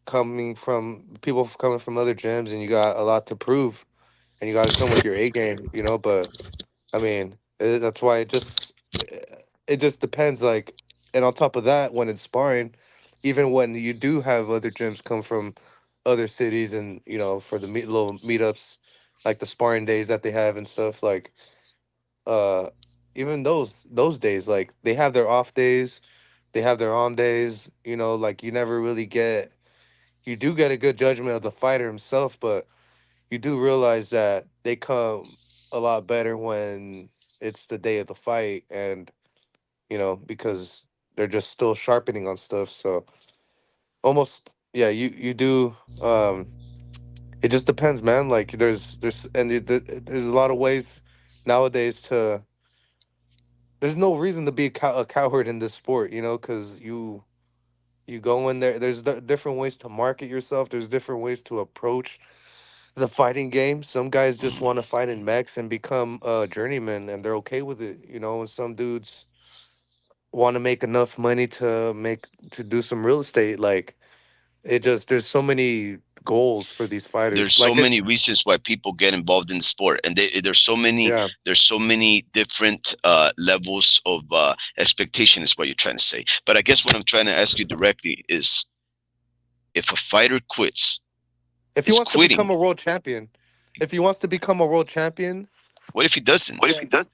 coming from people coming from other gyms, and you got a lot to prove, and you got to come with your A game. But I mean, that's why it just depends. Like, and on top of that, when it's sparring, even when you do have other gyms come from other cities, and for the little meetups, like the sparring days that they have and stuff, like uh, even those days, like they have their off days, they have their on days. Like you never really get. You do get a good judgment of the fighter himself, but you do realize that they come a lot better when it's the day of the fight, and because they're just still sharpening on stuff. So almost, yeah, you do. It just depends, man. Like there's a lot of ways nowadays to. There's no reason to be a coward in this sport, because you go in there. There's different ways to market yourself. There's different ways to approach the fighting game. Some guys just want to fight in mechs and become a journeyman, and they're okay with it, And some dudes want to make enough money to do some real estate. Like it just there's so many goals for these There's fighters. so Like it's many reasons why people get involved in the sport, and yeah. there's so many different levels of expectation is what you're trying to say. But I guess what I'm trying to ask you directly is, if a fighter quits, If he is wants to become quitting, a world champion, if he wants to become a world champion, what if he what if doesn't? he does?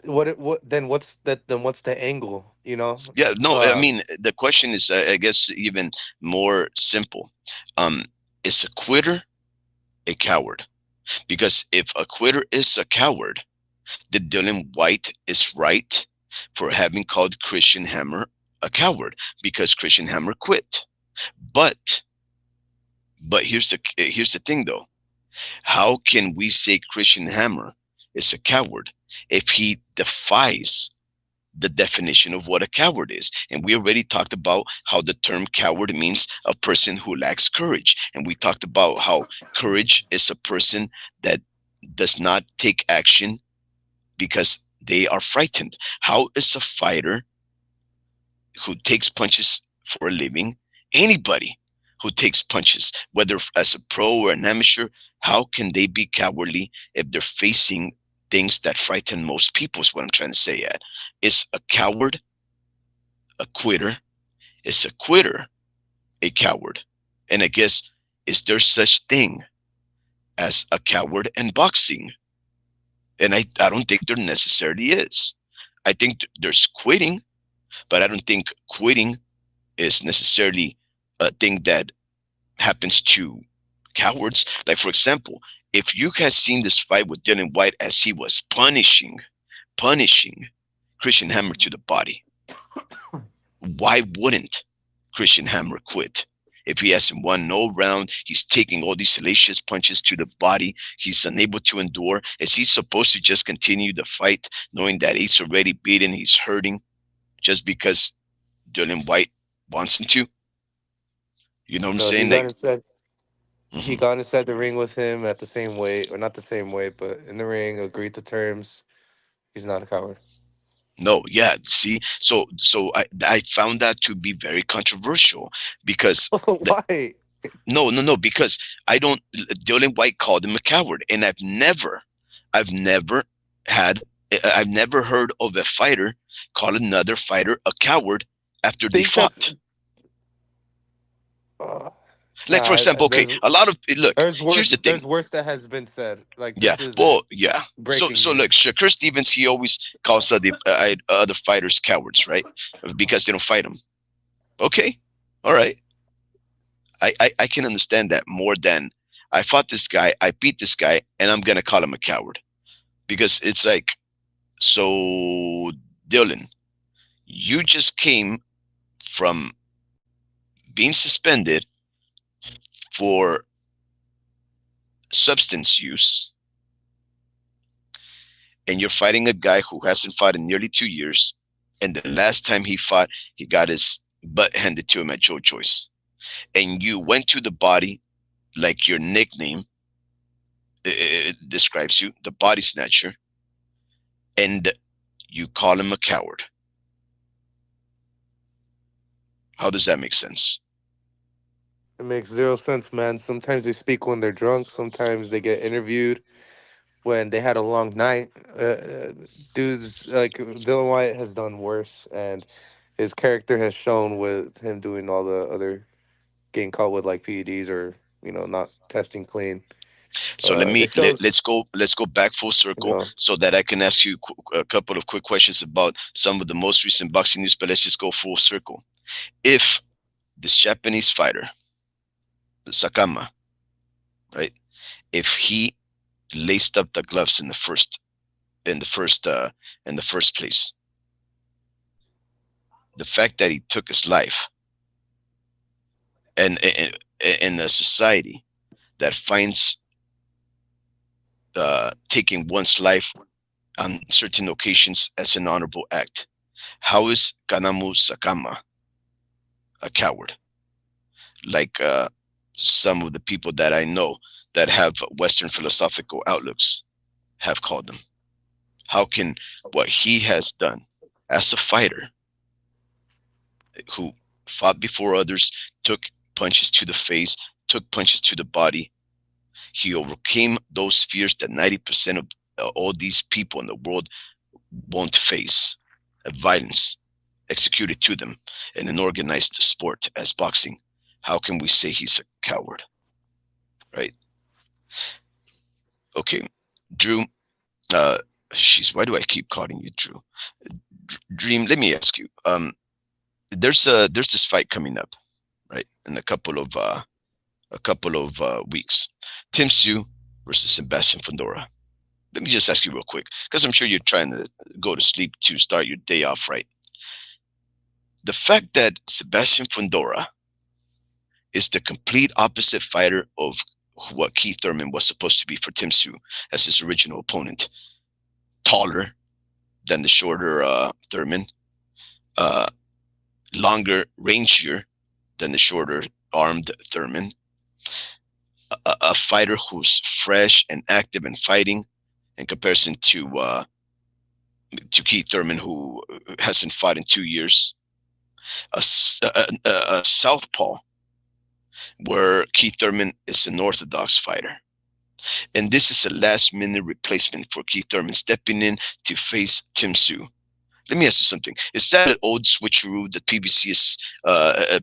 What then? What's that? Then what's the angle? You know, Yeah, no, I uh, mean the question is, I guess, even more simple. um is a quitter a coward? Because if a quitter is a coward, then Dillian Whyte is right for having called Christian Hammer a coward, because Christian Hammer quit. But here's the thing though. How can we say Christian Hammer is a coward if he defies the definition of what a coward is? And we already talked about how the term coward means a person who lacks courage. And we talked about how courage is a person that does not take action because they are frightened. How is a fighter who takes punches for a living, anybody who takes punches, whether as a pro or an amateur, how can they be cowardly if they're facing things that frighten most people? Is what I'm trying to say. At is a coward a quitter? Is a quitter a coward? And I guess, is there such thing as a coward in boxing? And I don't think there necessarily is. I think there's quitting, but I don't think quitting is necessarily a thing that happens to cowards. Like, for example, if you had seen this fight with Dillian Whyte as he was punishing Christian Hammer to the body, why wouldn't Christian Hammer quit? If he hasn't won no round, he's taking all these salacious punches to the body, he's unable to endure. Is he supposed to just continue the fight knowing that he's already beaten, he's hurting, just because Dillian Whyte wants him to? You know what I'm no, saying? Like, he mhm. got inside the ring with him at the same weight, or not the same weight, but in the ring, agreed to terms. He's not a coward. No, yeah. See, so I found that to be very controversial, because the, Why? no, because I don't. Dylan White called him a coward, and I've never had, I've never heard of a fighter call another fighter a coward after they Think that's fought. uh, Like, for nah. example, okay, a lot of look. There's Here's the worse. thing. There's worse that has been said. Like Yeah, this isn't well, yeah. So breaking so look, news. Shakur Stevens, he always calls other fighters cowards, right? Because they don't fight him. Okay, all right. I can understand that more than, I fought this guy, I beat this guy, and I'm gonna call him a coward. Because it's like, so Dylan, you just came from being suspended for substance use, and you're fighting a guy who hasn't fought in nearly 2 years, and the last time he fought, he got his butt handed to him at Joe Joyce, and you went to the body, like your nickname describes you, the body snatcher, and you call him a coward. How does that make sense? It makes zero sense, man. Sometimes they speak when they're drunk. Sometimes they get interviewed when they had a long night. Dudes like Dylan White has done worse, and his character has shown with him doing all the other getting caught with like PEDs or not testing clean. So let me It shows, let's go back full you circle, know. so that I can ask you a couple of quick questions about some of the most recent boxing news. But let's just go full circle. If this Japanese fighter, the Sakama, right? If he laced up the gloves in the first in the first place, the fact that he took his life, and in a society that finds taking one's life on certain occasions as an honorable act, how is Kanamu Sakama a coward? Like, some of the people that I know that have Western philosophical outlooks have called them. How can what he has done as a fighter who fought before others, took punches to the face, took punches to the body, he overcame those fears that 90% of all these people in the world won't face, violence executed to them in an organized sport as boxing. How can we say he's a coward, right? Okay, Drew. Uh, she's. Why do I keep calling you Drew? Dream. Let me ask you. There's this fight coming up, right? In a couple of weeks. Tszyu versus Sebastian Fundora. Let me just ask you real quick, because I'm sure you're trying to go to sleep to start your day off right. The fact that Sebastian Fundora is the complete opposite fighter of what Keith Thurman was supposed to be for Tszyu as his original opponent. Taller than the shorter Thurman, uh, longer, rangier than the shorter armed Thurman, a fighter who's fresh and active and fighting in comparison to Keith Thurman, who hasn't fought in 2 years. A southpaw, where Keith Thurman is an orthodox fighter. And this is a last minute replacement for Keith Thurman stepping in to face Tszyu. Let me ask you something. Is that an old switcheroo that PBC is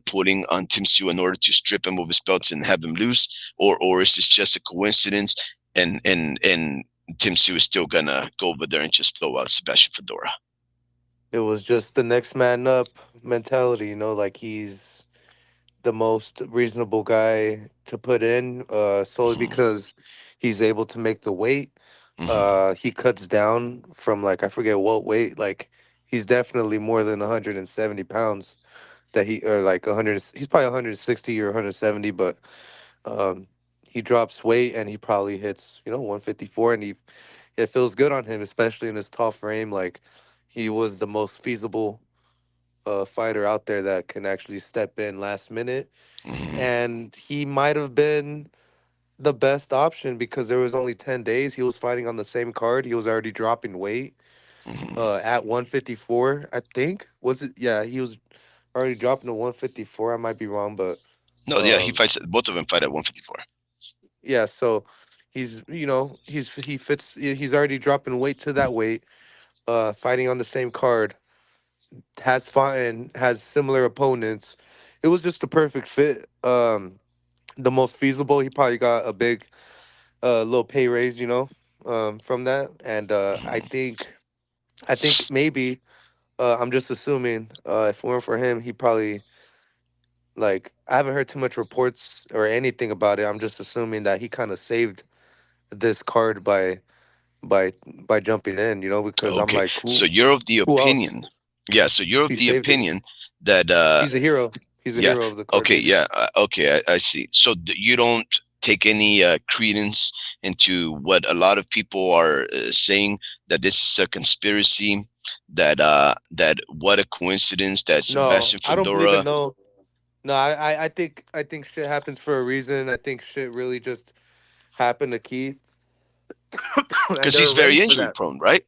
putting on Tszyu in order to strip him of his belts and have him lose? Or is this just a coincidence and Tszyu is still gonna go over there and just blow out Sebastian Fedora? It was just the next man up mentality, like he's the most reasonable guy to put in, solely Hmm. because he's able to make the weight. Hmm. He cuts down from, like, I forget what weight. Like, he's definitely more than 170 pounds that he, or like 100. He's probably 160 or 170, but um, he drops weight and he probably hits 154, and it feels good on him, especially in his tall frame. Like, he was the most feasible fighter out there that can actually step in last minute, Hmm. and he might have been the best option because there was only 10 days. He was fighting on the same card. He was already dropping weight Hmm. at 154, I think. Was it? Yeah, he was already dropping to 154. I might be wrong, but No, yeah, he um, fights. Both of them fight at 154. yeah. So he fits. He's already dropping weight to that weight. Fighting on the same card, has fought and has similar opponents. It was just a perfect fit. The most feasible. He probably got a big little pay raise, from that. And Hmm. I think maybe, I'm just assuming, if it weren't for him, he probably, like, I haven't heard too much reports or anything about it. I'm just assuming that he kind of saved this card by jumping in, because I'm Okay, like, so you're of the who else? opinion. Yeah, so you're of He the saved it. opinion that He's a hero. He's a yeah. hero of the card, Okay, maybe. yeah. Okay, I see. So you don't take any credence into what a lot of people are saying, that this is a conspiracy, that what a coincidence that No, Sebastian I don't believe Fundora, in no. No, I think shit happens for a reason. I think shit really just happened to Keith, and because they he's were ready very for injury that. prone, right?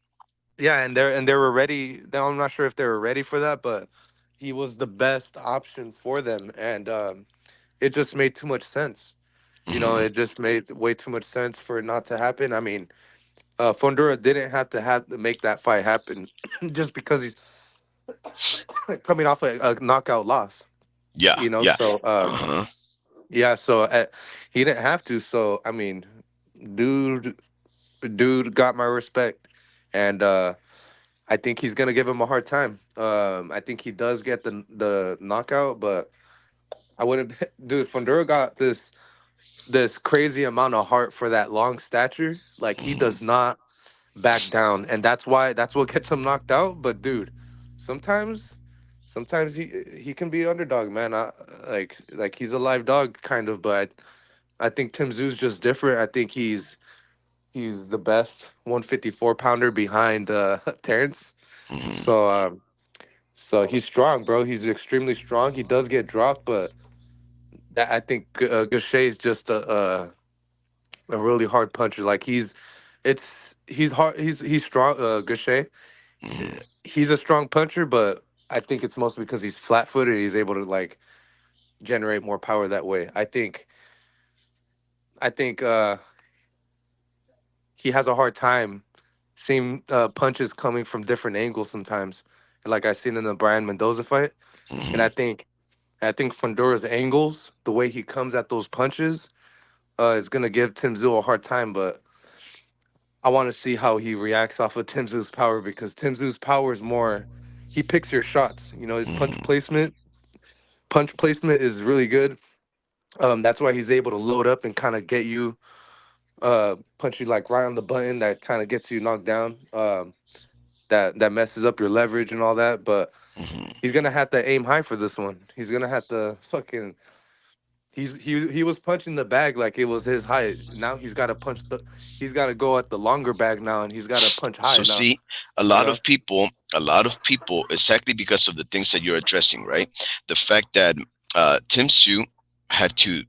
Yeah, and they were ready. Now I'm not sure if they were ready for that, but he was the best option for them, and it just made too much sense. Hmm. It just made way too much sense for it not to happen. I mean, Fundora didn't have to make that fight happen, just because he's coming off a knockout loss. Yeah, yeah. So Uh-huh. yeah, so he didn't have to. So I mean, dude, dude got my respect, and I think he's gonna give him a hard time. I think he does get the knockout, but I wouldn't. Dude, Fundura got this crazy amount of heart for that long stature. Like, he Hmm. does not back down, and that's what gets him knocked out. But dude, sometimes sometimes he can be underdog, man. Like he's a live dog kind of, but I think Tim Zoo's just different. I think he's the best 154 pounder behind Terrence. Hmm. So so he's strong, bro. He's extremely strong. He does get dropped, but that I think Gaucher is just a really hard puncher. Like, it's he's hard. He's strong. Gaucher. Hmm. He's a strong puncher, but I think it's mostly because he's flat-footed. He's able to like generate more power that way. I think he has a hard time seeing punches coming from different angles sometimes. Like I seen in the Brian Mendoza fight, and Hmm. I think Fundora's angles, the way he comes at those punches, is gonna give Tim Tszyu a hard time. But I want to see how he reacts off of Tim Tszyu's power because Tim Tszyu's power is more. He picks your shots. You know, his Hmm. punch placement is really good. That's why he's able to load up and kind of get you, punch you like right on the button that kind of gets you knocked down. That messes up your leverage and all that. But Hmm. he's gonna have to aim high for this one. He's gonna have to fucking. He was punching the bag like it was his height. Now he's got to punch the. He's got to go at the longer bag now, and he's got to punch So high now. see, You know. a lot of people, exactly because of the things that you're addressing, right? The fact that Tim Tszyu had to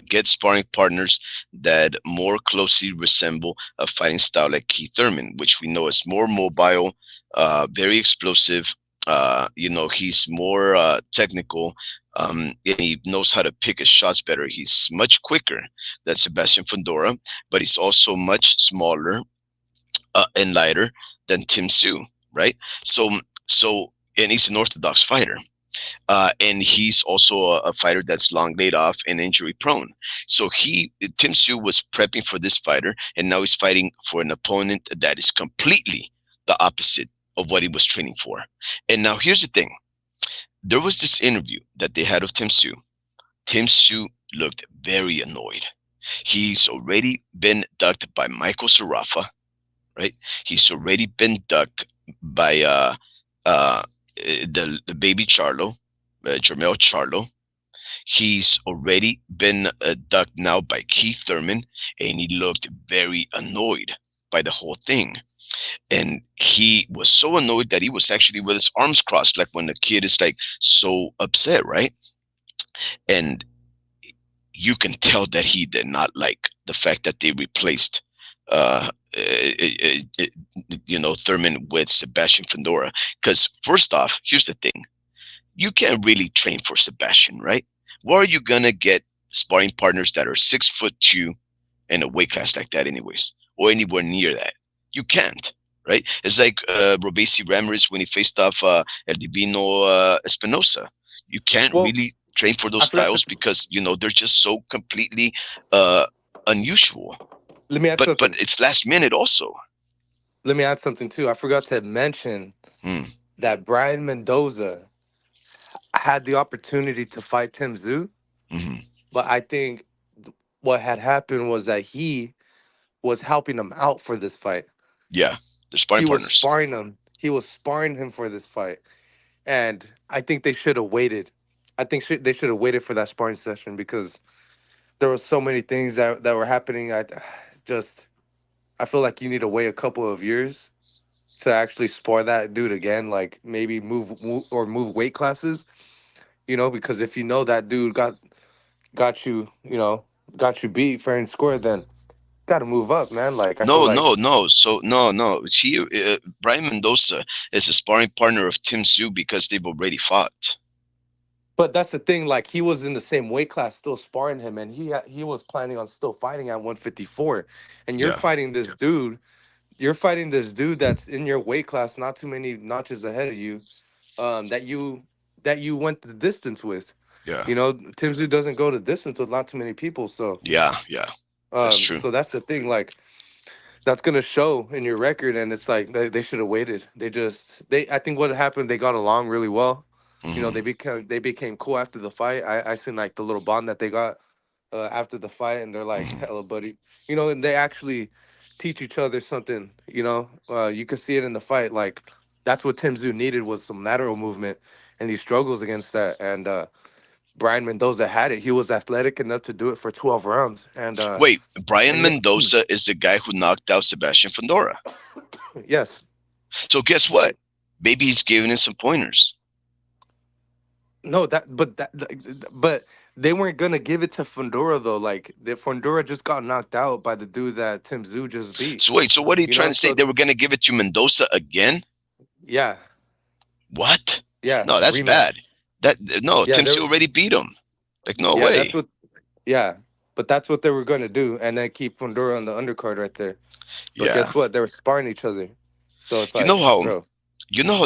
get sparring partners that more closely resemble a fighting style like Keith Thurman, which we know is more mobile, very explosive. He's more technical, and he knows how to pick his shots better. He's much quicker than Sebastian Fundora, but he's also much smaller and lighter than Tim Tszyu, right? So, and he's an orthodox fighter. And he's also a fighter that's long laid off and injury prone. So Tim Tszyu was prepping for this fighter, and now he's fighting for an opponent that is completely the opposite of what he was training for. And now here's the thing: there was this interview that they had of Tim Tszyu. Tim Tszyu looked very annoyed. He's already been ducked by Michael Sarafa, right? He's already been ducked by uh, the baby Charlo, Jermel Charlo. He's already been ducked now by Keith Thurman, and he looked very annoyed by the whole thing. And he was so annoyed that he was actually with his arms crossed, like when a kid is like so upset, right? And you can tell that he did not like the fact that they replaced uh, Thurman with Sebastian Fundora. Because first off, here's the thing: you can't really train for Sebastian, right? Where are you gonna get sparring partners that are 6'2" in a weight class like that, anyways, or anywhere near that? You can't, right? It's like Robesi Ramirez when he faced off El Divino Espinosa. You can't Well, really train for those I forgot to styles because they're just so completely uh, unusual. let me add But something. it's last minute also. Let me add something too. I forgot to mention Hmm. that Brian Mendoza had the opportunity to fight Tim Tszyu, Hmm. but I think what had happened was that he was helping him out for this fight. Yeah, they're sparring partners. He was sparring him for this fight, and I think they should have waited. They should have waited for that sparring session because there were so many things that were happening. Just I feel like you need to wait a couple of years to actually spar that dude again. Like maybe move weight classes. You know, because if you know that dude got you, got you beat fair and square, then got to move up, man. Like I feel No, like. no, no. So no. See, Brian Mendoza is a sparring partner of Tim Tszyu because they've already fought. But that's the thing. Like he was in the same weight class, still sparring him, and he was planning on still fighting at 154. And Yeah, you're fighting this dude that's in your weight class, not too many notches ahead of you, that you went the distance with. yeah, You know, Tim Tszyu doesn't go the distance with not too many people. So, yeah. That's true. so that's the thing. Like that's gonna show in your record, and it's like they should have waited. I think what happened, they got along really well. You know, Hmm. they became cool after the fight. I seen like the little bond that they got after the fight, and they're like Hmm. hella buddy. You know, and they actually teach each other something. You know, you can see it in the fight. Like that's what Tim Tszyu needed was some lateral movement, and he struggles against that. And Brian Mendoza had it. He was athletic enough to do it for 12 rounds, Wait, Brian and Mendoza is the guy who knocked out Sebastian Fundora. yes. So guess what? Maybe he's giving him some pointers. No, but they weren't gonna give it to Fundora though. Like the Fundora just got knocked out by the dude that Tim Tszyu just beat. So wait, so what are you You trying know, to say? so They were gonna give it to Mendoza again? yeah, What? yeah, No, that's bad. rematch. That no, Yeah, Tim they C were, already beat him. Like no yeah, that's way. what yeah, but that's what they were gonna do, and then keep Fundora on the undercard right there. But Yeah. guess what? They were sparring each other, so it's You know like, how bro,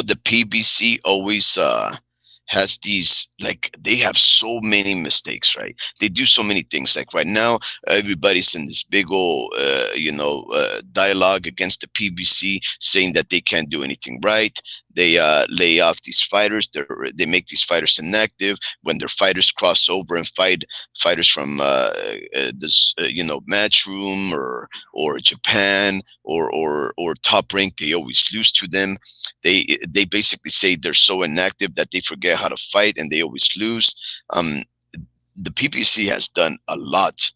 the PBC always has these, like, they have so many mistakes, right? They do so many things. Like right now, everybody's in this big old dialogue against the PBC, saying that they can't do anything right. They lay off these fighters. They make these fighters inactive. When their fighters cross over and fight fighters from this Matchroom or Japan or Top Rank, they always lose to them. They basically say they're so inactive that they forget how to fight and they always lose. Um, the PPC has done a lot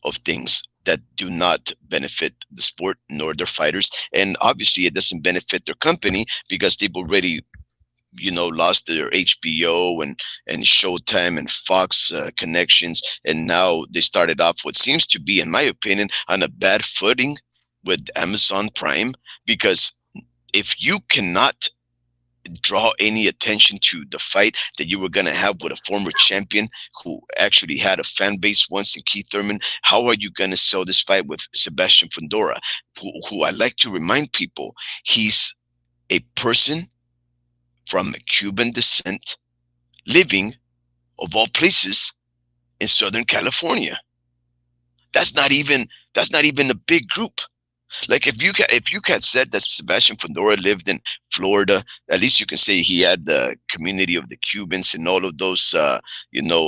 of things that do not benefit the sport nor their fighters, and obviously it doesn't benefit their company because they've already lost their HBO and Showtime and Fox connections, and now they started off what seems to be, in my opinion, on a bad footing with Amazon Prime, because if you cannot draw any attention to the fight that you were going to have with a former champion who actually had a fan base once in Keith Thurman, how are you going to sell this fight with Sebastian Fundora, who I like to remind people, he's a person from Cuban descent living, of all places, in Southern California. That's not even a big group. Like if you had said that Sebastian Fundora lived in Florida, at least you can say he had the community of the Cubans and all of those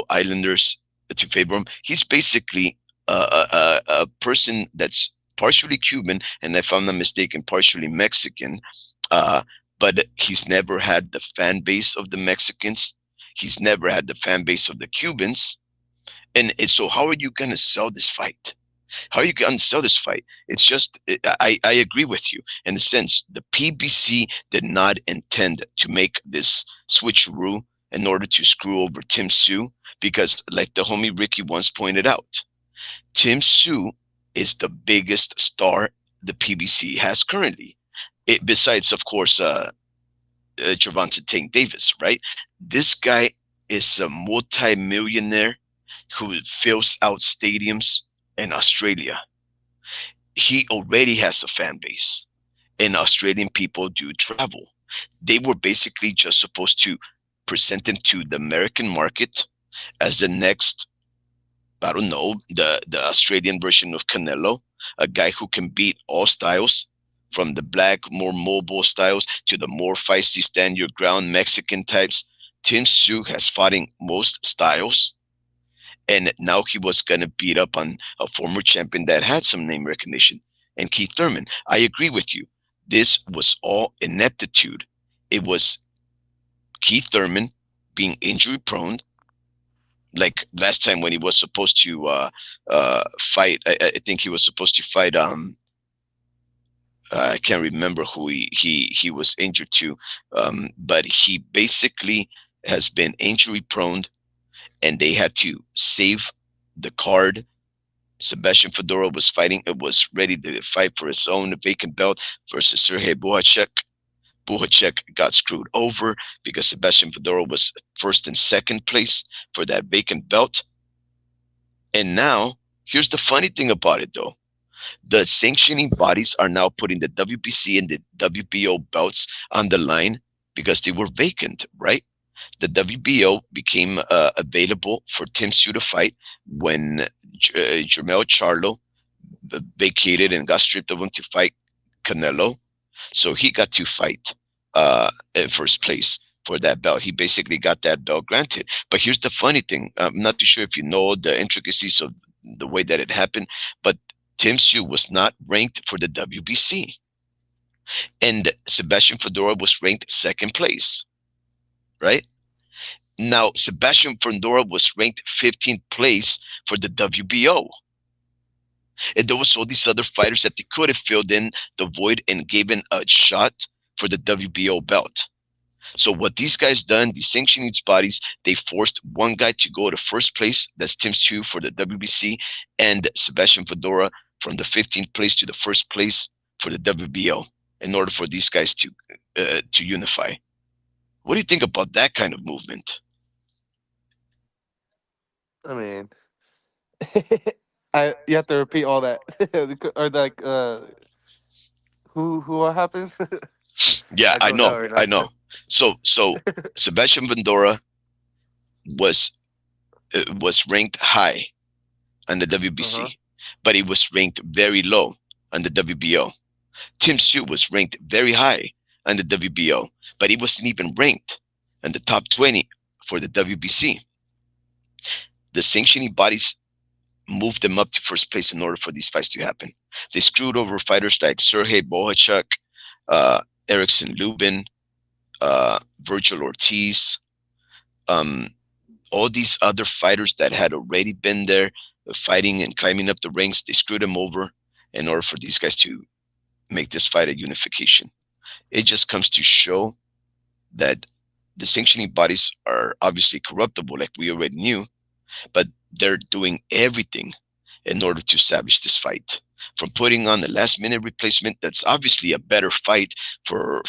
islanders to favor him. He's basically a person that's partially Cuban and, if I'm not mistaken, partially Mexican. Uh, but he's never had the fan base of the Mexicans. He's never had the fan base of the Cubans. And so, how are you going to sell this fight? How are you going to sell this fight? It's just, I agree with you in the sense the PBC did not intend to make this switcheroo in order to screw over Tim Tszyu, because, like the homie Ricky once pointed out, Tim Tszyu is the biggest star the PBC has currently. Besides, of course, Gervonta Tank Davis, right? This guy is a multi-millionaire who fills out stadiums in Australia. He already has a fan base, and Australian people do travel. They were basically just supposed to present him to the American market as the next, I don't know, the Australian version of Canelo, a guy who can beat all styles, from the black, more mobile styles to the more feisty, stand your ground Mexican types. Tim Tszyu has fought in most styles, and now he was going to beat up on a former champion that had some name recognition, and Keith Thurman. I agree with you. This was all ineptitude. It was Keith Thurman being injury prone, like last time when he was supposed to fight. I think he was supposed to fight. I can't remember who he was injured to, but he basically has been injury prone, and they had to save the card. Sebastian Fundora was fighting. It was ready to fight for his own vacant belt versus Sergey Bohacek. Bohacek got screwed over because Sebastian Fundora was first and second place for that vacant belt. And now, here's the funny thing about it, though. The sanctioning bodies are now putting the WBC and the WBO belts on the line because they were vacant, right? The WBO became available for Tim Tszyu to fight when Jermell Charlo vacated and got stripped of him to fight Canelo. So he got to fight in first place for that belt. He basically got that belt granted. But here's the funny thing. I'm not too sure if you know the intricacies of the way that it happened, but Tim Tszyu was not ranked for the WBC. And Sebastian Fedora was ranked second place, right? Now, Sebastian Fundora was ranked 15th place for the WBO. And there was all these other fighters that they could have filled in the void and given a shot for the WBO belt. So what these guys done, these sanctioning bodies, they forced one guy to go to first place. That's Tszyu for the WBC, and Sebastian Fundora from the 15th place to the first place for the WBO, in order for these guys to unify. What do you think about that kind of movement? I mean, I you have to repeat all that, or like who what happened? Yeah, I I zoned know, out right I now. know. So Sebastian Fundora was was ranked high on the Uh huh. WBC, but he was ranked very low on the WBO. Tim Tszyu was ranked very high on the WBO, but he wasn't even ranked in the top 20 for the WBC. The sanctioning bodies moved them up to first place in order for these fights to happen. They screwed over fighters like Sergey Bohachuk, Erickson Lubin, Virgil Ortiz, um, all these other fighters that had already been there fighting and climbing up the ranks. They screwed them over in order for these guys to make this fight a unification. It just comes to show that the sanctioning bodies are obviously corruptible, like we already knew, but they're doing everything in order to establish this fight. From putting on the last minute replacement, that's obviously a better fight for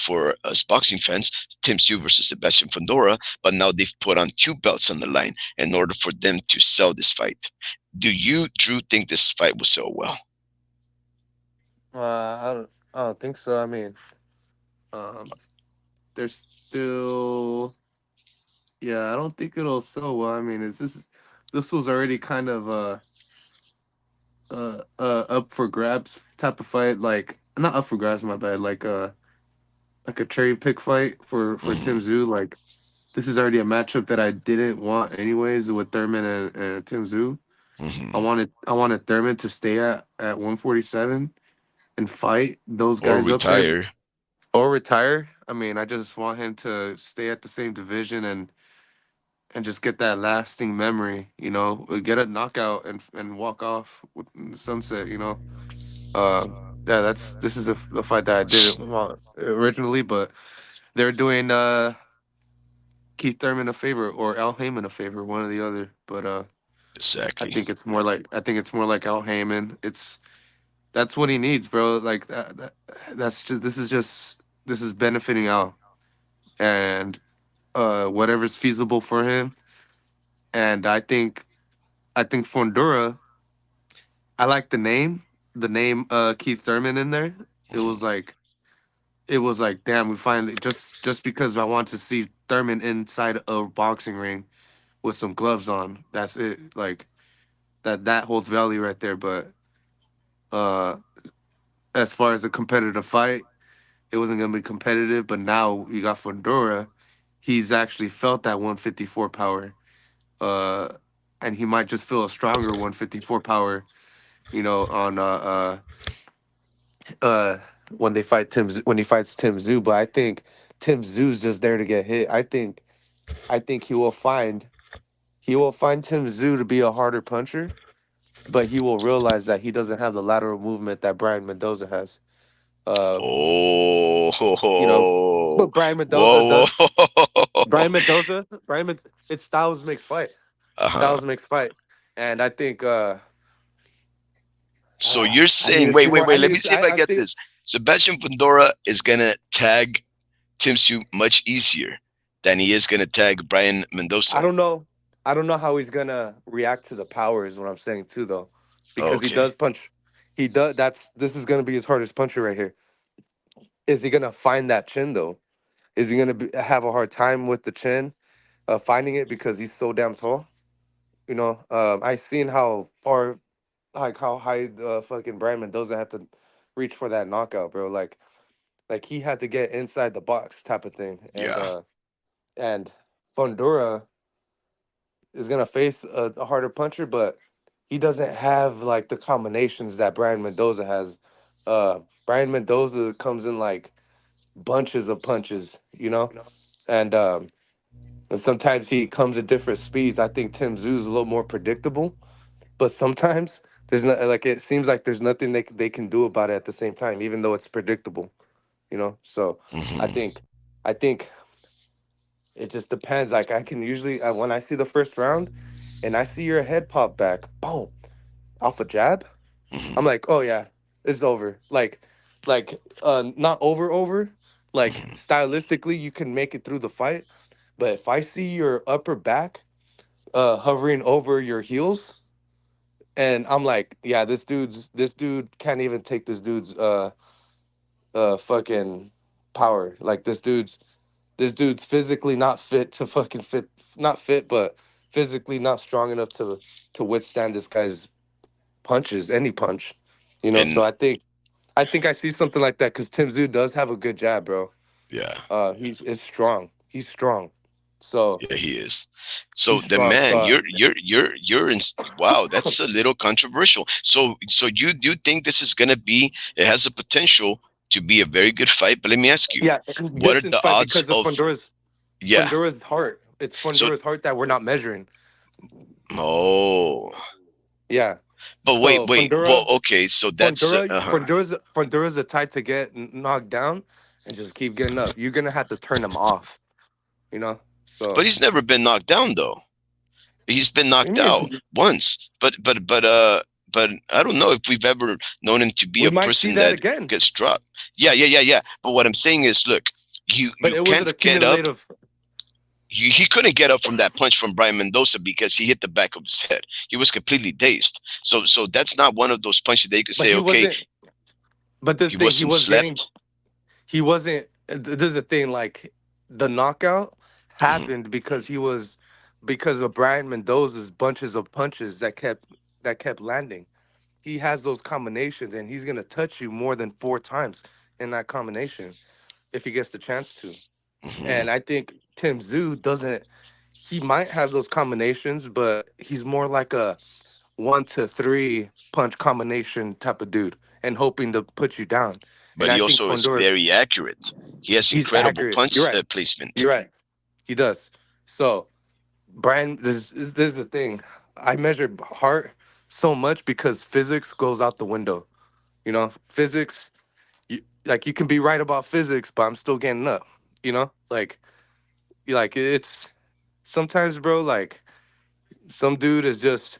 us boxing fans, Tim Tszyu versus Sebastian Fundora, but now they've put on two belts on the line in order for them to sell this fight. Do you, Drew, think this fight will sell well? I don't think so. I mean, um, there's still yeah. I don't think it'll sell well. I mean, this was already kind of up for grabs type of fight. Like not up for grabs, my bad. Like a cherry pick fight for Hmm. Tim Tszyu. Like this is already a matchup that I didn't want anyways with Thurman and Tim Tszyu. Hmm. I wanted Thurman to stay at 147 and fight those Or guys up there retire. or retire. I mean, I just want him to stay at the same division and just get that lasting memory, get a knockout and walk off with the sunset, yeah, this is the fight that I didn't want originally, but they're doing Keith Thurman a favor or Al Heyman a favor, one or the other. But Exactly. I think it's more like Al Heyman. That's what he needs, bro. Like that's this is benefiting Al and whatever's feasible for him. And I think Fundora, I like the name Keith Thurman in there. It was Hmm. like it was like damn, we finally just because I want to see Thurman inside a boxing ring with some gloves on. That's it. Like that holds value right there. But uh as far as a competitive fight, it wasn't gonna be competitive. But now you got Fundora. He's actually felt that 154 power. Uh and he might just feel a stronger 154 power, on uh when they fight when he fights Tim Tszyu. But I think Tim Tszyu's just there to get hit. I think he will find Tim Tszyu to be a harder puncher, but he will realize that he doesn't have the lateral movement that Brian Mendoza has. Uh, Oh, ho, you know, ho. but Brian Mendoza Whoa, does. whoa. Brian Mendoza, it's styles makes fight. Uh-huh. Styles makes fight, and I think So you're I need saying, to wait, see wait, more. I wait, let need me to. see if I I get think this. Sebastian Fundora is gonna tag Tim Tszyu much easier than he is gonna tag Brian I Mendoza. don't know. I don't know how he's gonna react to the power. Is what I'm saying too, though, because he Okay. does punch. He does. This is gonna be his hardest puncher right here. Is he gonna find that chin though? Is he gonna have a hard time with the chin, finding it because he's so damn tall? I seen how far, like how high the fucking Brian Mendoza had to reach for that knockout, bro. Like he had to get inside the box type of thing, Yeah. and Fundora is gonna face a harder puncher, but he doesn't have like the combinations that Brian Mendoza has. Brian Mendoza comes in like bunches of punches, and sometimes he comes at different speeds. I think Tim Tszyu's a little more predictable, but sometimes there's not like it seems like there's nothing they can do about it at the same time, even though it's predictable. So I Hmm. think I think It just depends. Like I can usually when I see the first round, and I see your head pop back, boom, off a jab. I'm Hmm. like, oh yeah, it's over. Not over. Like Hmm. stylistically, you can make it through the fight, but if I see your upper back hovering over your heels, and I'm like, yeah, this dude can't even take this dude's fucking power. Like this dude's physically not fit to fucking fit, not fit, but physically not strong enough to withstand this guy's punches, any punch. You know, And so I think I see something like that because Tim Tszyu does have a good jab, bro. yeah, He's is strong. He's strong. So yeah, he is. So he's the strong. man, So you're in. Wow, that's a little controversial. So you do think this is gonna be? It has the potential to be a very good fight. But let me ask you, yeah, and what are distance the fight odds because of of? Yeah. Fundura's heart. It's So Fundura's heart that we're not measuring. oh, Yeah. but wait, So wait. Well, okay. So that's Fundura's the type to get knocked down and just keep getting up. You're gonna have to turn him off. You know. So but he's never been knocked down though. He's been what do knocked you out mean? once, but I don't know if we've ever known him to be We a might see person that that again. gets dropped. Yeah, yeah, yeah, yeah. But what I'm saying is, look, But you it was an can't get up. accumulative. He couldn't get up from that punch from Brian Mendoza because he hit the back of his head. He was completely dazed. So that's not one of those punches that you could But say, he okay, wasn't. But this he thing, he wasn't was getting. slept. He wasn't. This is the thing. Like the knockout Hmm. happened because of Brian Mendoza's bunches of punches that kept landing. He has those combinations, and he's gonna touch you more than 4 times in that combination if he gets the chance to. Hmm. And I think Tim Tszyu doesn't. He might have those combinations, but he's more like a 1 to 3 punch combination type of dude, and hoping to put you down. But And he I think also is Fundora, very accurate. He has he's incredible accurate. You're punch right. placement. You're right. He does. So Brian, this is the thing. I measure heart so much because physics goes out the window. You know, physics. Like you can be right about physics, but I'm still getting up. You know, like it's sometimes, bro. Like some dude is just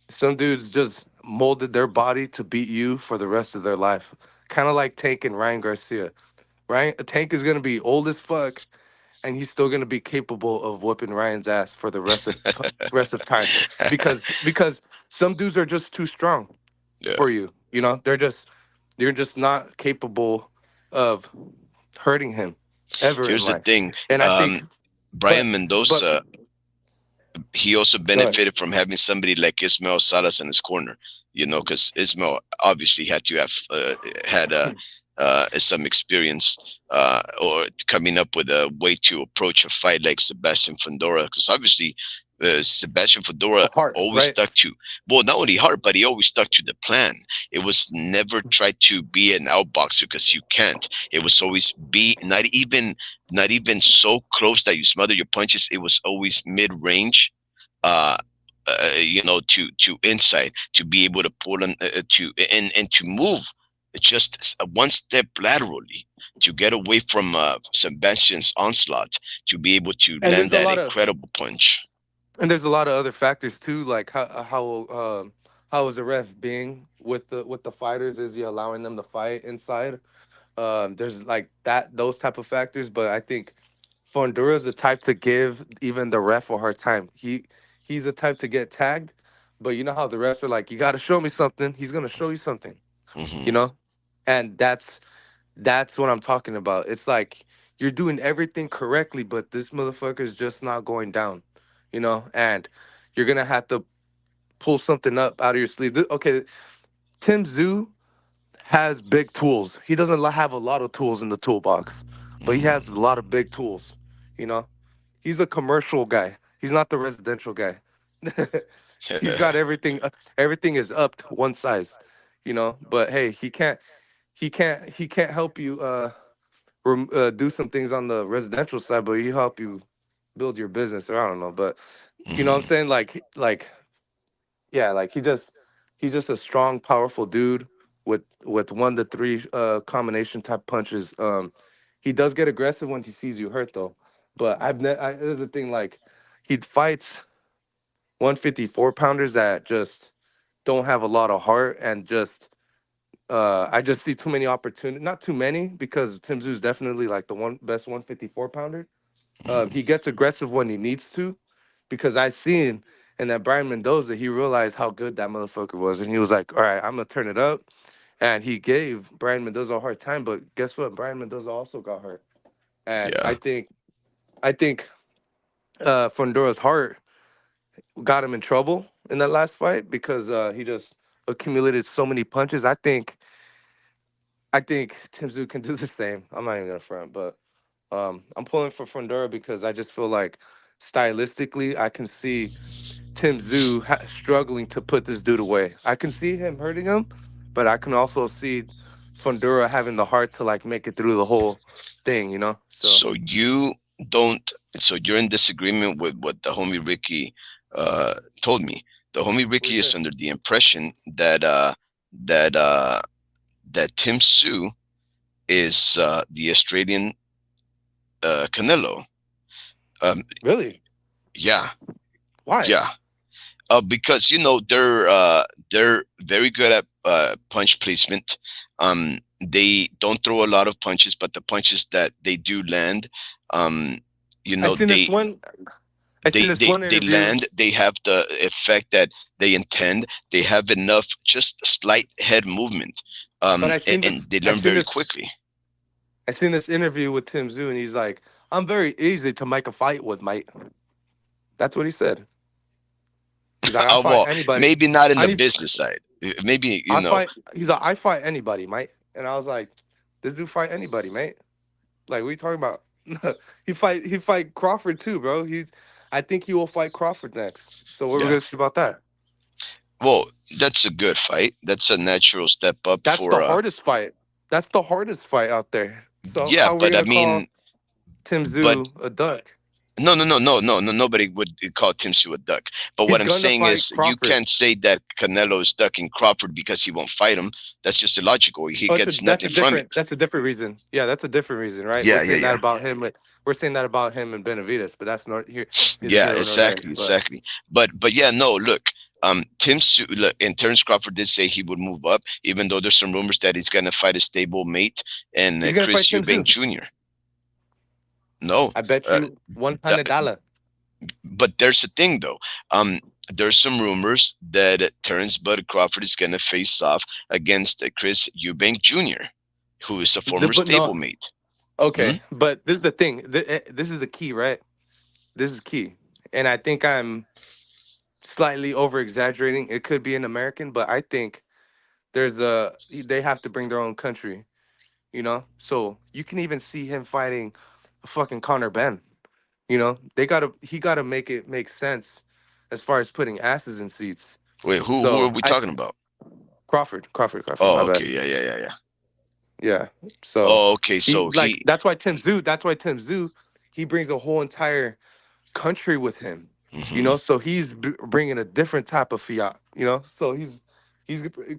some dudes just molded their body to beat you for the rest of their life. Kind of like Tank and Ryan Garcia. Ryan Tank is gonna be old as fuck, and he's still gonna be capable of whooping Ryan's ass for the rest of time, because some dudes are just too strong Yeah. for you. You know, they're just not capable of hurting him ever in Here's the life. thing. And I think, Brian but Mendoza, he also go ahead. benefited from having somebody like Ismael Salas in his corner. Because Ismael obviously had to have had some experience or coming up with a way to approach a fight like Sebastian Fundora. Because obviously, Sebastian Fundora A heart, always right? stuck to, well, not only hard, but he always stuck to the plan. It was never try to be an outboxer because you can't. It was always be not even so close that you smother your punches. It was always mid range, uh, to inside to be able to pull to and to move just one step laterally to get away from Sebastian's onslaught to be able to And land that incredible punch. there's a lot of other factors too, like how is the ref being with the fighters? Is he allowing them to fight inside? There's like that those type of factors, but I think Fundura's the type to give even the ref a hard time. He's the type to get tagged, but you know how the refs are like, you got to show me something. He's gonna show you something, you Hmm. know, and that's what I'm talking about. It's like you're doing everything correctly, but this motherfucker's just not going down, you know, and you're gonna have to pull something up out of your sleeve. Okay, Tim Tszyu has big tools. He doesn't have a lot of tools in the toolbox, but he has a Hmm. lot of big tools. You know, he's a commercial guy. He's not the residential guy. He's got everything. Everything is up to one size. You know, but hey, he can't help you do some things on the residential side, but he help you build your business. Or I don't know, but you know what I'm Hmm. saying? Like yeah, like he's just a strong, powerful dude with 1 to 3 combination type punches. He does get aggressive when he sees you hurt though. But there's a thing like he fights 154 pounders that just don't have a lot of heart and just I just see too many opportunities. Not too many because Tim Tszyu is definitely like the one best 154 pounder. Mhm. He gets aggressive when he needs to, because I seen in that Brian Mendoza, he realized how good that motherfucker was, and he was like, "All right, I'm gonna turn it up." And he gave Brian Mendoza a hard time, but guess what? Brian Mendoza also got hurt, and Yeah. I think Fundora's heart got him in trouble in that last fight because he just accumulated so many punches. I think Tim Tszyu can do the same. I'm not even gonna front, but I'm pulling for Fundora because I just feel like stylistically, I can see Tim Tszyu struggling to put this dude away. I can see him hurting him, but I can also see Fundora having the heart to like make it through the whole thing, you know? So So you don't. So you're in disagreement with what the homie Ricky uh, told me. The homie what do Ricky you is say? under the impression that that that Tim Sue is the Australian Canelo. Um, Really? yeah, Why? yeah. Because they're very good at punch placement. They don't throw a lot of punches, but the punches that they do land, um, you I know, seen this they one. I seen this one they interview, land. They have the effect that they intend. They have enough, just slight head movement, but and they I learn seen very this, quickly. I seen this interview with Tim Tszyu, and he's like, "I'm very easy to make a fight with, mate." That's what he said. He's like, "I fight Well, anybody." maybe not in I the need, business side. Maybe I fight. He's like, "I fight anybody, mate." And I was like, "This dude fight anybody, mate." Like, what are you talking about? He fight Crawford too, bro. I think he will fight Crawford next. So what we're Yeah. gonna say about that? Well, that's a good fight. That's a natural step up That's for the hardest fight. That's the hardest fight out there. So yeah, how are we but I gonna call mean, Tim but Tszyu a duck? no, nobody would call Tim Sue a duck. But what He's I'm gonna saying fight is, you Crawford. can't say that Canelo is ducking Crawford because he won't fight him. That's just illogical. He Oh, gets nothing from it. that's a different reason. Yeah, that's a different reason, right? Yeah, yeah, yeah. We're saying that about him and Benavides, but that's not here, neither Yeah, here nor there. exactly, But exactly. But yeah, no, look, Tim Su look, and Terrence Crawford did say he would move up, even though there's some rumors that he's gonna fight a stable mate and he's gonna fight Chris Tim Eubank Tszyu. Jr. No, I bet uh, you one th- hundred dollar. but there's a thing though. There's some rumors that Terrence Bud Crawford is gonna face off against Chris Eubank Jr., who is a former But no, stablemate. Hmm? okay. But this is the thing. This is the key, right? This is key, and I think I'm slightly over exaggerating. It could be an American, but I think they have to bring their own country. You know, so you can even see him fighting fucking Connor Ben. You know, he gotta make it make sense as far as putting asses in seats. Wait, who are So we I talking about? Crawford. My Oh, bad. okay, yeah, yeah, yeah, yeah. Yeah. So Oh, okay, he so like he. that's why Tim Zoo he brings a whole entire country with him. You Mhm. know, so he's bringing a different type of fiat. You know, so he's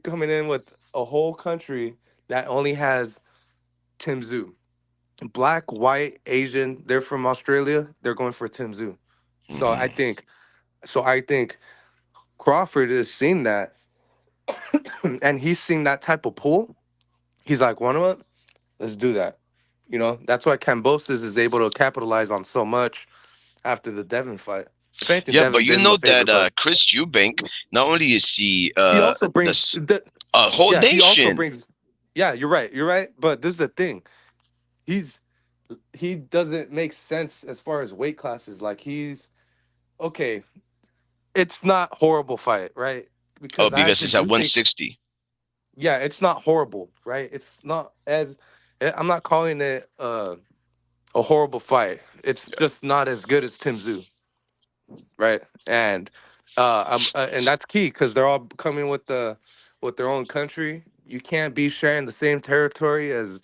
coming in with a whole country that only has Tim Zoo. Black, white, Asian, they're from Australia. They're going for Tim Zoo. So Mhm. I think Crawford has seen that, and he's seen that type of pull. He's like, "Want what? Let's do that." You know, that's why Cambosis is able to capitalize on so much after the Devin fight. If anything, Yeah, but Devin you did him a know favor, that but Chris Eubank, not only is he he also brings this the a whole yeah, he also nation. brings yeah, you're right. But this is the thing. He's he doesn't make sense as far as weight classes. Like he's okay, it's not horrible fight, right? Oh, Because I because actually it's at do think, 160. yeah, it's not horrible, right? It's not as I'm not calling it a horrible fight. It's just not as good as Tim Zoo, right? And that's key because they're all coming with their own country. You can't be sharing the same territory as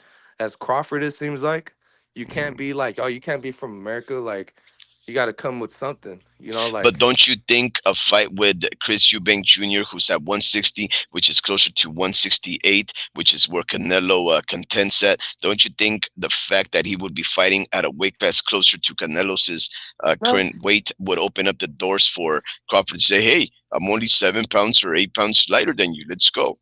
Crawford. It seems like you can't Mhm. be like, oh, you can't be from America. Like, you got to come with something. You know, But like don't you think a fight with Chris Eubank Jr., who's at 160, which is closer to 168, which is where Canelo contends at? Don't you think the fact that he would be fighting at a weight class closer to Canelo's no, current weight would open up the doors for Crawford to say, "Hey, I'm only 7 pounds or 8 pounds lighter than you. Let's go."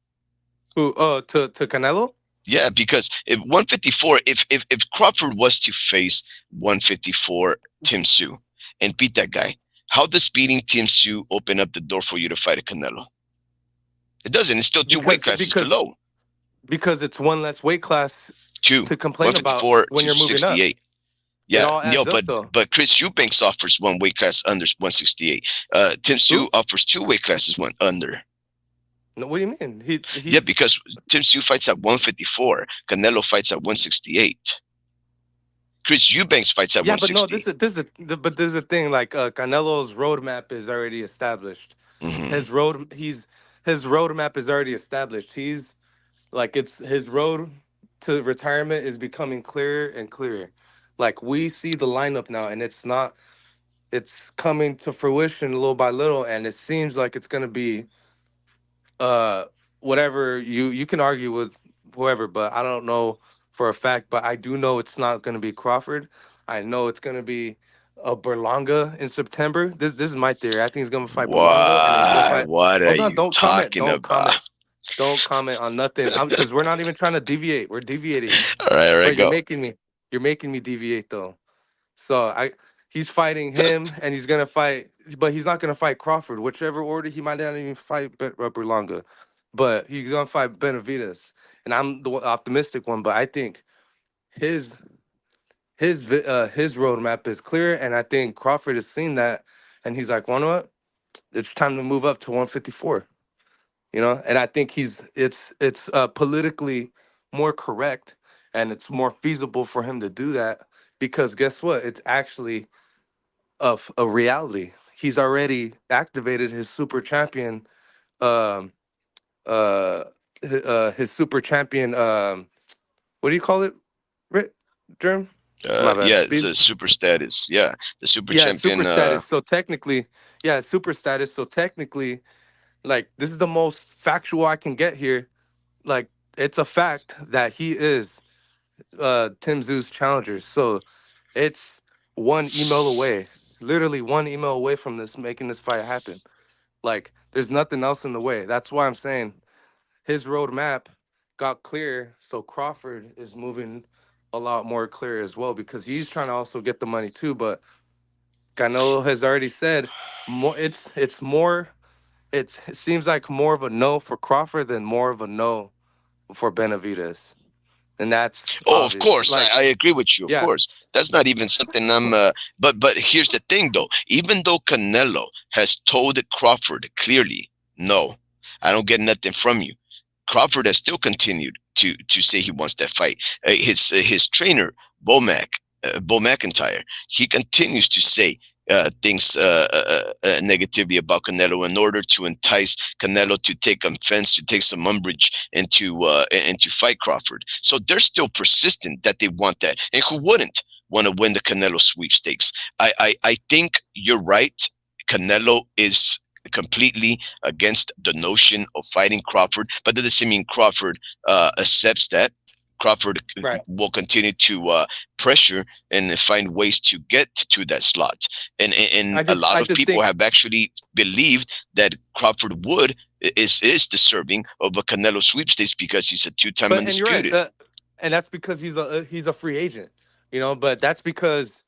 who to Canelo? Yeah, because if 154, if Crawford was to face 154 Tim Tszyu and beat that guy, how does beating Tim Tszyu open up the door for you to fight a Canelo? It doesn't. It's still two weight Because classes below. it's one less weight class Two, to complain about 154 when to you're moving up. 68. It Yeah, all no, adds up though. but Chris Eubanks offers one weight class under 168. Tim Tszyu Who? offers two weight classes one under. No, what do you mean? Yeah, He because Tim Tszyu fights at 154. Canelo fights at 168. Chris Eubanks fights at Yeah, but no, 160. but this is the thing. Like Canelo's roadmap is already established. Hmm. His roadmap is already established. He's like it's his road to retirement is becoming clearer and clearer. Like we see the lineup now, and it's coming to fruition little by little, and it seems like it's gonna be uh whatever you can argue with whoever, but I don't know for a fact, but I do know it's not gonna be Crawford. I know it's gonna be Berlanga in September. This is my theory. I think he's gonna fight Berlanga, and then he's gonna Why? fight. What are Hold on, you don't comment. talking Don't about? comment. Don't comment on nothing. I'm because we're not even trying to deviate. We're deviating, All right, but go. you're making me deviate though. So he's fighting him, and he's gonna fight, but he's not gonna fight Crawford. Whichever order he might not even fight Berlanga, but he's gonna fight Benavides, and I'm the optimistic one. But I think his his roadmap is clear, and I think Crawford has seen that, and he's like, "You know what? It's time to move up to 154." You know, and I think it's politically more correct, and it's more feasible for him to do that because guess what? It's actually of a reality. He's already activated his super champion, um, uh, his super champion. What do you call it, Rit? Germ? My bad. Yeah, it's Speed. a super status. Yeah, the super Yeah, super champion. status. So technically, yeah, super status. So technically, like this is the most factual I can get here. Like it's a fact that he is Tim Zoo's challenger. So it's one email away, literally one email away from this making this fight happen. Like, there's nothing else in the way. That's why I'm saying his roadmap got clear. So Crawford is moving a lot more clear as well because he's trying to also get the money too. But Canelo has already said more. It's more. It seems like more of a no for Crawford than more of a no for Benavides, and that's Oh, of obvious. course, Like, I agree with you. Of yeah, course, that's not even something I'm. But here's the thing, though. Even though Canelo has told Crawford clearly, no, I don't get nothing from you. Crawford has still continued to say he wants that fight. His trainer Bo McIntyre, he continues to say things negatively about Canelo in order to entice Canelo to take offense, to take some umbrage, and to fight Crawford. So they're still persistent that they want that, and who wouldn't want to win the Canelo sweepstakes? I think you're right. Canelo is completely against the notion of fighting Crawford, but that doesn't mean Crawford accepts that. Crawford right. will continue to pressure and find ways to get to that slot. And a lot I of just people think, have actually believed that Crawford would is deserving of a Canelo sweepstakes because he's a two-time but and you're right, undisputed. and that's because he's a free agent, you know. But that's because,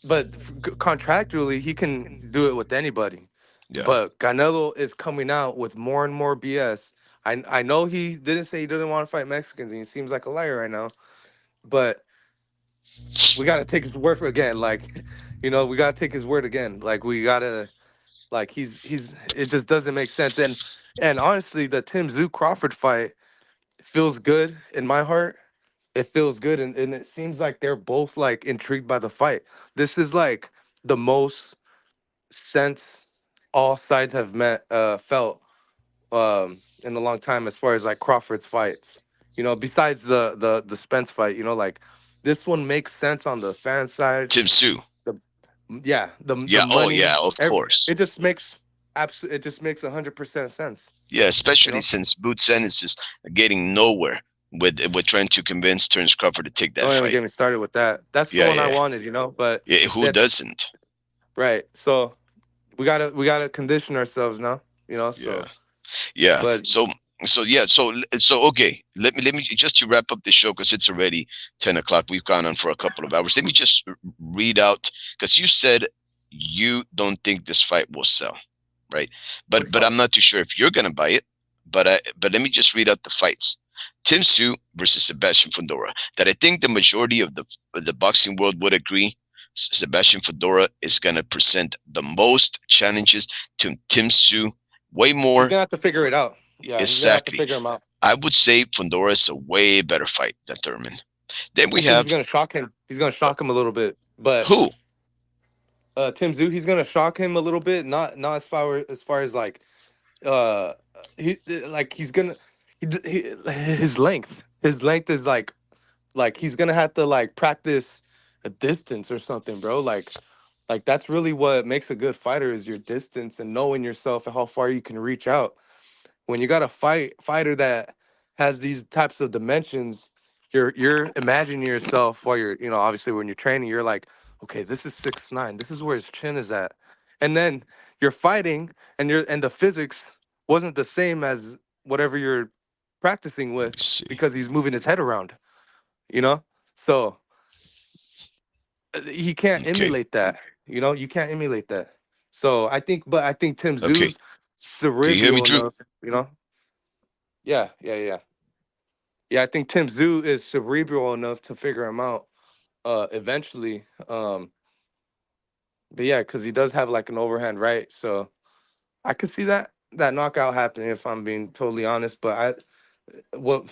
but contractually he can do it with anybody. Yeah. But Canelo is coming out with more and more BS. I know he didn't say he didn't want to fight Mexicans, and he seems like a liar right now. But we gotta take his word for again. Like, you know, we gotta take his word again. Like we gotta like he's it just doesn't make sense. And honestly, the Tim Zoo Crawford fight feels good in my heart. It feels good, and it seems like they're both like intrigued by the fight. This is like the most sense all sides have felt in a long time as far as like Crawford's fights. You know, besides the Spence fight, you know, like this one makes sense on the fan side. Tim Tszyu. Yeah, the Yeah. Oh, money, yeah. Of course. it just makes it just makes 100% sense. Yeah, You especially know, since Boots Ennis is getting nowhere with trying to convince Terence Crawford to take that don't even fight. get me started with that. That's the Yeah, one I yeah, wanted. You know, but yeah. Who that's doesn't? right. So we gotta condition ourselves now. You know, Yeah, so yeah. but So okay. Let me just to wrap up the show because it's already 10 o'clock. We've gone on for a couple of hours. Let me just read out because you said you don't think this fight will sell, right? which But fight? I'm not too sure if you're gonna buy it. But let me just read out the fights. Tim Tszyu versus Sebastian Fundora. That I think the majority of the boxing world would agree. Sebastian Fundora is gonna present the most challenges to Tim Tszyu, way He's more. gonna have to figure it out. Yeah, he's gonna have to Exactly. figure him out. I would say Fundora is a way better fight than Thurman. Then we Because have he's gonna shock him. He's gonna shock him a little bit. But who? Tim Zoo, he's gonna shock him a little bit. Not as far as like uh he like he's gonna his length is like he's gonna have to like practice a distance or something, bro. Like that's really what makes a good fighter is your distance and knowing yourself and how far you can reach out. When you got a fighter that has these types of dimensions, you're imagining yourself while you're, obviously when you're training, you're like, okay, this is 6'9", this is where his chin is at, and then you're fighting, and the physics wasn't the same as whatever you're practicing Let me with see. because he's moving his head around, you know. So he can't Okay. emulate that. You can't emulate that. So I think Tim Okay. Zoo's Can you hear me, cerebral Drew? enough. Yeah, yeah, yeah. Yeah, I think Tim Zoo is cerebral enough to figure him out eventually. But yeah, because he does have like an overhand right, so I could see that knockout happening if I'm being totally honest. But what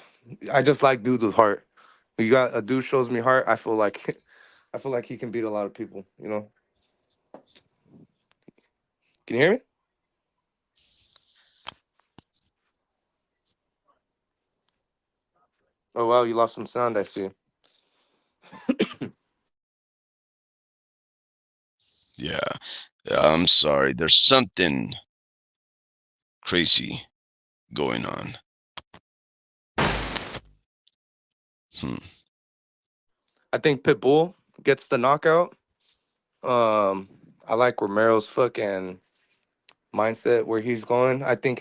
I just like dudes with heart. When you got a dude shows me heart, I feel like I feel like he can beat a lot of people. Can you hear me? Oh wow, you lost some sound. I see. Yeah. I'm sorry. There's something crazy going on. Hmm. I think Pitbull gets the knockout. Um, I like Romero's fucking mindset where he's going. I think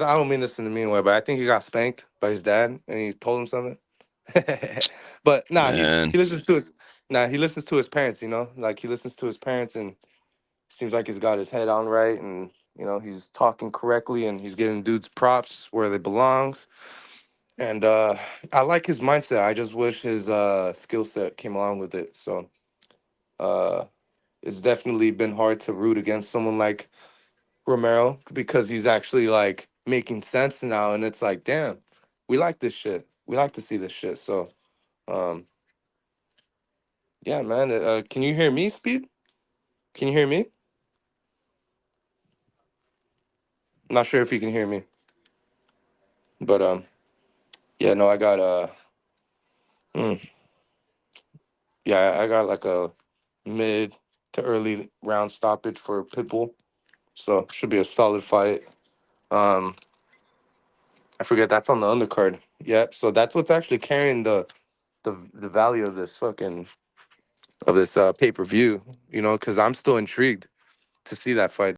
I don't mean this in a mean way, but I think he got spanked by his dad and he told him something. But nah, he Man. he listens to his he listens to his parents. Like he listens to his parents and seems like he's got his head on right and he's talking correctly and he's giving dudes props where they belongs. And I like his mindset. I just wish his skill set came along with it. So uh, it's definitely been hard to root against someone like Romero because he's actually like making sense now, and it's like, damn, we like this shit. We like to see this shit. So, um, yeah, man. Can you hear me, Speed? Can you hear me? I'm not sure if you can hear me, but yeah, no, I got mm, yeah, I got like a mid to early round stoppage for Pitbull, so should be a solid fight. Um, I forget that's on the undercard. Yep. So that's what's actually carrying the value of this pay per view. Because I'm still intrigued to see that fight.